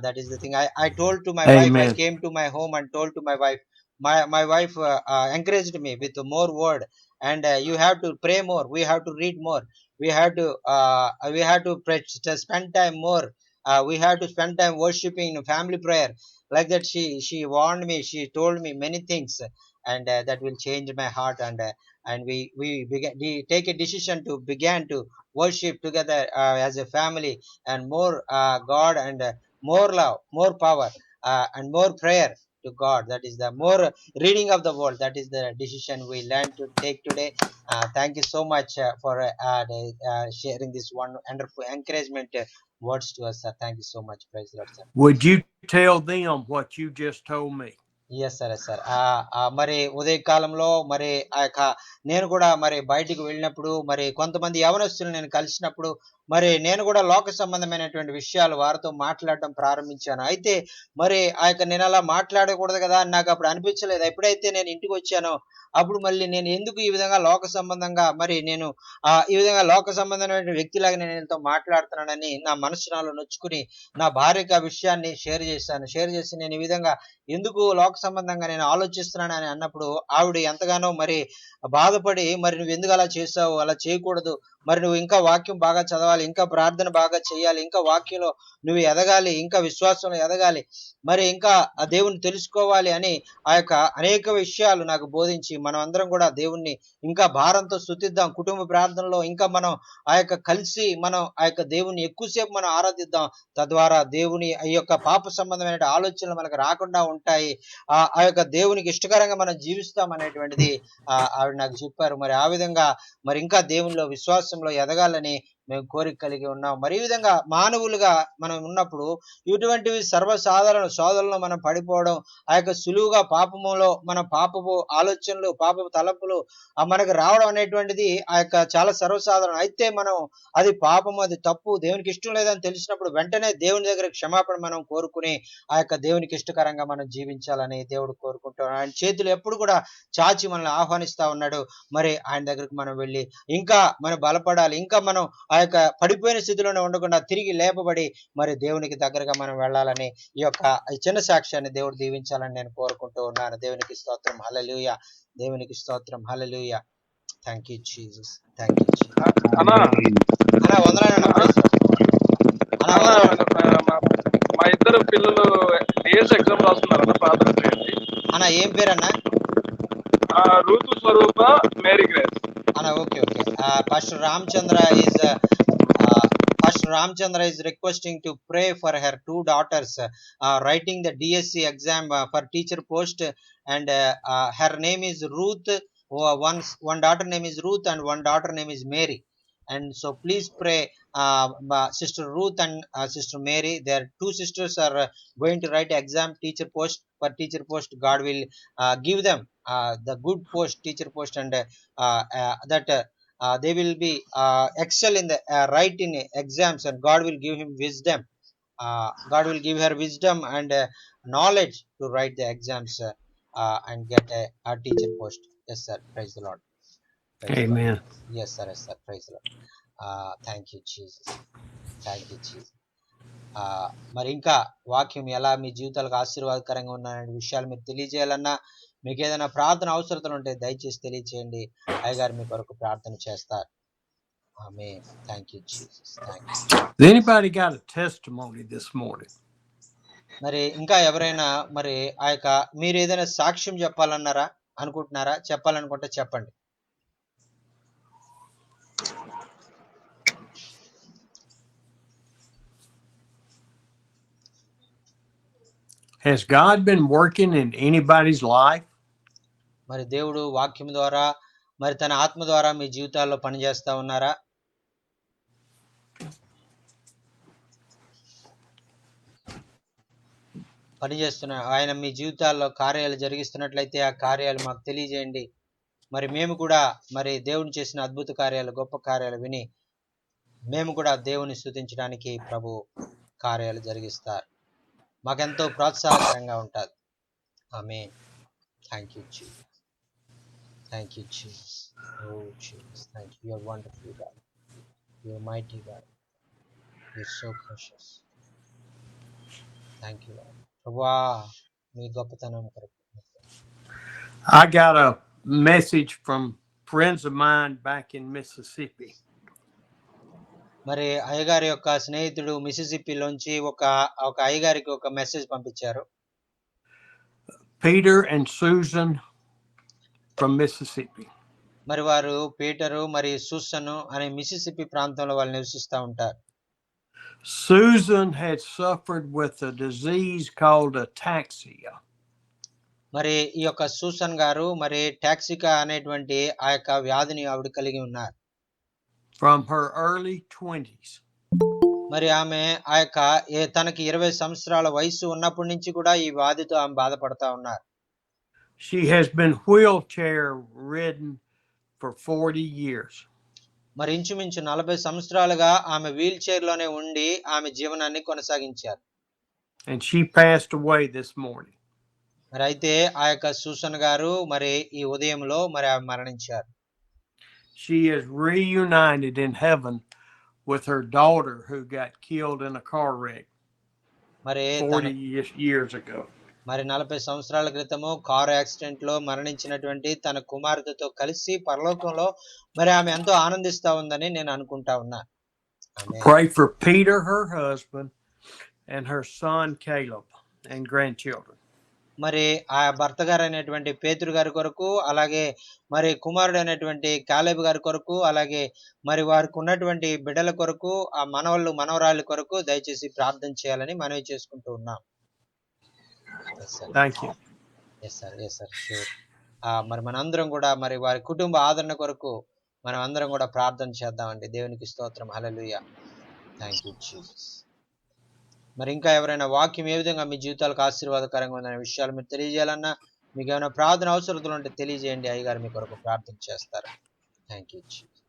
Speaker 3: That is the thing. I told to my wife. I
Speaker 1: Amen.
Speaker 3: came to my home and told to my wife. My wife encouraged me with more word, and you have to pray more. We have to read more. We have to pray, to spend time more. We have to spend time worshiping in family prayer. Like that, she warned me. She told me many things, and that will change my heart, and we take a decision to begin to worship together as a family, and more God, and more love, more power, and more prayer to God. That is the more reading of the word. That is the decision we learn to take today. Thank you so much for sharing this one wonderful encouragement words to us, sir. Thank you so much. Praise the Lord, sir.
Speaker 1: Would you tell them what you just told me?
Speaker 3: Yes సరే సార్. మరి ఉదయకాలంలో మరి ఆ యొక్క నేను కూడా మరి బయటికి వెళ్ళినప్పుడు మరి కొంతమంది యవనస్తులు నేను కలిసినప్పుడు మరి నేను కూడా లోక సంబంధమైనటువంటి విషయాలు వారితో మాట్లాడటం ప్రారంభించాను. అయితే మరి ఆ యొక్క నేను అలా మాట్లాడకూడదు కదా అని నాకు అప్పుడు అనిపించలేదు. ఎప్పుడైతే నేను ఇంటికి వచ్చానో అప్పుడు మళ్ళీ నేను ఎందుకు ఈ విధంగా లోక సంబంధంగా మరి నేను ఈ విధంగా లోక సంబంధమైన వ్యక్తిలాగా నేను వీళ్ళతో మాట్లాడుతున్నానని నా మనసు నాలో నొచ్చుకుని నా భార్యకు ఆ విషయాన్ని షేర్ చేశాను. షేర్ చేసి నేను ఈ విధంగా ఎందుకు లోక సంబంధంగా నేను ఆలోచిస్తున్నానని అన్నప్పుడు ఆవిడ ఎంతగానో మరి బాధపడి, మరి నువ్వు ఎందుకు అలా చేసావు, అలా చేయకూడదు, మరి నువ్వు ఇంకా వాక్యం బాగా చదవాలి, ఇంకా ప్రార్థన బాగా చేయాలి, ఇంకా వాక్యంలో నువ్వు ఎదగాలి, ఇంకా విశ్వాసంలో ఎదగాలి, మరి ఇంకా ఆ దేవుని తెలుసుకోవాలి అని ఆ యొక్క అనేక విషయాలు నాకు బోధించి మనం అందరం కూడా దేవుణ్ణి ఇంకా భారంతో స్తుతిద్దాం. కుటుంబ ప్రార్థనలో ఇంకా మనం ఆ యొక్క కలిసి మనం ఆ యొక్క దేవుని ఎక్కువసేపు మనం ఆరాధిద్దాం. తద్వారా దేవుని ఈ యొక్క పాప సంబంధమైన ఆలోచనలు మనకు రాకుండా ఉంటాయి. ఆ యొక్క దేవునికి ఇష్టకరంగా మనం జీవిస్తాం అనేటువంటిది ఆవిడ నాకు చెప్పారు. మరి ఆ విధంగా మరి ఇంకా దేవునిలో విశ్వాసంలో ఎదగాలని మేము కోరిక కలిగి ఉన్నాం. మరి ఈ విధంగా మానవులుగా మనం ఉన్నప్పుడు ఇటువంటివి సర్వసాధారణ శోధనలో మనం పడిపోవడం, ఆ యొక్క సులువుగా పాపములో మన పాపపు ఆలోచనలు, పాపపు తలంపులు మనకు రావడం అనేటువంటిది ఆ యొక్క చాలా సర్వసాధారణం. అయితే మనం అది పాపము, అది తప్పు, దేవునికి ఇష్టం లేదని తెలిసినప్పుడు వెంటనే దేవుని దగ్గర క్షమాపణ మనం కోరుకుని ఆ యొక్క దేవునికి ఇష్టకరంగా మనం జీవించాలని దేవుడు కోరుకుంటున్నాడు. ఆయన చేతులు ఎప్పుడు కూడా చాచి మనల్ని ఆహ్వానిస్తా ఉన్నాడు. మరి ఆయన దగ్గరకు మనం వెళ్ళి ఇంకా మనం బలపడాలి, ఇంకా మనం ఆ యొక్క పడిపోయిన స్థితిలోనే ఉండకుండా తిరిగి లేపబడి మరి దేవునికి దగ్గరగా మనం వెళ్ళాలని ఈ యొక్క చిన్న సాక్ష్యాన్ని దేవుడు దీవించాలని నేను కోరుకుంటూ ఉన్నాను. దేవునికి స్తోత్రం. హల్లెలూయా. దేవునికి స్తోత్రం. Hallelujah. Thank you Jesus. Thank you
Speaker 5: అన్నా
Speaker 3: వందనాలన్నా.
Speaker 5: మా ఇద్దరు పిల్లలు డిఎస్ ఎగ్జామ్ రాస్తున్నారన్న, ప్రార్థన చేయండి
Speaker 3: అన్న. ఏం పేరన్నా?
Speaker 5: రూతు స్వరూప, మేరీ గ్రేస్
Speaker 3: అన్న. Okay okay. Pastor Ramchandra is requesting to pray for her two daughters writing the DSC exam for teacher post, and her name is Ruth. One daughter name is Ruth and one daughter name is Mary. And so please pray, Sister Ruth and Sister Mary, their two sisters are going to write exam teacher post. For teacher post, God will give them the good post, teacher post, and that they will be excel in the writing exams, and God will give him wisdom. God will give her wisdom and knowledge to write the exams and get a teacher post. Yes, sir. Praise the Lord. Praise the Lord.
Speaker 1: Amen.
Speaker 3: Yes, sir. Yes, sir. Praise the Lord. Thank you, Jesus. Thank you, Jesus. మరి ఇంకా వాక్యం ఎలా మీ జీవితాలకు ఆశీర్వాదకరంగా ఉన్నాయనే విషయాలు మీరు తెలియజేయాలన్నా, మీకు ఏదైనా ప్రార్థన అవసరతలు ఉంటే దయచేసి తెలియచేయండి. అయ్యగారు మీ కొరకు ప్రార్థన చేస్తారు. Amen. Thank you Jesus. Thank you.
Speaker 1: Has anybody got a testimony this morning?
Speaker 3: మరి ఇంకా ఎవరైనా మరి ఆ యొక్క మీరు ఏదైనా సాక్ష్యం చెప్పాలన్నారా అనుకుంటున్నారా? చెప్పాలనుకుంటే చెప్పండి.
Speaker 1: Has God been working in anybody's life?
Speaker 3: మరి దేవుడు వాక్యం ద్వారా మరి తన ఆత్మ ద్వారా మీ జీవితాల్లో పనిచేస్తా ఉన్నారా? పనిచేస్తున్న ఆయన మీ జీవితాల్లో కార్యాలు జరిగిస్తున్నట్లయితే ఆ కార్యాలు మాకు తెలియజేయండి. మరి మేము కూడా మరి దేవుని చేసిన అద్భుత కార్యాలు, గొప్ప కార్యాలు విని మేము కూడా దేవుని స్తుతించడానికి ప్రభు కార్యాలు జరిగిస్తారు. మాకెంతో ప్రోత్సాహకరంగా ఉంటుంది. Amen. Thank you Jesus. Thank you Jesus. O Jesus, thank you. You are wonderful God. You are mighty God. You are so precious. Thank you Lord. ప్రభువా మీ గొప్పతనం కొరకు.
Speaker 1: I got a message from friends of mine back in Mississippi.
Speaker 3: మరి అయ్యగారి యొక్క స్నేహితుడు మిసిసిప్పిలోంచి ఒక అయ్యగారికి ఒక మెసేజ్ పంపించారు.
Speaker 1: Peter and Susan from Mississippi.
Speaker 3: మరి వారు పీటరు మరి సూసన్ అనే మిసిసిప్పి ప్రాంతంలో వాళ్ళు నివసిస్తూ ఉంటారు.
Speaker 1: Susan had suffered with a disease called ataxia.
Speaker 3: మరి ఈ యొక్క సూసన్ గారు మరి టాక్సికా అనేటువంటి ఆ యొక్క వ్యాధిని ఆవిడ కలిగి ఉన్నారు.
Speaker 1: From her early 20s.
Speaker 3: మరి ఆమె ఆ యొక్క తనకి 20 సంవత్సరాల వయసు ఉన్నప్పటి నుంచి కూడా ఈ వ్యాధితో ఆమె బాధపడతా ఉన్నారు.
Speaker 1: She has been wheelchair ridden for 40 years.
Speaker 3: మరి ఇంచుమించు 40 సంవత్సరాలుగా ఆమె వీల్ చైర్ లోనే ఉండి ఆమె జీవనాన్ని కొనసాగించారు.
Speaker 1: And she passed away this morning.
Speaker 3: మరి అయితే ఆ యొక్క సూసన్ గారు మరి ఈ ఉదయంలో మరి ఆమె మరణించారు.
Speaker 1: She is reunited in heaven with her daughter who got killed in a car wreck
Speaker 3: మరి
Speaker 1: 40 years ago.
Speaker 3: మరి 40 సంవత్సరాల క్రితము కారు యాక్సిడెంట్ లో మరణించినటువంటి తన కుమార్తెతో కలిసి పరలోకంలో మరి ఆమె ఎంతో ఆనందిస్తా ఉందని నేను అనుకుంటా ఉన్నా.
Speaker 1: Pray for Peter, her husband, and her son Caleb and grandchildren.
Speaker 3: మరి ఆ భర్త గారు అయినటువంటి పేతురు గారి కొరకు, అలాగే మరి కుమారుడు అయినటువంటి కాలేబు గారి కొరకు, అలాగే మరి వారికి ఉన్నటువంటి బిడ్డల కొరకు, ఆ మనవళ్ళు మనవరాళ్ళ కొరకు దయచేసి ప్రార్థన చేయాలని మనవి చేసుకుంటూ ఉన్నాం.
Speaker 1: Thank you.
Speaker 3: Yes sir, yes sir, sure. మరి మనందరం కూడా మరి వారి కుటుంబ ఆదరణ కొరకు మనం అందరం కూడా ప్రార్థన చేద్దామండి. దేవునికి స్తోత్రం. హల్లెలూయా. Thank you Jesus. మరి ఇంకా ఎవరైనా వాక్యం ఏ విధంగా మీ జీవితాలకు ఆశీర్వాదకరంగా ఉందనే విషయాలు మీరు తెలియజేయాలన్నా, మీకు ఏమైనా ప్రార్థన అవసరతలు ఉంటే తెలియజేయండి. అయ్యగారు మీ కొరకు ప్రార్థన చేస్తారు. Thank you Jesus.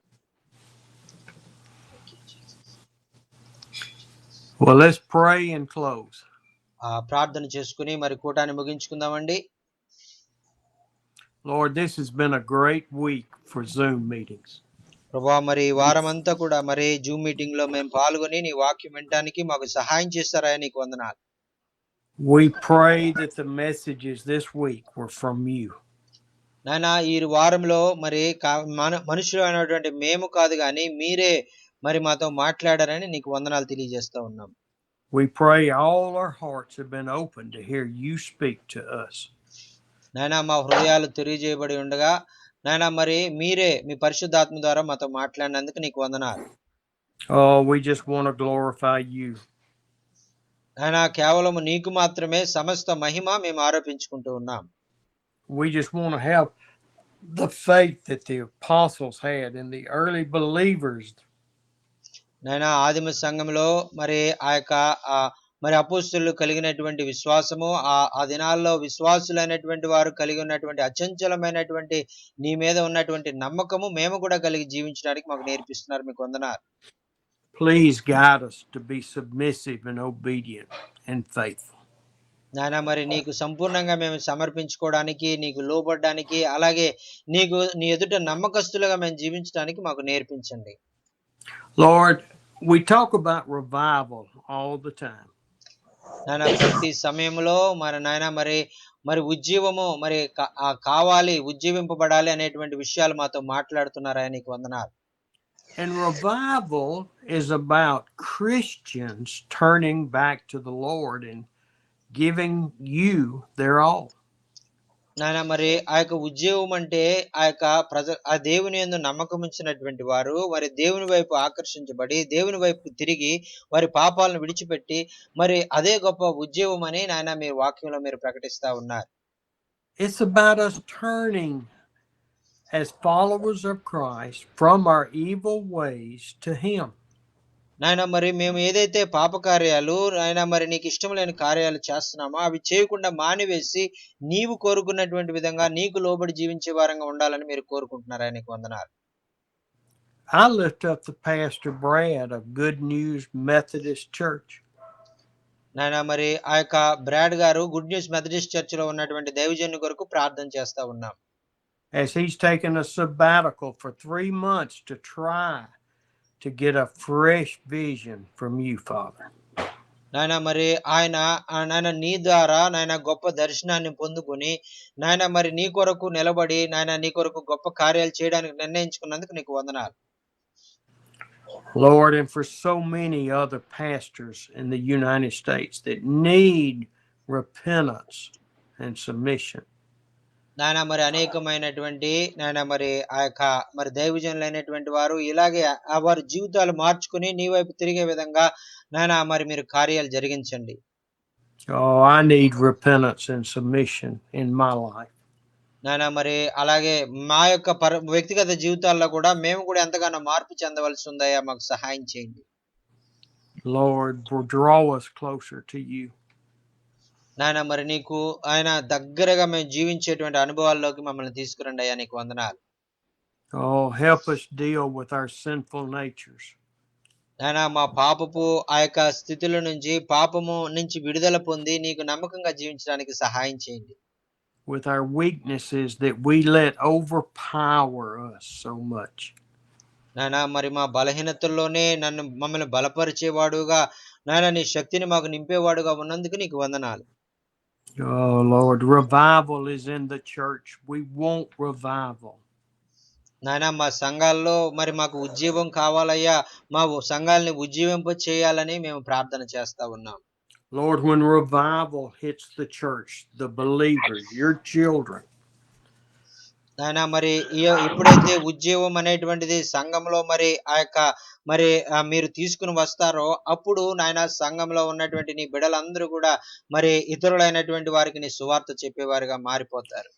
Speaker 1: Well, let's pray and close.
Speaker 3: ప్రార్థన చేసుకుని మరి కూటాన్ని ముగించుకుందామండి.
Speaker 1: Lord, this has been a great week for Zoom meetings.
Speaker 3: ప్రభువా మరి వారం అంతా కూడా మరి జూమ్ మీటింగ్ లో మేము పాల్గొని నీ వాక్యం వినడానికి మాకు సహాయం చేస్తారా, నీకు వందనాలు.
Speaker 1: We pray that the messages this week were from you.
Speaker 3: నాయనా ఈ వారంలో మరి మనుషులు అయినటువంటి మేము కాదు కానీ మీరే మరి మాతో మాట్లాడారని నీకు వందనాలు తెలియజేస్తా ఉన్నాం.
Speaker 1: We pray all our hearts have been open to hear you speak to us.
Speaker 3: నాయనా మా హృదయాలు తెలియజేయబడి ఉండగా నాయనా మరి మీరే మీ పరిశుద్ధాత్మ ద్వారా మాతో మాట్లాడినందుకు నీకు వందనాలు.
Speaker 1: Oh, we just want to glorify you.
Speaker 3: నాయనా కేవలం నీకు మాత్రమే సమస్త మహిమ మేము ఆరోపించుకుంటూ ఉన్నాం.
Speaker 1: We just want to have the faith that the apostles had and the early believers
Speaker 3: నాయనా ఆదిమ సంఘంలో మరి ఆ యొక్క మరి అపోస్తలులు కలిగినటువంటి విశ్వాసము ఆ దినాల్లో విశ్వాసులైనటువంటి వారు కలిగి ఉన్నటువంటి అచంచలమైనటువంటి నీ మీద ఉన్నటువంటి నమ్మకము మేము కూడా కలిగి జీవించడానికి మాకు నేర్పిస్తున్నారు. మీకు వందనాలు.
Speaker 1: Please guide us to be submissive and obedient and faithful.
Speaker 3: నాయనా మరి నీకు సంపూర్ణంగా మేము సమర్పించుకోవడానికి, నీకు లోబడడానికి, అలాగే నీ ఎదుట నమ్మకస్తులుగా మేము జీవించడానికి మాకు నేర్పించండి.
Speaker 1: Lord, we talk about revival all the time.
Speaker 3: నాయనా ప్రతి సమయంలో నాయనా మరి ఉజ్జీవము మరి కావాలి, ఉజ్జీవింపబడాలి అనేటువంటి విషయాలు మాతో మాట్లాడుతున్నారా, నీకు వందనాలు.
Speaker 1: And revival is about Christians turning back to the Lord and giving you their all.
Speaker 3: నాయనా మరి ఆ యొక్క ఉద్యోగం అంటే ఆ దేవుని యందు నమ్మకం ఉంచినటువంటి వారు మరి దేవుని వైపు ఆకర్షించబడి దేవుని వైపు తిరిగి వారి పాపాలను విడిచిపెట్టి మరి అదే గొప్ప ఉద్యోగం అని నాయనా మీ వాక్యంలో మీరు ప్రకటిస్తా ఉన్నారు.
Speaker 1: It's about us turning as followers of Christ from our evil ways to Him.
Speaker 3: నాయనా మరి మేము ఏదైతే పాప కార్యాలు నాయనా మరి నీకు ఇష్టం లేని కార్యాలు చేస్తున్నామో అవి చేయకుండా మానివేసి నీవు కోరుకున్నటువంటి విధంగా నీకు లోబడి జీవించే వారంగా ఉండాలని మీరు కోరుకుంటున్నారా, నీకు వందనాలు.
Speaker 1: I lift up the pastor Brad of Good News Methodist Church.
Speaker 3: నాయనా మరి ఆ యొక్క బ్రాడ్ గారు గుడ్ న్యూస్ మెథడిస్ట్ చర్చ్ లో ఉన్నటువంటి దైవజనుని కొరకు ప్రార్థన చేస్తా ఉన్నాం.
Speaker 1: As he's taken a sabbatical for 3 months to try to get a fresh vision from you, Father.
Speaker 3: నాయనా మరి నాయన నీ ద్వారా నాయన గొప్ప దర్శనాన్ని పొందుకొని నాయన మరి నీ కొరకు నిలబడి నాయన నీ కొరకు గొప్ప కార్యాలు చేయడానికి నిర్ణయించుకున్నందుకు నీకు వందనాలు.
Speaker 1: Lord, and for so many other pastors in the United States that need repentance and submission.
Speaker 3: నాయన మరి అనేకమైనటువంటి నాయన మరి ఆ యొక్క మరి దైవజనులైనటువంటి వారు ఇలాగే వారి జీవితాలు మార్చుకుని నీ వైపు తిరిగే విధంగా నాయన మరి మీరు కార్యాలు జరిగించండి.
Speaker 1: Oh, I need repentance and submission in my life.
Speaker 3: నాయన మరి అలాగే మా యొక్క వ్యక్తిగత జీవితాల్లో కూడా మేము కూడా ఎంతగానో మార్పు చెందవలసి ఉందయ్యా, మాకు సహాయం చేయండి.
Speaker 1: Lord, draw us closer to you.
Speaker 3: నాయన మరి నీకు ఆయన దగ్గరగా మేము జీవించేటువంటి అనుభవాల్లోకి మమ్మల్ని తీసుకురండి అయ్యా, నీకు వందనాలు.
Speaker 1: Oh, help us deal with our sinful natures.
Speaker 3: నాయన మా పాపపు ఆ యొక్క స్థితుల నుంచి పాపము నుంచి విడుదల పొంది నీకు నమ్మకంగా జీవించడానికి సహాయం చేయండి.
Speaker 1: With our weaknesses that we let overpower us so much.
Speaker 3: నాయన మరి మా బలహీనతల్లోనే మమ్మల్ని బలపరిచేవాడుగా నాయన నీ శక్తిని మాకు నింపేవాడుగా ఉన్నందుకు నీకు వందనాలు.
Speaker 1: Oh Lord, revival is in the church. We want revival.
Speaker 3: నాయన మా సంఘాల్లో మరి మాకు ఉజ్జీవం కావాలయ్యా, మా సంఘాలని ఉజ్జీవింప చేయాలని మేము ప్రార్థన చేస్తా ఉన్నాం.
Speaker 1: Lord, when revival hits the church, the believers, your children.
Speaker 3: నాయన మరి ఎప్పుడైతే ఉజ్జీవం అనేటువంటిది సంఘంలో మరి ఆ యొక్క మరి మీరు తీసుకుని వస్తారో అప్పుడు నాయన సంఘంలో ఉన్నటువంటి నీ బిడ్డలందరూ కూడా మరి ఇతరులైనటువంటి వారికి నీ సువార్త చెప్పేవారుగా మారిపోతారు.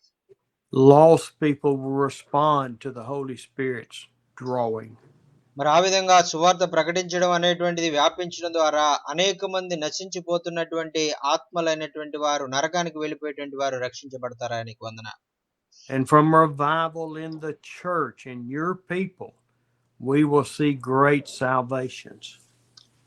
Speaker 1: Lost people will respond to the Holy Spirit's drawing.
Speaker 3: మరి ఆ విధంగా సువార్త ప్రకటించడం అనేటువంటిది వ్యాపించడం ద్వారా అనేక మంది నశించిపోతున్నటువంటి ఆత్మలైనటువంటి వారు నరకానికి వెళ్ళిపోయేటువంటి వారు రక్షించబడతారా, నీకు వందనాలు.
Speaker 1: And from revival in the church and your people, we will see great salvations.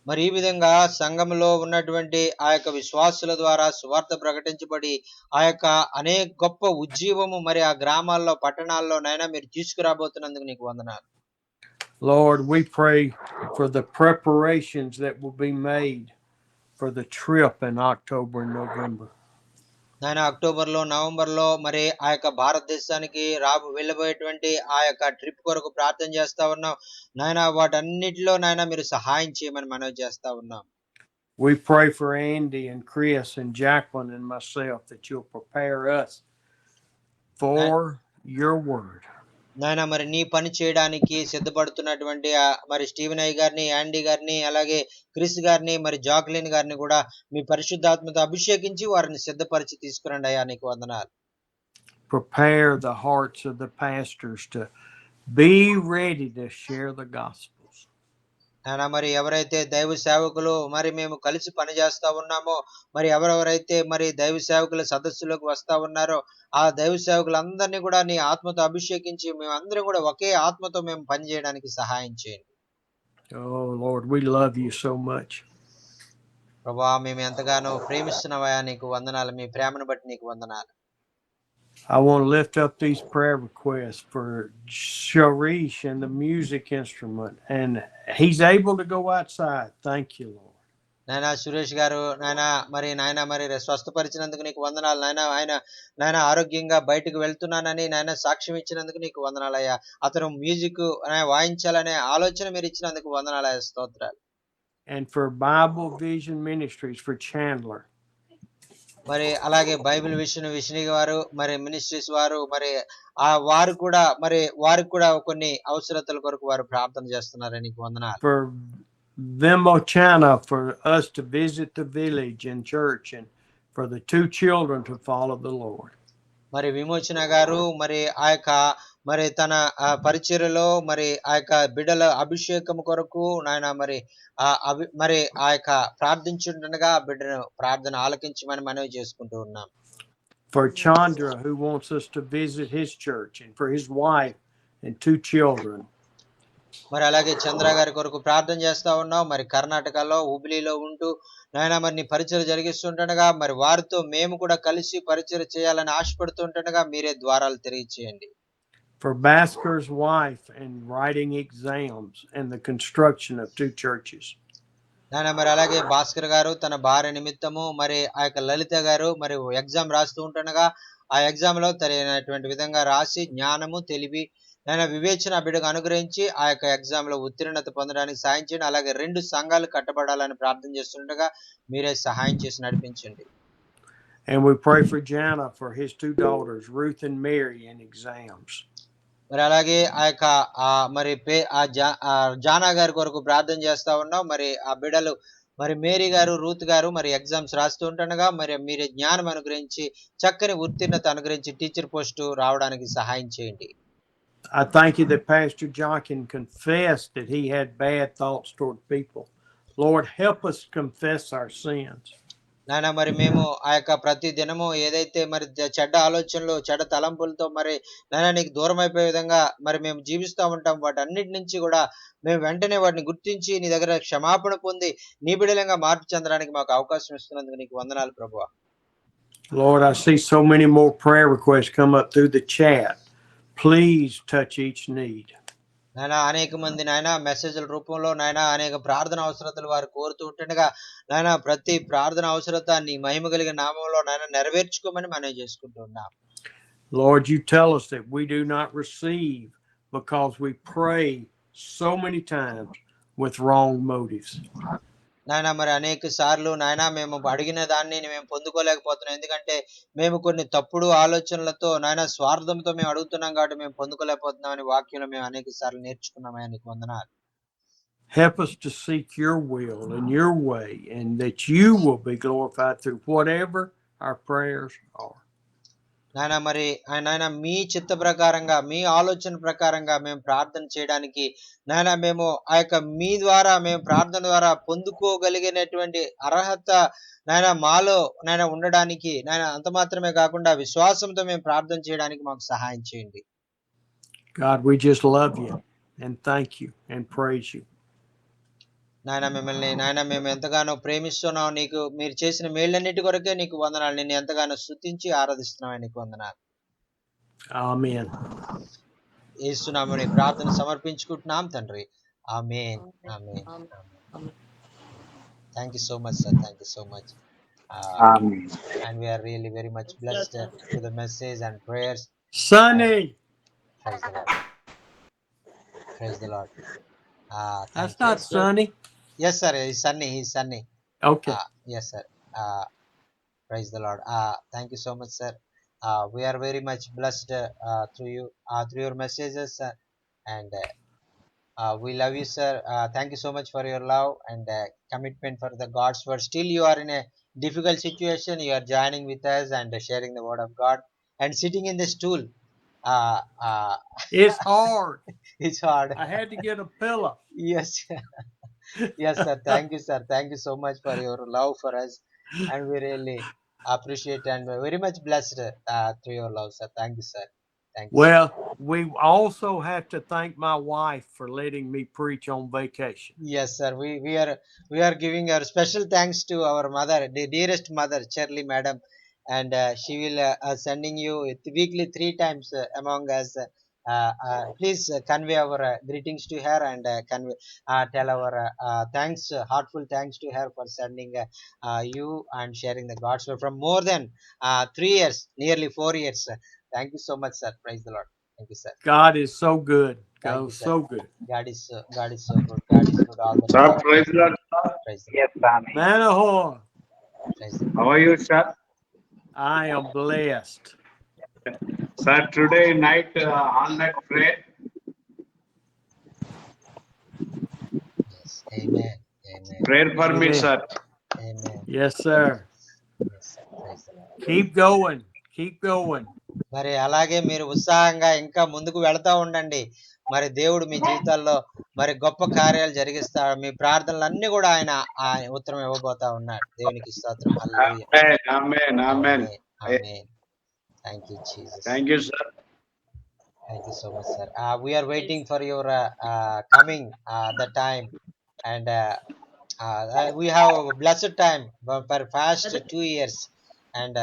Speaker 3: మరి ఈ విధంగా సంఘంలో ఉన్నటువంటి ఆ యొక్క విశ్వాసుల ద్వారా సువార్త ప్రకటించబడి ఆ యొక్క అనేక గొప్ప ఉజ్జీవము మరి ఆ గ్రామాల్లో పట్టణాల్లో నైనా మీరు తీసుకురాబోతున్నందుకు నీకు వందనాలు.
Speaker 1: Lord, we pray for the preparations that will be made for the trip in October and November.
Speaker 3: నాయన అక్టోబర్లో నవంబర్లో మరి ఆ యొక్క భారతదేశానికి వెళ్ళబోయేటువంటి ఆ యొక్క ట్రిప్ కొరకు ప్రార్థన చేస్తా ఉన్నాం. నాయన వాటన్నిటిలో నాయన మీరు సహాయం చేయమని మనవి చేస్తా ఉన్నాం.
Speaker 1: We pray for Andy and Chris and Jacqueline and myself that you'll prepare us for your word.
Speaker 3: నాయన మరి నీ పని చేయడానికి సిద్ధపడుతున్నటువంటి మరి స్టీవెన్ అయ్య గారిని, యాండీ గారిని, అలాగే క్రిస్ గారిని, మరి జాక్లిన్ గారిని కూడా మీ పరిశుద్ధాత్మతో అభిషేకించి వారిని సిద్ధపరిచి తీసుకురండి అయ్యా, నీకు వందనాలు.
Speaker 1: Prepare the hearts of the pastors to be ready to share the gospels.
Speaker 3: నాయనా మరి ఎవరైతే దైవ సేవకులు మరి మేము కలిసి పని చేస్తా ఉన్నామో, మరి ఎవరెవరైతే మరి దైవ సేవకుల సదస్సులోకి వస్తా ఉన్నారో, ఆ దైవ సేవకులందరినీ కూడా నీ ఆత్మతో అభిషేకించి మేమందరం కూడా ఒకే ఆత్మతో మేము పని చేయడానికి సహాయం చేయండి.
Speaker 1: Oh, Lord, we love you so much.
Speaker 3: ప్రభా మేము ఎంతగానో ప్రేమిస్తున్నావా, నీకు వందనాలు. మీ ప్రేమను బట్టి నీకు వందనాలు.
Speaker 1: I want to lift up these prayer requests for Sharish and the music instrument, and he's able to go outside. Thank you, Lord.
Speaker 3: నాయనా సురేష్ గారు నాయనా మరి స్వస్థపరిచినందుకు నీకు వందనాలు నాయన ఆరోగ్యంగా బయటకు వెళ్తున్నానని నాయన సాక్ష్యం ఇచ్చినందుకు నీకు వందనాలయ్యా. అతను మ్యూజిక్ వాయించాలనే ఆలోచన మీరు ఇచ్చినందుకు వందనాలయ్యా, స్తోత్రాలు.
Speaker 1: And for Bible Vision Ministries for Chandler.
Speaker 3: మరి అలాగే బైబిల్ విషని వారు మరి మినిస్ట్రీస్ వారు మరి వారికి కూడా కొన్ని అవసరతల కొరకు వారు ప్రార్థన చేస్తున్నారని నీకు వందనాలు.
Speaker 1: For Vimochana, for us to visit the village and church, and for the 2 children to follow the Lord.
Speaker 3: మరి విమోచన గారు మరి మరి తన పరిచర్యలో మరి బిడ్డల అభిషేకం కొరకు నాయన మరి ప్రార్థించుండగా ఆ బిడ్డను ప్రార్థన ఆలకించమని మనవి చేసుకుంటూ ఉన్నాం.
Speaker 1: For Chandra, who wants us to visit his church, and for his wife and 2 children.
Speaker 3: మరి అలాగే చంద్ర గారి కొరకు ప్రార్థన చేస్తా ఉన్నాం. మరి కర్ణాటకలో హుబ్లీలో ఉంటూ నాయన మరి నీ పరిచర్య జరిగిస్తుండగా మరి వారితో మేము కూడా కలిసి పరిచర్య చేయాలని ఆశపడుతుండగా మీరే ద్వారాలు తెరిచేయండి.
Speaker 1: For Basker's wife and writing exams and the construction of 2 churches.
Speaker 3: నాయన మరి అలాగే భాస్కర్ గారు తన భార్య నిమిత్తము మరి లలిత గారు మరి ఎగ్జామ్ రాస్తూ ఉంటుండగా ఆ ఎగ్జామ్ లో సరైనటువంటి విధంగా రాసి జ్ఞానము తెలివి వివేచన బిడ్డకు అనుగ్రహించి ఆ ఎగ్జామ్ లో ఉత్తీర్ణత పొందడానికి సహాయం చేయండి. అలాగే 2 సంఘాలు కట్టబడాలని ప్రార్థన చేస్తుండగా మీరే సహాయం చేసి నడిపించండి.
Speaker 1: And we pray for Jana for his 2 daughters, Ruth and Mary, in exams.
Speaker 3: మరి అలాగే మరి జానా గారి కొరకు ప్రార్థన చేస్తా ఉన్నాం. మరి ఆ బిడ్డలు మరి మేరీ గారు రూత్ గారు మరి ఎగ్జామ్స్ రాస్తూ ఉంటుండగా మరి మీరే జ్ఞానం అనుగ్రహించి చక్కని ఉత్తీర్ణత అనుగ్రహించి టీచర్ పోస్ట్ రావడానికి సహాయం చేయండి.
Speaker 1: I thank you that Pastor Jonkin confessed that he had bad thoughts toward people. Lord, help us confess our sins.
Speaker 3: నాయన మరి మేము ప్రతి దినము ఏదైతే మరి చెడ్డ ఆలోచనలు చెడ్డ తలంపులతో మరి నాయన నీకు దూరం అయిపోయే విధంగా మరి మేము జీవిస్తూ ఉంటాం. వాటి అన్నిటి నుంచి కూడా మేము వెంటనే వాటిని గుర్తించి నీ దగ్గర క్షమాపణ పొంది నీ బిడ్డలంగా మార్పు చెందడానికి మాకు అవకాశం ఇస్తున్నందుకు నీకు వందనాలు ప్రభువా.
Speaker 1: Lord, I see so many more prayer requests come up through the chat. Please touch each need.
Speaker 3: నాయన అనేక మంది నాయన మెసేజ్ల రూపంలో నాయన అనేక ప్రార్థన అవసరతలు వారు కోరుతూ ఉంటుండగా నాయన ప్రతి ప్రార్థన అవసరత నీ మహిమ కలిగిన నామంలో నాయన నెరవేర్చుకోమని మనవి చేసుకుంటున్నాం.
Speaker 1: Lord, you tell us that we do not receive because we pray so many times with wrong motives.
Speaker 3: నాయన మరి అనేక సార్లు నాయన మేము అడిగిన దాన్ని మేము పొందుకోలేకపోతున్నాం. ఎందుకంటే మేము కొన్ని తప్పుడు ఆలోచనలతో నాయన స్వార్థంతో మేము అడుగుతున్నాం కాబట్టి మేము పొందుకోలేకపోతున్నాం అని వాక్యంలో మేము అనేక సార్లు నేర్చుకున్నామని నీకు వందనాలు.
Speaker 1: Help us to seek your will and your way, and that you will be glorified through whatever our prayers are.
Speaker 3: నాయన మీ చిత్త ప్రకారంగా మీ ఆలోచన ప్రకారంగా మేము ప్రార్థన చేయడానికి నాయన మేము మీ ద్వారా మేము ప్రార్థన ద్వారా పొందుకోగలిగినటువంటి అర్హత నాయన మాలో నాయన ఉండడానికి నాయన అంత మాత్రమే కాకుండా విశ్వాసంతో మేము ప్రార్థన చేయడానికి మాకు సహాయం చేయండి.
Speaker 1: God, we just love you and thank you and praise you.
Speaker 3: నాయన మేము ఎంతగానో ప్రేమిస్తున్నాం. నీకు మీరు చేసిన మేళ్ళన్నిటి కొరకే నీకు వందనాలు. నిన్ను ఎంతగానో స్తుతించి ఆరాధిస్తున్నాం. నీకు వందనాలు.
Speaker 1: ఆమేన్.
Speaker 3: యేసు నామమున ప్రార్థన సమర్పించుకుంటున్నాం తండ్రి. ఆమేన్. ఆమేన్. Thank you so much, sir. Thank you so much.
Speaker 9: Amen.
Speaker 3: And we are really very much blessed to the message and prayers.
Speaker 1: Sunny.
Speaker 3: Praise the Lord. Praise the Lord.
Speaker 1: That's not Sunny.
Speaker 3: Yes, sir. He's Sunny. He's Sunny.
Speaker 1: Okay.
Speaker 3: Yes, sir. Praise the Lord. Thank you so much, sir. We are very much blessed through you, through your messages, and we love you, sir. Thank you so much for your love and commitment for the God's word. Still, you are in a difficult situation. You are joining with us and sharing the word of God and sitting in the stool.
Speaker 1: It's hard.
Speaker 3: It's hard.
Speaker 1: I had to get a pillow.
Speaker 3: Yes. Yes, sir. Thank you, sir. Thank you so much for your love for us, and we really appreciate and we're very much blessed through your love, sir. Thank you, sir. Thank you.
Speaker 1: Well, we also have to thank my wife for letting me preach on vacation.
Speaker 3: Yes, sir. We are giving our special thanks to our mother, the dearest mother, Shirley Madam, and she will sending you weekly 3 times among us. Please convey our greetings to her and convey tell our thanks, heartful thanks to her for sending you and sharing the gospel from more than 3 years, nearly 4 years. Thank you so much, sir. Praise the Lord. Thank you, sir.
Speaker 1: God is so good.
Speaker 3: Thank
Speaker 1: God
Speaker 3: you,
Speaker 1: is
Speaker 3: sir.
Speaker 1: so good.
Speaker 3: God is so good. God is good all the
Speaker 9: Sir,
Speaker 3: time.
Speaker 9: praise the Lord.
Speaker 3: Praise the
Speaker 9: Yes, Amen.
Speaker 1: Manahor,
Speaker 3: praise the
Speaker 9: How are you, sir?
Speaker 1: I am blessed.
Speaker 9: Sir, today night all night prayer.
Speaker 3: Yes. Amen. Amen.
Speaker 9: Prayer for me,
Speaker 1: Amen.
Speaker 9: sir.
Speaker 3: Amen.
Speaker 1: Yes, sir.
Speaker 3: Yes, sir. Praise the Lord.
Speaker 1: Keep going. Keep going.
Speaker 3: మరి అలాగే మీరు ఉత్సాహంగా ఇంకా ముందుకు వెళ్తా ఉండండి. మరి దేవుడు మీ జీవితాల్లో మరి గొప్ప కార్యాలు జరిగిస్తాడు. మీ ప్రార్థనలన్నీ కూడా ఆయన ఉత్తరం ఇవ్వబోతా ఉన్నాడు. దేవునికి స్తోత్రం. హల్లెలూయా.
Speaker 9: Amen. Amen. Amen.
Speaker 3: Amen. Amen. Thank you Jesus.
Speaker 9: Thank you, sir.
Speaker 3: Thank you so much, sir. We are waiting for your coming the time, and we have a blessed time for past 2 years, and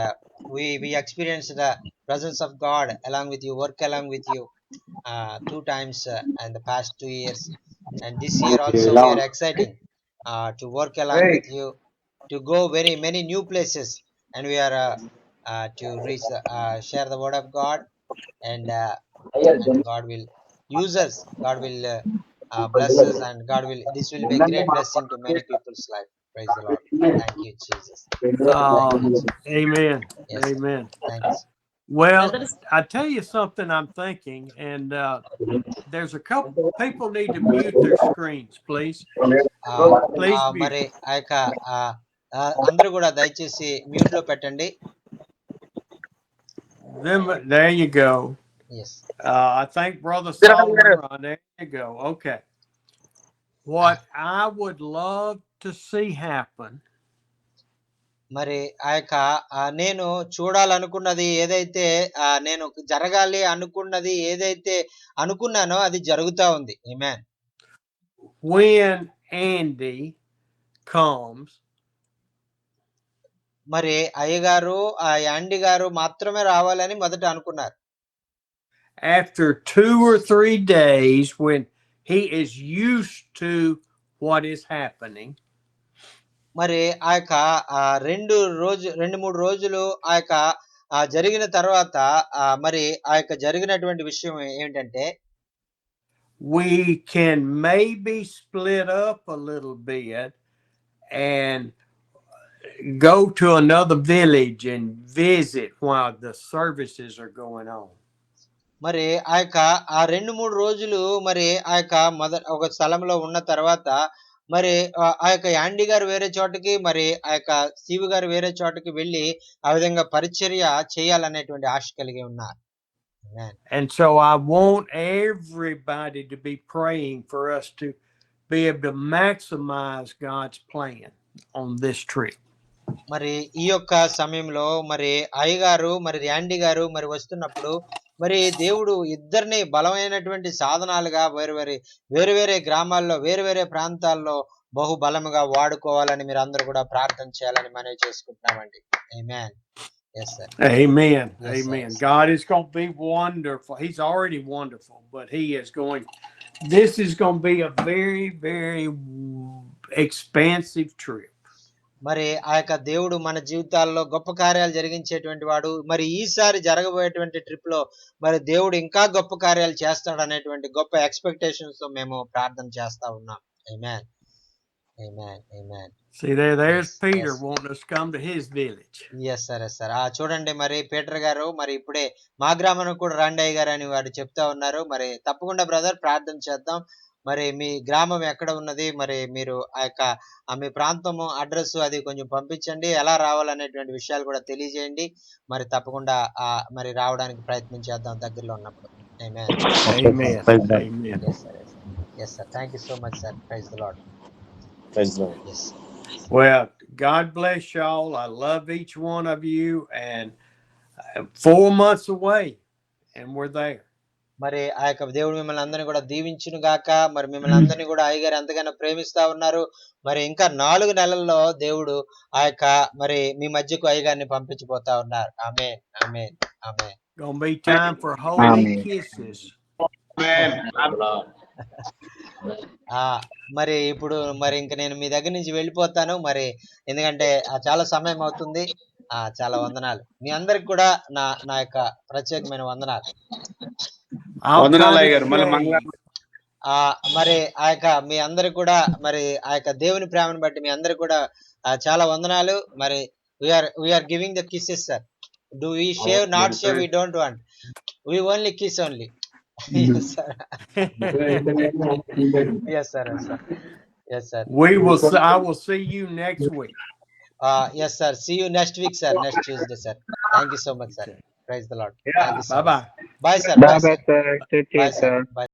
Speaker 3: we experienced the presence of God along with you, work along with you 2 times in the past 2 years, and this year also we are exciting to work along
Speaker 9: Hey.
Speaker 3: with you, to go very many new places, and we are to reach share the word of God, and God will use us. God will bless us, and God will. This will be a great blessing to many people's life. Praise the Lord. Thank you, Jesus. Thank you, Jesus.
Speaker 1: Amen.
Speaker 3: Yes, sir.
Speaker 1: Amen.
Speaker 3: Thank you, sir.
Speaker 1: Well,
Speaker 6: Brothers,
Speaker 1: I tell you something I'm thinking, and there's a couple people need to mute their screens, please. Please mute.
Speaker 3: మరి ఆ యొక్క అందరూ కూడా దయచేసి మ్యూట్ లో పెట్టండి.
Speaker 1: There you go.
Speaker 3: Yes.
Speaker 1: I think Brother Solomon. There you go. Okay. What I would love to see happen.
Speaker 3: మరి ఆ యొక్క నేను చూడాలనుకున్నది ఏదైతే నేను జరగాలి అనుకున్నది ఏదైతే అనుకున్నానో అది జరుగుతా ఉంది. ఆమేన్.
Speaker 1: When Andy comes,
Speaker 3: మరి అయ్యగారు యాండి గారు మాత్రమే రావాలని మొదట అనుకున్నారు.
Speaker 1: after 2 or 3 days, when he is used to what is happening,
Speaker 3: మరి ఆ యొక్క 2-3 రోజులు ఆ యొక్క జరిగిన తర్వాత మరి ఆ యొక్క జరిగినటువంటి విషయం ఏంటంటే,
Speaker 1: we can maybe split up a little bit and go to another village and visit while the services are going on.
Speaker 3: మరి ఆ యొక్క 2-3 రోజులు మరి ఆ యొక్క ఒక స్థలంలో ఉన్న తర్వాత మరి ఆ యొక్క యాండి గారు వేరే చోటకి, మరి ఆ యొక్క శివు గారు వేరే చోటకి వెళ్ళి ఆ విధంగా పరిచర్య చేయాలనేటువంటి ఆశ కలిగి ఉన్నారు.
Speaker 1: And so I want everybody to be praying for us to be able to maximize God's plan on this trip.
Speaker 3: మరి ఈ యొక్క సమయంలో మరి అయ్యగారు మరి యాండి గారు మరి వస్తున్నప్పుడు మరి దేవుడు ఇద్దరిని బలమైనటువంటి సాధనాలుగా వేరే గ్రామాల్లో వేరే ప్రాంతాల్లో బహు బలముగా వాడుకోవాలని మీరు అందరూ కూడా ప్రార్థన చేయాలని మనవి చేసుకుంటున్నామండి. ఆమేన్. Yes, sir.
Speaker 1: Amen.
Speaker 3: Yes,
Speaker 1: Amen.
Speaker 3: sir.
Speaker 1: God is going to be wonderful. He's already wonderful, but this is going to be a very, very expansive trip.
Speaker 3: మరి ఆ యొక్క దేవుడు మన జీవితాల్లో గొప్ప కార్యాలు జరిగించేటువంటి వాడు. మరి ఈసారి జరగబోయేటువంటి ట్రిప్ లో మరి దేవుడు ఇంకా గొప్ప కార్యాలు చేస్తాడు అనేటువంటి గొప్ప ఎక్స్పెక్టేషన్స్ తో మేము ప్రార్థన చేస్తా ఉన్నాం. ఆమేన్. ఆమేన్. ఆమేన్.
Speaker 1: See there's
Speaker 3: Yes,
Speaker 1: Peter
Speaker 3: yes.
Speaker 1: wanting us to come to his village.
Speaker 3: Yes sir, yes sir. చూడండి మరి పీటర్ గారు మరి ఇప్పుడే మా గ్రామానికి కూడా రండి అయ్య గారు అని వారు చెప్తా ఉన్నారు. మరి తప్పకుండా బ్రదర్ ప్రార్థన చేద్దాం. మరి మీ గ్రామం ఎక్కడ ఉన్నది, మరి మీరు ఆ యొక్క మీ ప్రాంతము అడ్రస్ అది కొంచెం పంపించండి, ఎలా రావాలనేటువంటి విషయాలు కూడా తెలియజేయండి. మరి తప్పకుండా మరి రావడానికి ప్రయత్నం చేద్దాం దగ్గరలో ఉన్నప్పుడు.
Speaker 1: Amen. Amen.
Speaker 3: Yes sir. Thank you so much sir. Praise the Lord.
Speaker 4: Praise the Lord.
Speaker 3: Yes
Speaker 1: Well, God bless y'all. I love each one of you, and 4 months away, and we're there.
Speaker 3: మరి ఆ యొక్క దేవుడు మిమ్మల్ని అందరినీ కూడా దీవించును గాక. మరి మిమ్మల్ని అందరినీ కూడా అయ్యగారు ఎంతగానో ప్రేమిస్తా ఉన్నారు. మరి ఇంకా 4 నెలల్లో దేవుడు ఆ యొక్క మరి మీ మధ్యకు అయ్యగారిని పంపించిపోతా ఉన్నారు. ఆమేన్, ఆమేన్, ఆమేన్.
Speaker 1: Gonna be time for holy
Speaker 9: Amen.
Speaker 1: kisses.
Speaker 3: మరి ఇప్పుడు మరి ఇంక నేను మీ దగ్గర నుంచి వెళ్ళిపోతాను. మరి ఎందుకంటే చాలా సమయం అవుతుంది. చాలా వందనాలు. మీ అందరికి కూడా నా నా యొక్క ప్రత్యేకమైన వందనాలు.
Speaker 1: I'll try
Speaker 9: వందనాలు
Speaker 1: to
Speaker 9: అయ్యగారు. మళ్ళీ
Speaker 1: shave.
Speaker 9: మంగళవారం
Speaker 3: మరి ఆ యొక్క మీ అందరికి కూడా మరి ఆ యొక్క దేవుని ప్రేమను బట్టి మీ అందరికి కూడా చాలా వందనాలు. మరి we are giving the kisses sir. Do we shave? Not shave, we don't want. We only kiss only. Yes, sir. Yes, sir. Yes, sir. Yes, sir.
Speaker 1: I will see you next week.
Speaker 3: Yes, sir. See you next week, sir. Next Tuesday, sir. Thank you so much, sir. Praise the Lord. Thank you so
Speaker 1: Bye-bye.
Speaker 3: much. Bye, sir.
Speaker 9: Bye,
Speaker 3: sir.
Speaker 9: sir. Take care,
Speaker 3: Bye, sir.
Speaker 9: sir.
Speaker 3: Bye.